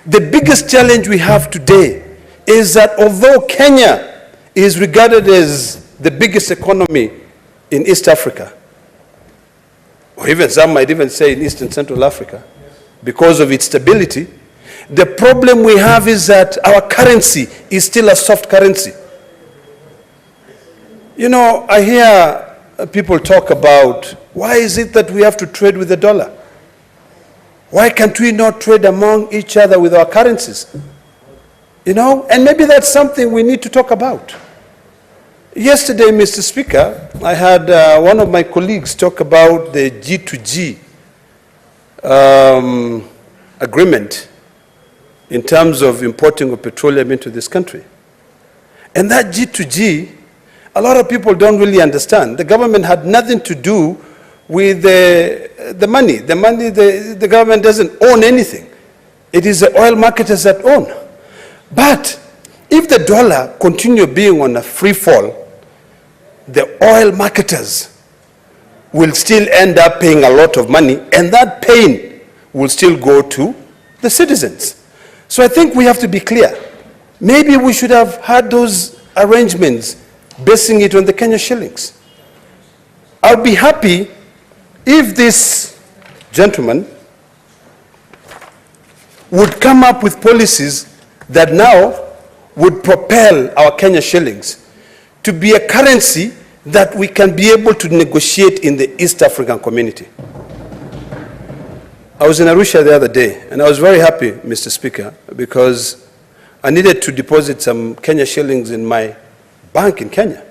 The biggest challenge we have today is that although Kenya is regarded as the biggest economy in East Africa, or even some might even say in East and Central Africa, because of its stability, the problem we have is that our currency is still a soft currency. You know, I hear people talk about, why is it that we have to trade with the dollar? Why can't we not trade among each other with our currencies? You know, and maybe that's something we need to talk about. Yesterday, Mr. Speaker, I had one of my colleagues talk about the G2G agreement in terms of importing of petroleum into this country. And that G2G, a lot of people don't really understand. The government had nothing to do with the money. The government doesn't own anything. It is the oil marketers that own. But if the dollar continue being on a free fall, the oil marketers will still end up paying a lot of money, and that pain will still go to the citizens. So I think we have to be clear. Maybe we should have had those arrangements basing it on the Kenya shillings. I'll be happy if this gentleman would come up with policies that now would propel our Kenya shillings to be a currency that we can be able to negotiate in the East African community. I was in Arusha the other day, and I was very happy, Mr. Speaker, because I needed to deposit some Kenya shillings in my bank in Kenya.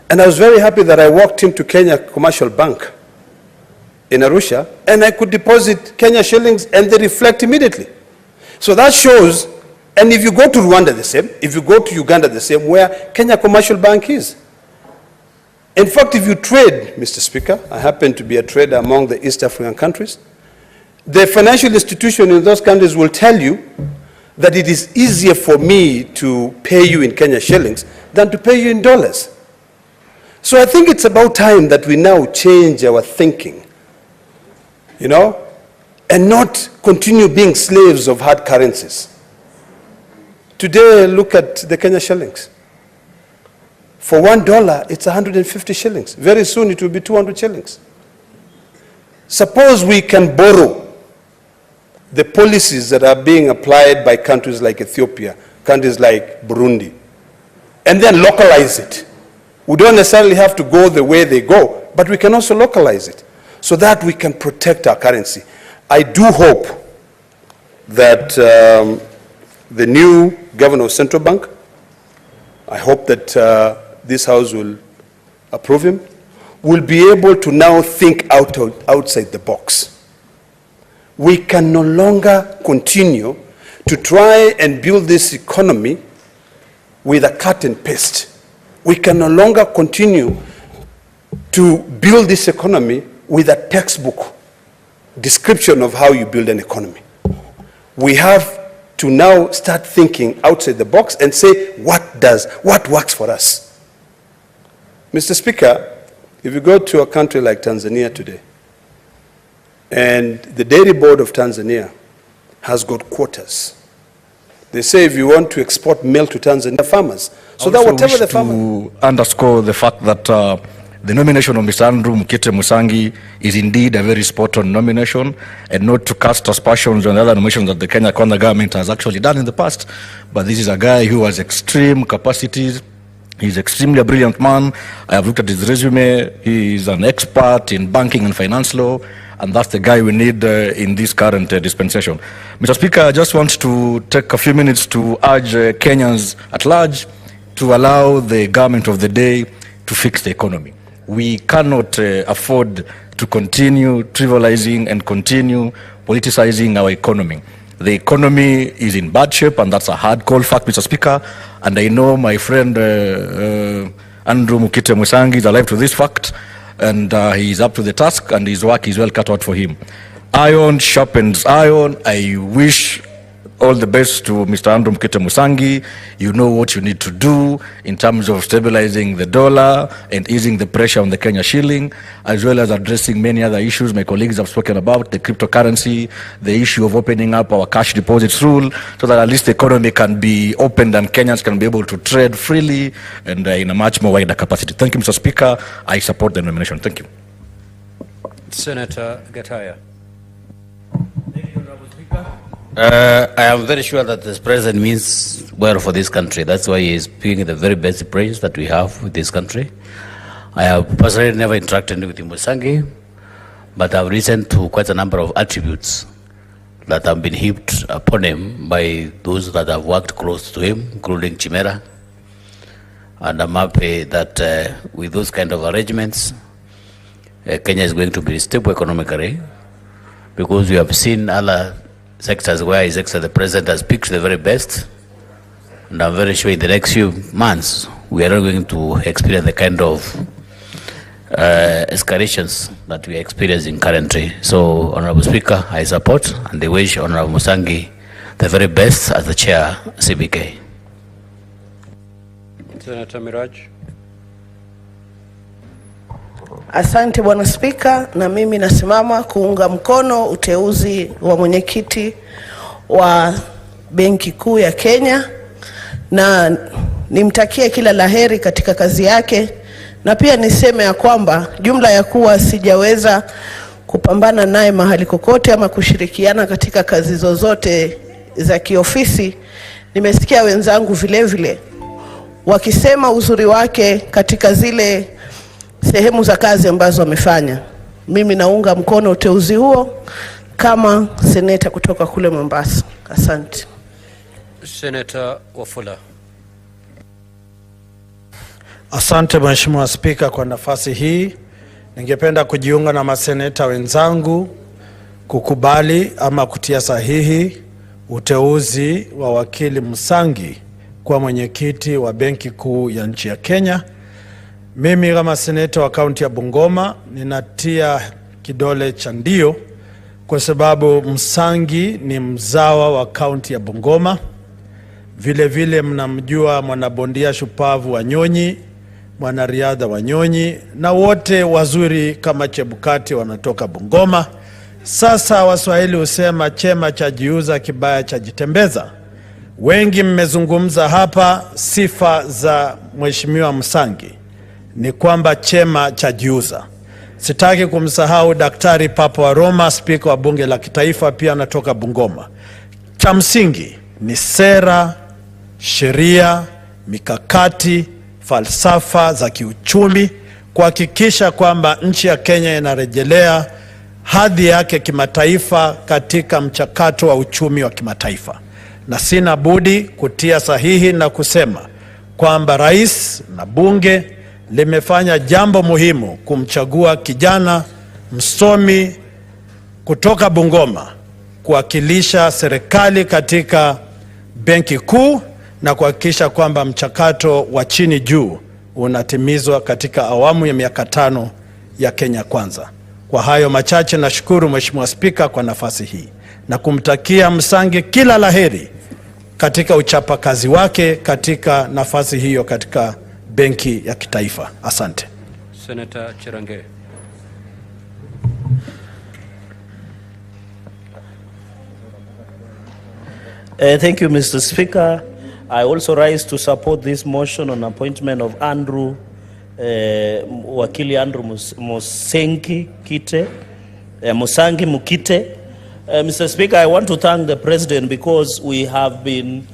And I was very happy that I walked into Kenya Commercial Bank in Arusha, and I could deposit Kenya shillings and they reflect immediately. So that shows, and if you go to Rwanda the same, if you go to Uganda the same, where Kenya Commercial Bank is. In fact, if you trade, Mr. Speaker, I happen to be a trader among the East African countries, the financial institution in those countries will tell you that it is easier for me to pay you in Kenya shillings than to pay you in dollars. So I think it's about time that we now change our thinking, you know, and not continue being slaves of hard currencies. Today, look at the Kenya shillings. For $1, it's 150 shillings. Very soon it will be 200 shillings. Suppose we can borrow the policies that are being applied by countries like Ethiopia, countries like Burundi, and then localize it. We don't necessarily have to go the way they go, but we can also localize it so that we can protect our currency. I do hope that the new governor of Central Bank, I hope that this House will approve him, will be able to now think outside the box. We can no longer continue to try and build this economy with a cut and paste. We can no longer continue to build this economy with a textbook description of how you build an economy. We have to now start thinking outside the box and say, what works for us? Mr. Speaker, if you go to a country like Tanzania today, and the Dairy Board of Tanzania has got quotas. They say if you want to export milk to Tanzania farmers, so that whatever the farmer... to underscore the fact that the nomination of Mr. Andrew Mukite Musangi is indeed a very spot-on nomination, and not to cast aspersions on the other nominations that the Kenya Kwanza government has actually done in the past. But this is a guy who has extreme capacities. He's extremely a brilliant man. I have looked at his resume. He is an expert in banking and finance law, and that's the guy we need in this current dispensation. Mr. Speaker, I just want to take a few minutes to urge Kenyans at large to allow the government of the day to fix the economy. We cannot afford to continue trivializing and continue politicizing our economy. The economy is in bad shape, and that's a hard cold fact, Mr. Speaker. And I know my friend Andrew Mukite Musangi is alive to this fact, and he is up to the task, and his work is well cut out for him. Iron sharpens iron. I wish all the best to Mr. Andrew Mukite Musangi. You know what you need to do in terms of stabilizing the dollar and easing the pressure on the Kenya shilling, as well as addressing many other issues my colleagues have spoken about, the cryptocurrency, the issue of opening up our cash deposits rule, so that at least the economy can be opened and Kenyans can be able to trade freely and in a much more wider capacity. Thank you, Mr. Speaker. I support the nomination. Thank you. Senator Gataya. I am very sure that this president means well for this country. That's why he is speaking the very best praise that we have with this country. I have personally never interacted with Musangi, but I've listened to quite a number of attributes that have been heaped upon him by those that have worked close to him, including Chimera. And I'm happy that with those kind of arrangements, Kenya is going to be stable economically, because we have seen other sectors where His Excellency the President has picked the very best, and I'm very sure in the next few months we are not going to experience the kind of escalations that we are experiencing currently. So, Honorable Speaker, I support and I wish Honorable Musangi the very best as the Chair CBK. Senator Miraj. Asante Bwana Spika, na mimi nasimama kuunga mkono uteuzi wa mwenyekiti wa Benki Kuu ya Kenya, na nimtakie kila laheri katika kazi yake, na pia niseme ya kwamba jumla ya kuwa sijaweza kupambana naye mahali kokote ama kushirikiana katika kazi zozote za kiofisi, nimesikia wenzangu vile vile wakisema uzuri wake katika zile sehemu za kazi ambazo wamefanya. Mimi naunga mkono uteuzi huo kama seneta kutoka kule Mombasa. Asante. Senator Wafula. Asante Mheshimiwa Spika kwa nafasi hii. Ningependa kujiunga na maseneta wenzangu kukubali ama kutia sahihi uteuzi wa wakili Musangi kwa mwenyekiti wa Benki Kuu ya nchi ya Kenya. Mimi kama seneta wa kaunti ya Bungoma ninatia kidole cha ndio kwa sababu Musangi ni mzawa wa kaunti ya Bungoma. Vile vile mnamjua mwanabondia shupavu wa Nyonyi, mwanariadha wa Nyonyi, na wote wazuri kama Chebukati wanatoka Bungoma. Sasa Waswahili husema chema cha jiuza kibaya cha jitembeza. Wengi mmezungumza hapa sifa za Mheshimiwa Musangi. Ni kwamba chema cha jiuza. Sitaki kumsahau Daktari Papa wa Roma, spika wa bunge la kitaifa, pia anatoka Bungoma. Cha msingi ni sera, sheria, mikakati, falsafa za kiuchumi kuhakikisha kwamba nchi ya Kenya inarejelea hadhi yake kimataifa katika mchakato wa uchumi wa kimataifa. Na sina budi kutia sahihi na kusema kwamba rais na bunge limefanya jambo muhimu kumchagua kijana msomi kutoka Bungoma kuwakilisha serikali katika Benki Kuu na kuhakikisha kwamba mchakato wa chini juu unatimizwa katika awamu ya miaka 5 ya Kenya Kwanza. Kwa hayo machache nashukuru Mheshimiwa Spika kwa nafasi hii na kumtakia Musangi kila laheri katika uchapakazi wake katika nafasi hiyo katika Benki ya Kitaifa. Asante. Senator Cherange. Thank you, Mr. Speaker. I also rise to support this motion on appointment of Wakili Andrew Musangi Mukite. Mr. Speaker, I want to thank the President because we have been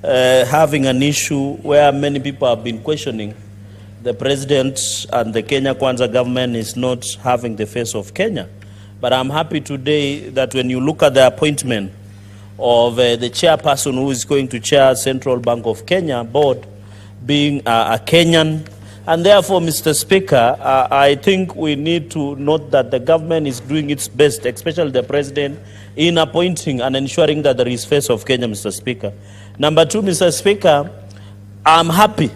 having an issue where many people have been questioning the President and the Kenya Kwanza government is not having the face of Kenya. But I'm happy today that when you look at the appointment of the chairperson who is going to chair Central Bank of Kenya board being a Kenyan, and therefore, Mr. Speaker, I think we need to note that the government is doing its best, especially the President, in appointing and ensuring that there is face of Kenya, Mr. Speaker. Number 2, Mr. Speaker, I'm happy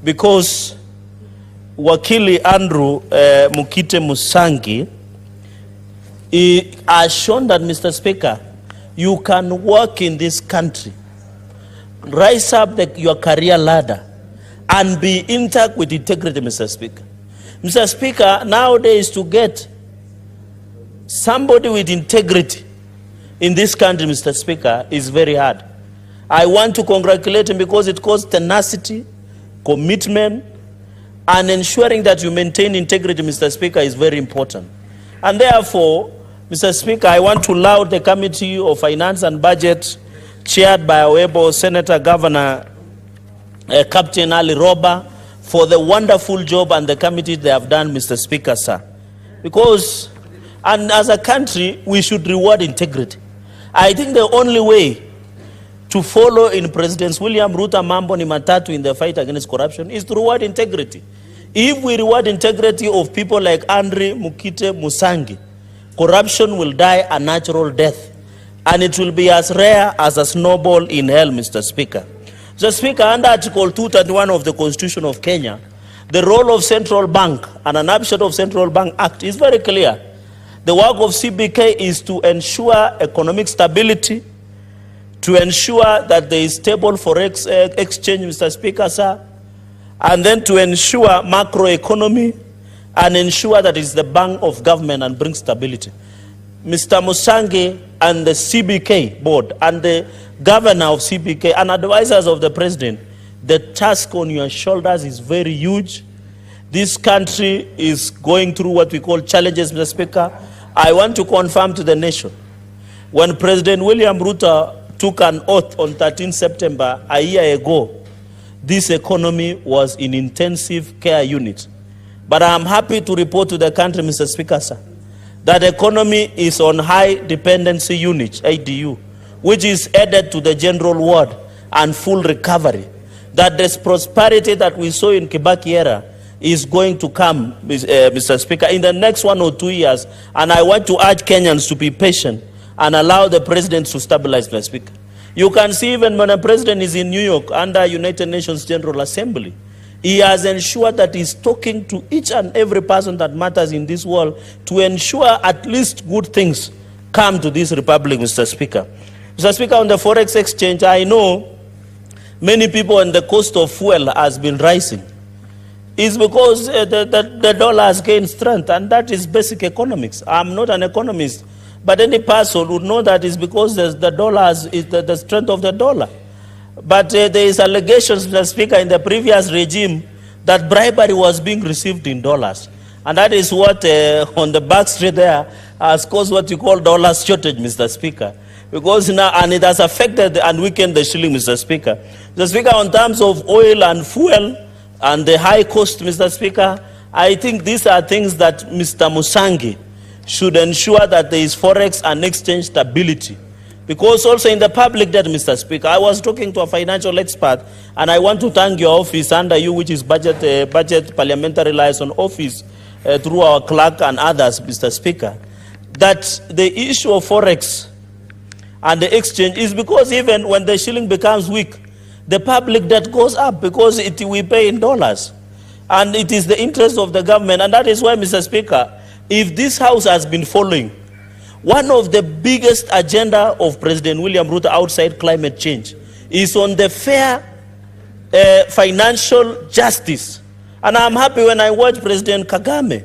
because Wakili Andrew Mukite Musangi has shown that, Mr. Speaker, you can work in this country, rise up your career ladder, and be intact with integrity, Mr. Speaker. Mr. Speaker, nowadays to get somebody with integrity in this country, Mr. Speaker, is very hard. I want to congratulate him because it calls tenacity, commitment, and ensuring that you maintain integrity, Mr. Speaker, is very important. And therefore, Mr. Speaker, I want to laud the Committee of Finance and Budget, chaired by our able Senator Governor Captain Ali Roba, for the wonderful job and the committee they have done, Mr. Speaker, sir. Because, and as a country, we should reward integrity. I think the only way to follow in President William Ruto mambo ni matatu in the fight against corruption is to reward integrity. If we reward integrity of people like Andrew Mukite Musangi, corruption will die a natural death, and it will be as rare as a snowball in hell, Mr. Speaker. Mr. Speaker, under Article 231 of the Constitution of Kenya, the role of Central Bank and an upshot of Central Bank Act is very clear. The work of CBK is to ensure economic stability, to ensure that there is stable forex exchange, Mr. Speaker, sir, and then to ensure macroeconomy and ensure that it's the bank of government and bring stability. Mr. Musangi and the CBK board and the governor of CBK and advisors of the president, the task on your shoulders is very huge. This country is going through what we call challenges, Mr. Speaker. I want to confirm to the nation, when President William Ruto took an oath on 13 September a year ago, this economy was in intensive care unit. But I am happy to report to the country, Mr. Speaker, sir, that economy is on high dependency unit, ADU, which is added to the general ward and full recovery. that this prosperity that we saw in Kibaki era is going to come, Mr. Speaker, in the next 1 or 2 years. And I want to urge Kenyans to be patient and allow the president to stabilize, Mr. Speaker. You can see even when a president is in New York under United Nations General Assembly, he has ensured that he's talking to each and every person that matters in this world to ensure at least good things come to this republic, Mr. Speaker. Mr. Speaker, on the forex exchange, I know many people and the cost of fuel has been rising. It's because the dollar has gained strength, and that is basic economics. I'm not an economist, but any person would know that it's because the dollar is the strength of the dollar. But there is allegations, Mr. Speaker, in the previous regime that bribery was being received in dollars. And that is what on the back street there has caused what you call dollar shortage, Mr. Speaker. Because now, and it has affected and weakened the shilling, Mr. Speaker. Mr. Speaker, on terms of oil and fuel and the high cost, Mr. Speaker, I think these are things that Mr. Musangi should ensure that there is forex and exchange stability. Because also in the public debt, Mr. Speaker, I was talking to a financial expert, and I want to thank your office under you, which is budget parliamentary liaison office, through our clerk and others, Mr. Speaker, that the issue of forex and the exchange is because even when the shilling becomes weak, the public debt goes up because we pay in dollars. And it is the interest of the government. And that is why, Mr. Speaker, if this House has been following, one of the biggest agenda of President William Ruto outside climate change is on the fair financial justice. And I'm happy when I watch President Kagame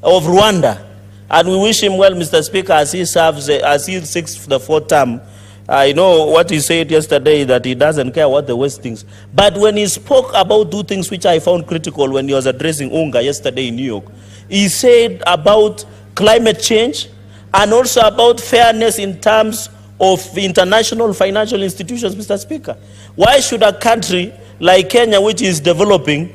of Rwanda, and we wish him well, Mr. Speaker, as he serves, as he seeks the 4th term. I know what he said yesterday, that he doesn't care what the West thinks. But when he spoke about two things which I found critical when he was addressing UNGA yesterday in New York, he said about climate change and also about fairness in terms of international financial institutions, Mr. Speaker. Why should a country like Kenya, which is developing,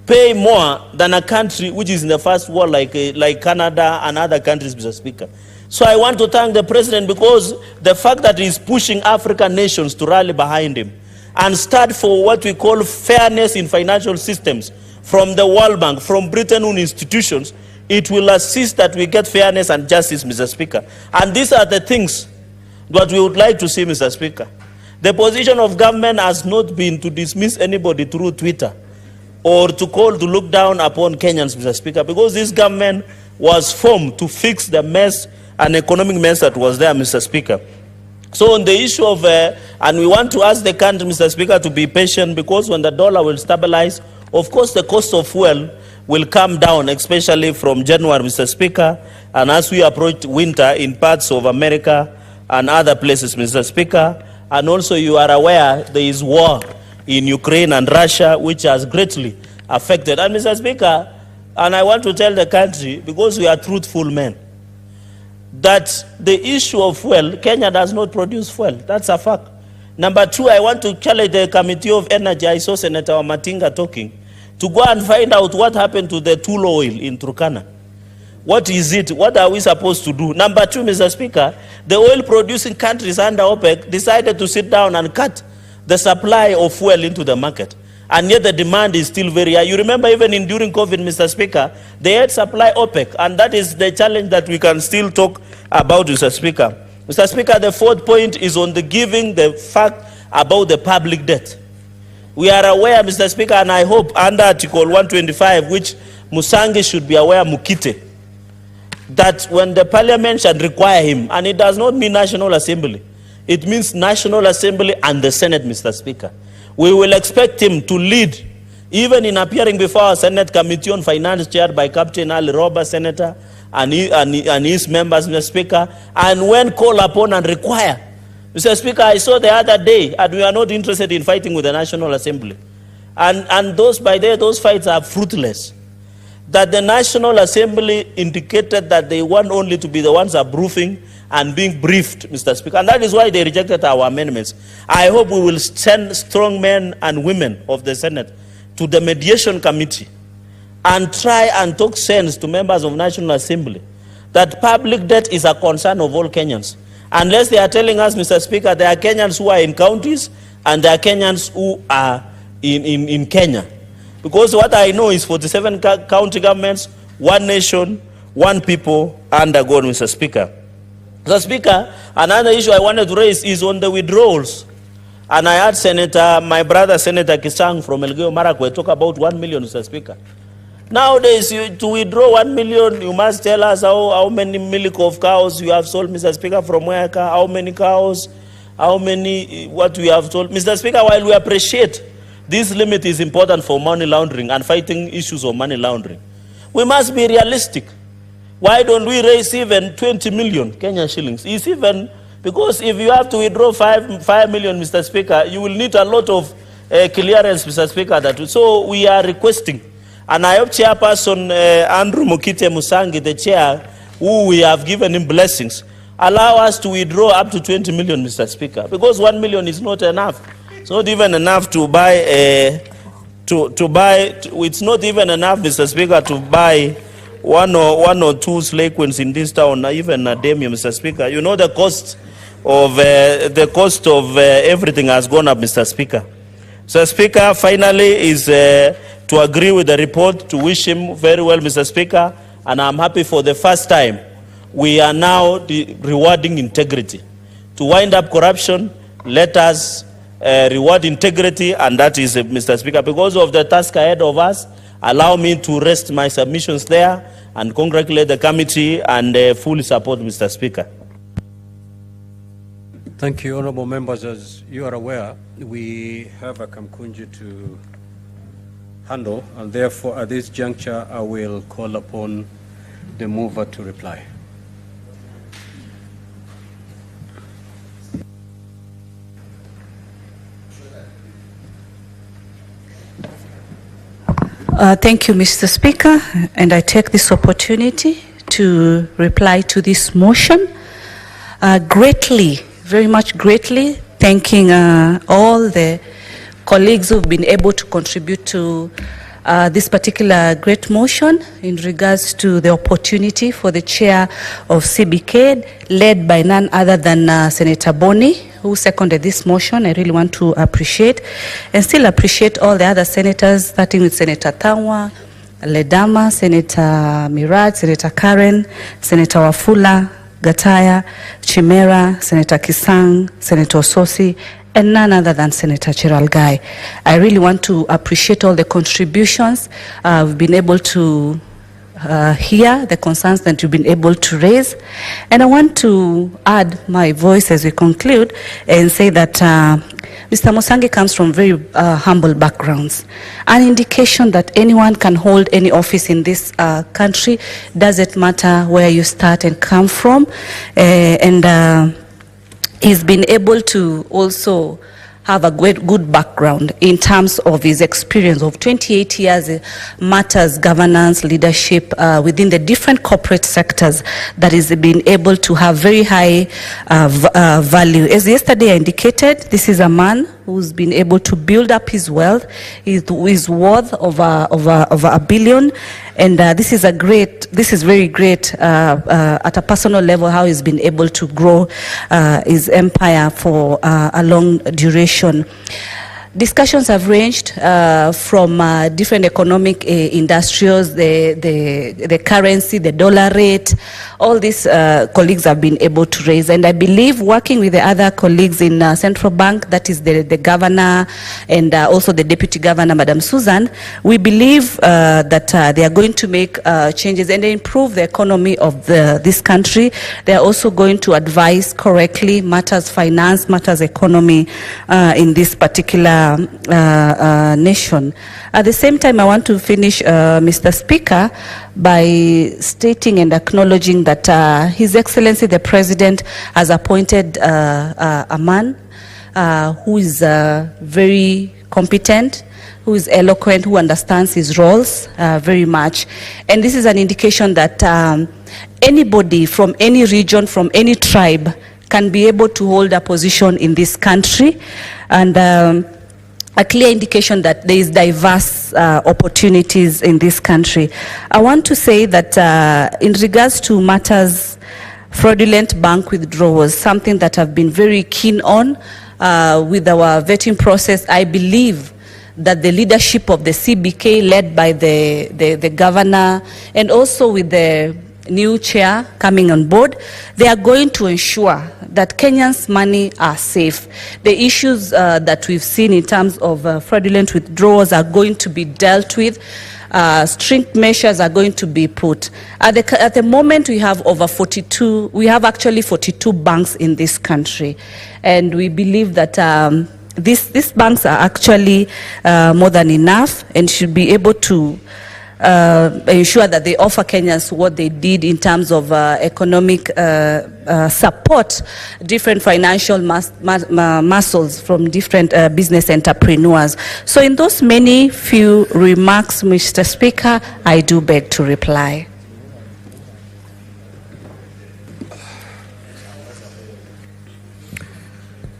pay more than a country which is in the first world like Canada and other countries, Mr. Speaker? So I want to thank the president because the fact that he's pushing African nations to rally behind him and start for what we call fairness in financial systems from the World Bank, from Bretton institutions, it will assist that we get fairness and justice, Mr. Speaker. And these are the things that we would like to see, Mr. Speaker. The position of government has not been to dismiss anybody through Twitter or to call to look down upon Kenyans, Mr. Speaker, because this government was formed to fix the mess and economic mess that was there, Mr. Speaker. So on the issue of, and we want to ask the country, Mr. Speaker, to be patient because when the dollar will stabilize, of course the cost of fuel will come down, especially from January, Mr. Speaker, and as we approach winter in parts of America and other places, Mr. Speaker. And also you are aware there is war in Ukraine and Russia, which has greatly affected. And Mr. Speaker, and I want to tell the country, because we are truthful men, that the issue of fuel, Kenya does not produce fuel. That's a fact. Number two, I want to challenge the Committee of Energy. I saw Senator Matinga talking, to go and find out what happened to the tool oil in Turkana. What is it? What are we supposed to do? Number two, Mr. Speaker, the oil-producing countries under OPEC decided to sit down and cut the supply of fuel into the market. And yet the demand is still very high. You remember even during COVID, Mr. Speaker, they had supply OPEC, and that is the challenge that we can still talk about, Mr. Speaker. Mr. Speaker, the fourth point is on the giving the fact about the public debt. We are aware, Mr. Speaker, and I hope under Article 125, which Musangi should be aware, Mukite, that when the parliament shall require him, and it does not mean National Assembly, it means National Assembly and the Senate, Mr. Speaker. We will expect him to lead, even in appearing before our Senate Committee on Finance chaired by Captain Ali Roba, Senator, and his members, Mr. Speaker, and when called upon and require. Mr. Speaker, I saw the other day, and we are not interested in fighting with the National Assembly. And those fights are fruitless. That the National Assembly indicated that they want only to be the ones approving and being briefed, Mr. Speaker. And that is why they rejected our amendments. I hope we will send strong men and women of the Senate to the mediation committee and try and talk sense to members of National Assembly that public debt is a concern of all Kenyans. Unless they are telling us, Mr. Speaker, there are Kenyans who are in counties and there are Kenyans who are in Kenya. Because what I know is 47 county governments, one nation, one people under God, Mr. Speaker. Mr. Speaker, another issue I wanted to raise is on the withdrawals. And I heard my brother Senator Kisang from Elgeyo Marakwet talk about 1 million, Mr. Speaker. Nowadays, to withdraw 1 million, you must tell us how many milk of cows you have sold, Mr. Speaker, from where, how many cows, how many, what we have sold. Mr. Speaker, while we appreciate this limit is important for money laundering and fighting issues of money laundering, we must be realistic. Why don't we raise even 20 million Kenyan shillings? It's even, because if you have to withdraw 5 million, Mr. Speaker, you will need a lot of clearance, Mr. Speaker. So we are requesting, and I hope Chairperson Andrew Mukite Musangi, the chair, who we have given him blessings, allow us to withdraw up to 20 million, Mr. Speaker, because 1 million is not enough. It's not even enough to buy, it's not even enough, Mr. Speaker, to buy one or two slave queens in this town, even a demi, Mr. Speaker. You know the cost of everything has gone up, Mr. Speaker. Mr. Speaker, finally is to agree with the report, to wish him very well, Mr. Speaker, and I'm happy for the first time we are now rewarding integrity. To wind up corruption, let us reward integrity, and that is, Mr. Speaker, because of the task ahead of us, allow me to rest my submissions there and congratulate the committee and fully support, Mr. Speaker. Thank you, honorable members. As you are aware, we have a kumekucha to handle, and therefore at this juncture I will call upon the mover to reply. Thank you, Mr. Speaker, and I take this opportunity to reply to this motion. Very much greatly, thanking all the colleagues who've been able to contribute to this particular great motion in regards to the opportunity for the chair of CBK, led by none other than Senator Boni, who seconded this motion. I really want to appreciate, and still appreciate all the other senators, starting with Senator Tangwa, Ledama, Senator Miraj, Senator Karen, Senator Wafula, Gataya, Chimera, Senator Kisang, Senator Sosi, and none other than Senator Cheralgai. I really want to appreciate all the contributions. We've been able to hear the concerns that you've been able to raise. And I want to add my voice as we conclude and say that Mr. Musangi comes from very humble backgrounds. An indication that anyone can hold any office in this country, doesn't matter where you start and come from. He's been able to also have a good background in terms of his experience of 28 years matters, governance, leadership within the different corporate sectors that is being able to have very high value. As yesterday I indicated, this is a man who's been able to build up his wealth, his worth of $1 billion, and this is very great at a personal level, how he's been able to grow his empire for a long duration. Discussions have ranged from different economic industrials, the currency, the dollar rate. All these colleagues have been able to raise, and I believe working with the other colleagues in Central Bank, that is the governor and also the deputy governor, Madam Susan, we believe that they are going to make changes and improve the economy of this country. They are also going to advise correctly matters finance, matters economy in this particular nation. At the same time, I want to finish, Mr. Speaker, by stating and acknowledging that His Excellency the President has appointed a man who is very competent, who is eloquent, who understands his roles very much. And this is an indication that anybody from any region, from any tribe, can be able to hold a position in this country, and a clear indication that there is diverse opportunities in this country. I want to say that in regards to matters, fraudulent bank withdrawals, something that I've been very keen on with our vetting process. I believe that the leadership of the CBK, led by the governor, and also with the new chair coming on board, they are going to ensure that Kenyans' money are safe. The issues that we've seen in terms of fraudulent withdrawals are going to be dealt with. Strict measures are going to be put. At the moment, we have over 42, we have actually 42 banks in this country. And we believe that these banks are actually more than enough and should be able to ensure that they offer Kenyans what they did in terms of economic support, different financial muscles from different business entrepreneurs. So in those many few remarks, Mr. Speaker, I do beg to reply.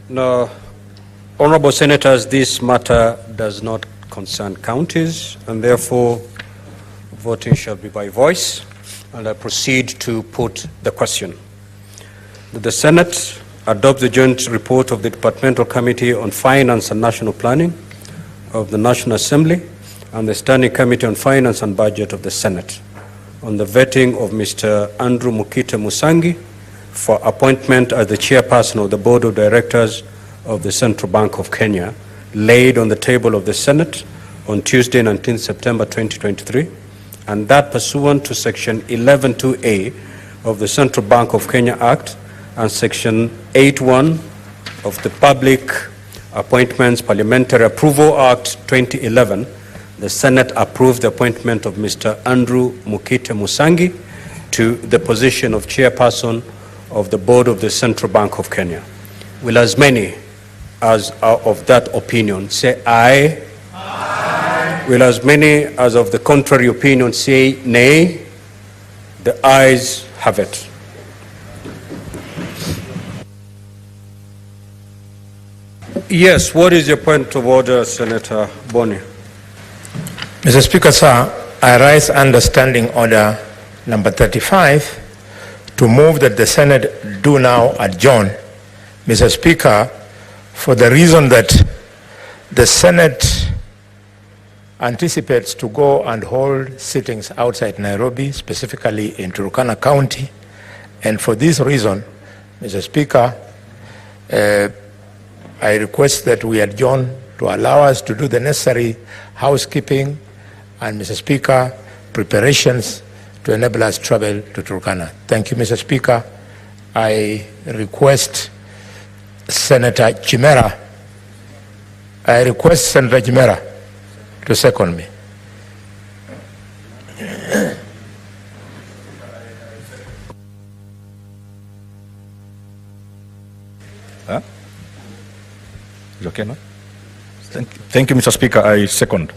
Now, honorable senators, this matter does not concern counties, and therefore voting shall be by voice, and I proceed to put the question. That the Senate adopt the joint report of the Departmental Committee on Finance and National Planning of the National Assembly and the Standing Committee on Finance and Budget of the Senate on the vetting of Mr. Andrew Mukite Musangi for appointment as the chairperson of the Board of Directors of the Central Bank of Kenya, laid on the table of the Senate on Tuesday, 19 September 2023, and that pursuant to Section 11(2)(a) of the Central Bank of Kenya Act and Section 8(1) of the Public Appointments Parliamentary Approval Act 2011, the Senate approved the appointment of Mr. Andrew Mukite Musangi to the position of chairperson of the Board of the Central Bank of Kenya. Will as many as are of that opinion say aye? Will as many as of the contrary opinion say nay? The ayes have it. Yes, what is your point of order, Senator Boni? Mr. Speaker, sir, I rise under Standing Order number 35 to move that the Senate do now adjourn, Mr. Speaker, for the reason that the Senate anticipates to go and hold sittings outside Nairobi, specifically in Turkana County. And for this reason, Mr. Speaker, I request that we adjourn to allow us to do the necessary housekeeping and, Mr. Speaker, preparations to enable us travel to Turkana. Thank you, Mr. Speaker. I request Senator Chimera. I request Senator Chimera to second me. Huh? Is okay, no? Thank you, Mr. Speaker. I second.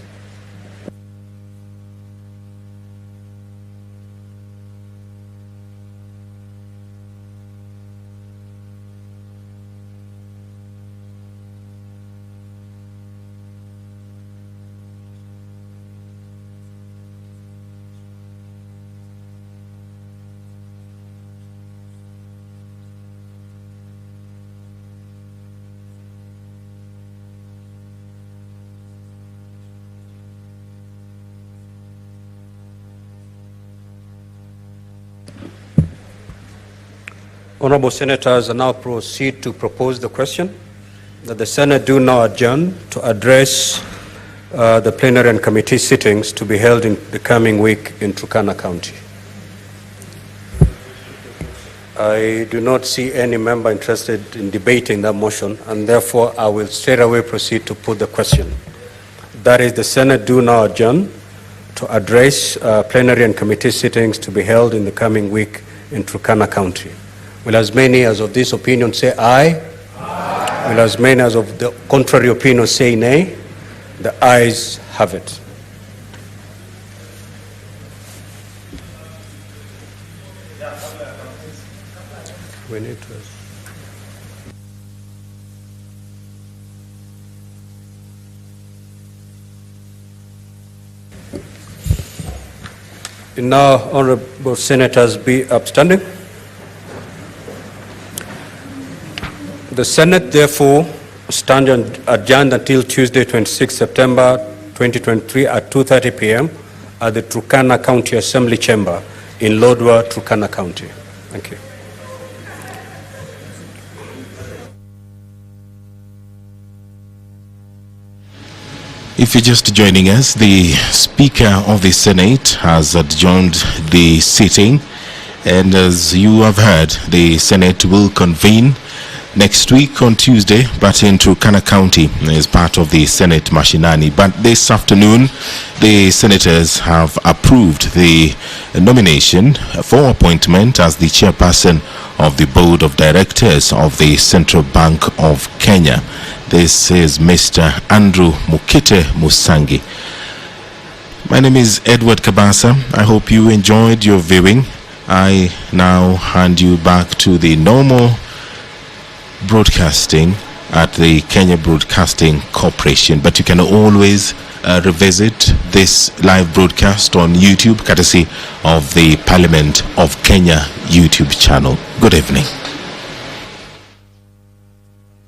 Honorable Senators, I now proceed to propose the question that the Senate do now adjourn to address the plenary and committee sittings to be held in the coming week in Turkana County. I do not see any member interested in debating that motion, and therefore I will straight away proceed to put the question. That is, the Senate do now adjourn to address plenary and committee sittings to be held in the coming week in Turkana County. Will as many as of this opinion say aye? Aye. Will as many as of the contrary opinion say nay? The ayes have it. We need to. Now, honorable senators, be upstanding. The Senate therefore stand adjourned until Tuesday, 26 September 2023 at 2:30 p.m. at the Turkana County Assembly Chamber in Lodwar, Turkana County. Thank you. If you're just joining us, the Speaker of the Senate has adjourned the sitting, and as you have heard, the Senate will convene next week on Tuesday, but in Turkana County as part of the Senate Mashinani. But this afternoon, the senators have approved the nomination for appointment as the chairperson of the Board of Directors of the Central Bank of Kenya. This is Mr. Andrew Mukite Musangi. My name is Edward Kabasa. I hope you enjoyed your viewing. I now hand you back to the normal broadcasting at the Kenya Broadcasting Corporation, but you can always revisit this live broadcast on YouTube courtesy of the Parliament of Kenya YouTube channel. Good evening.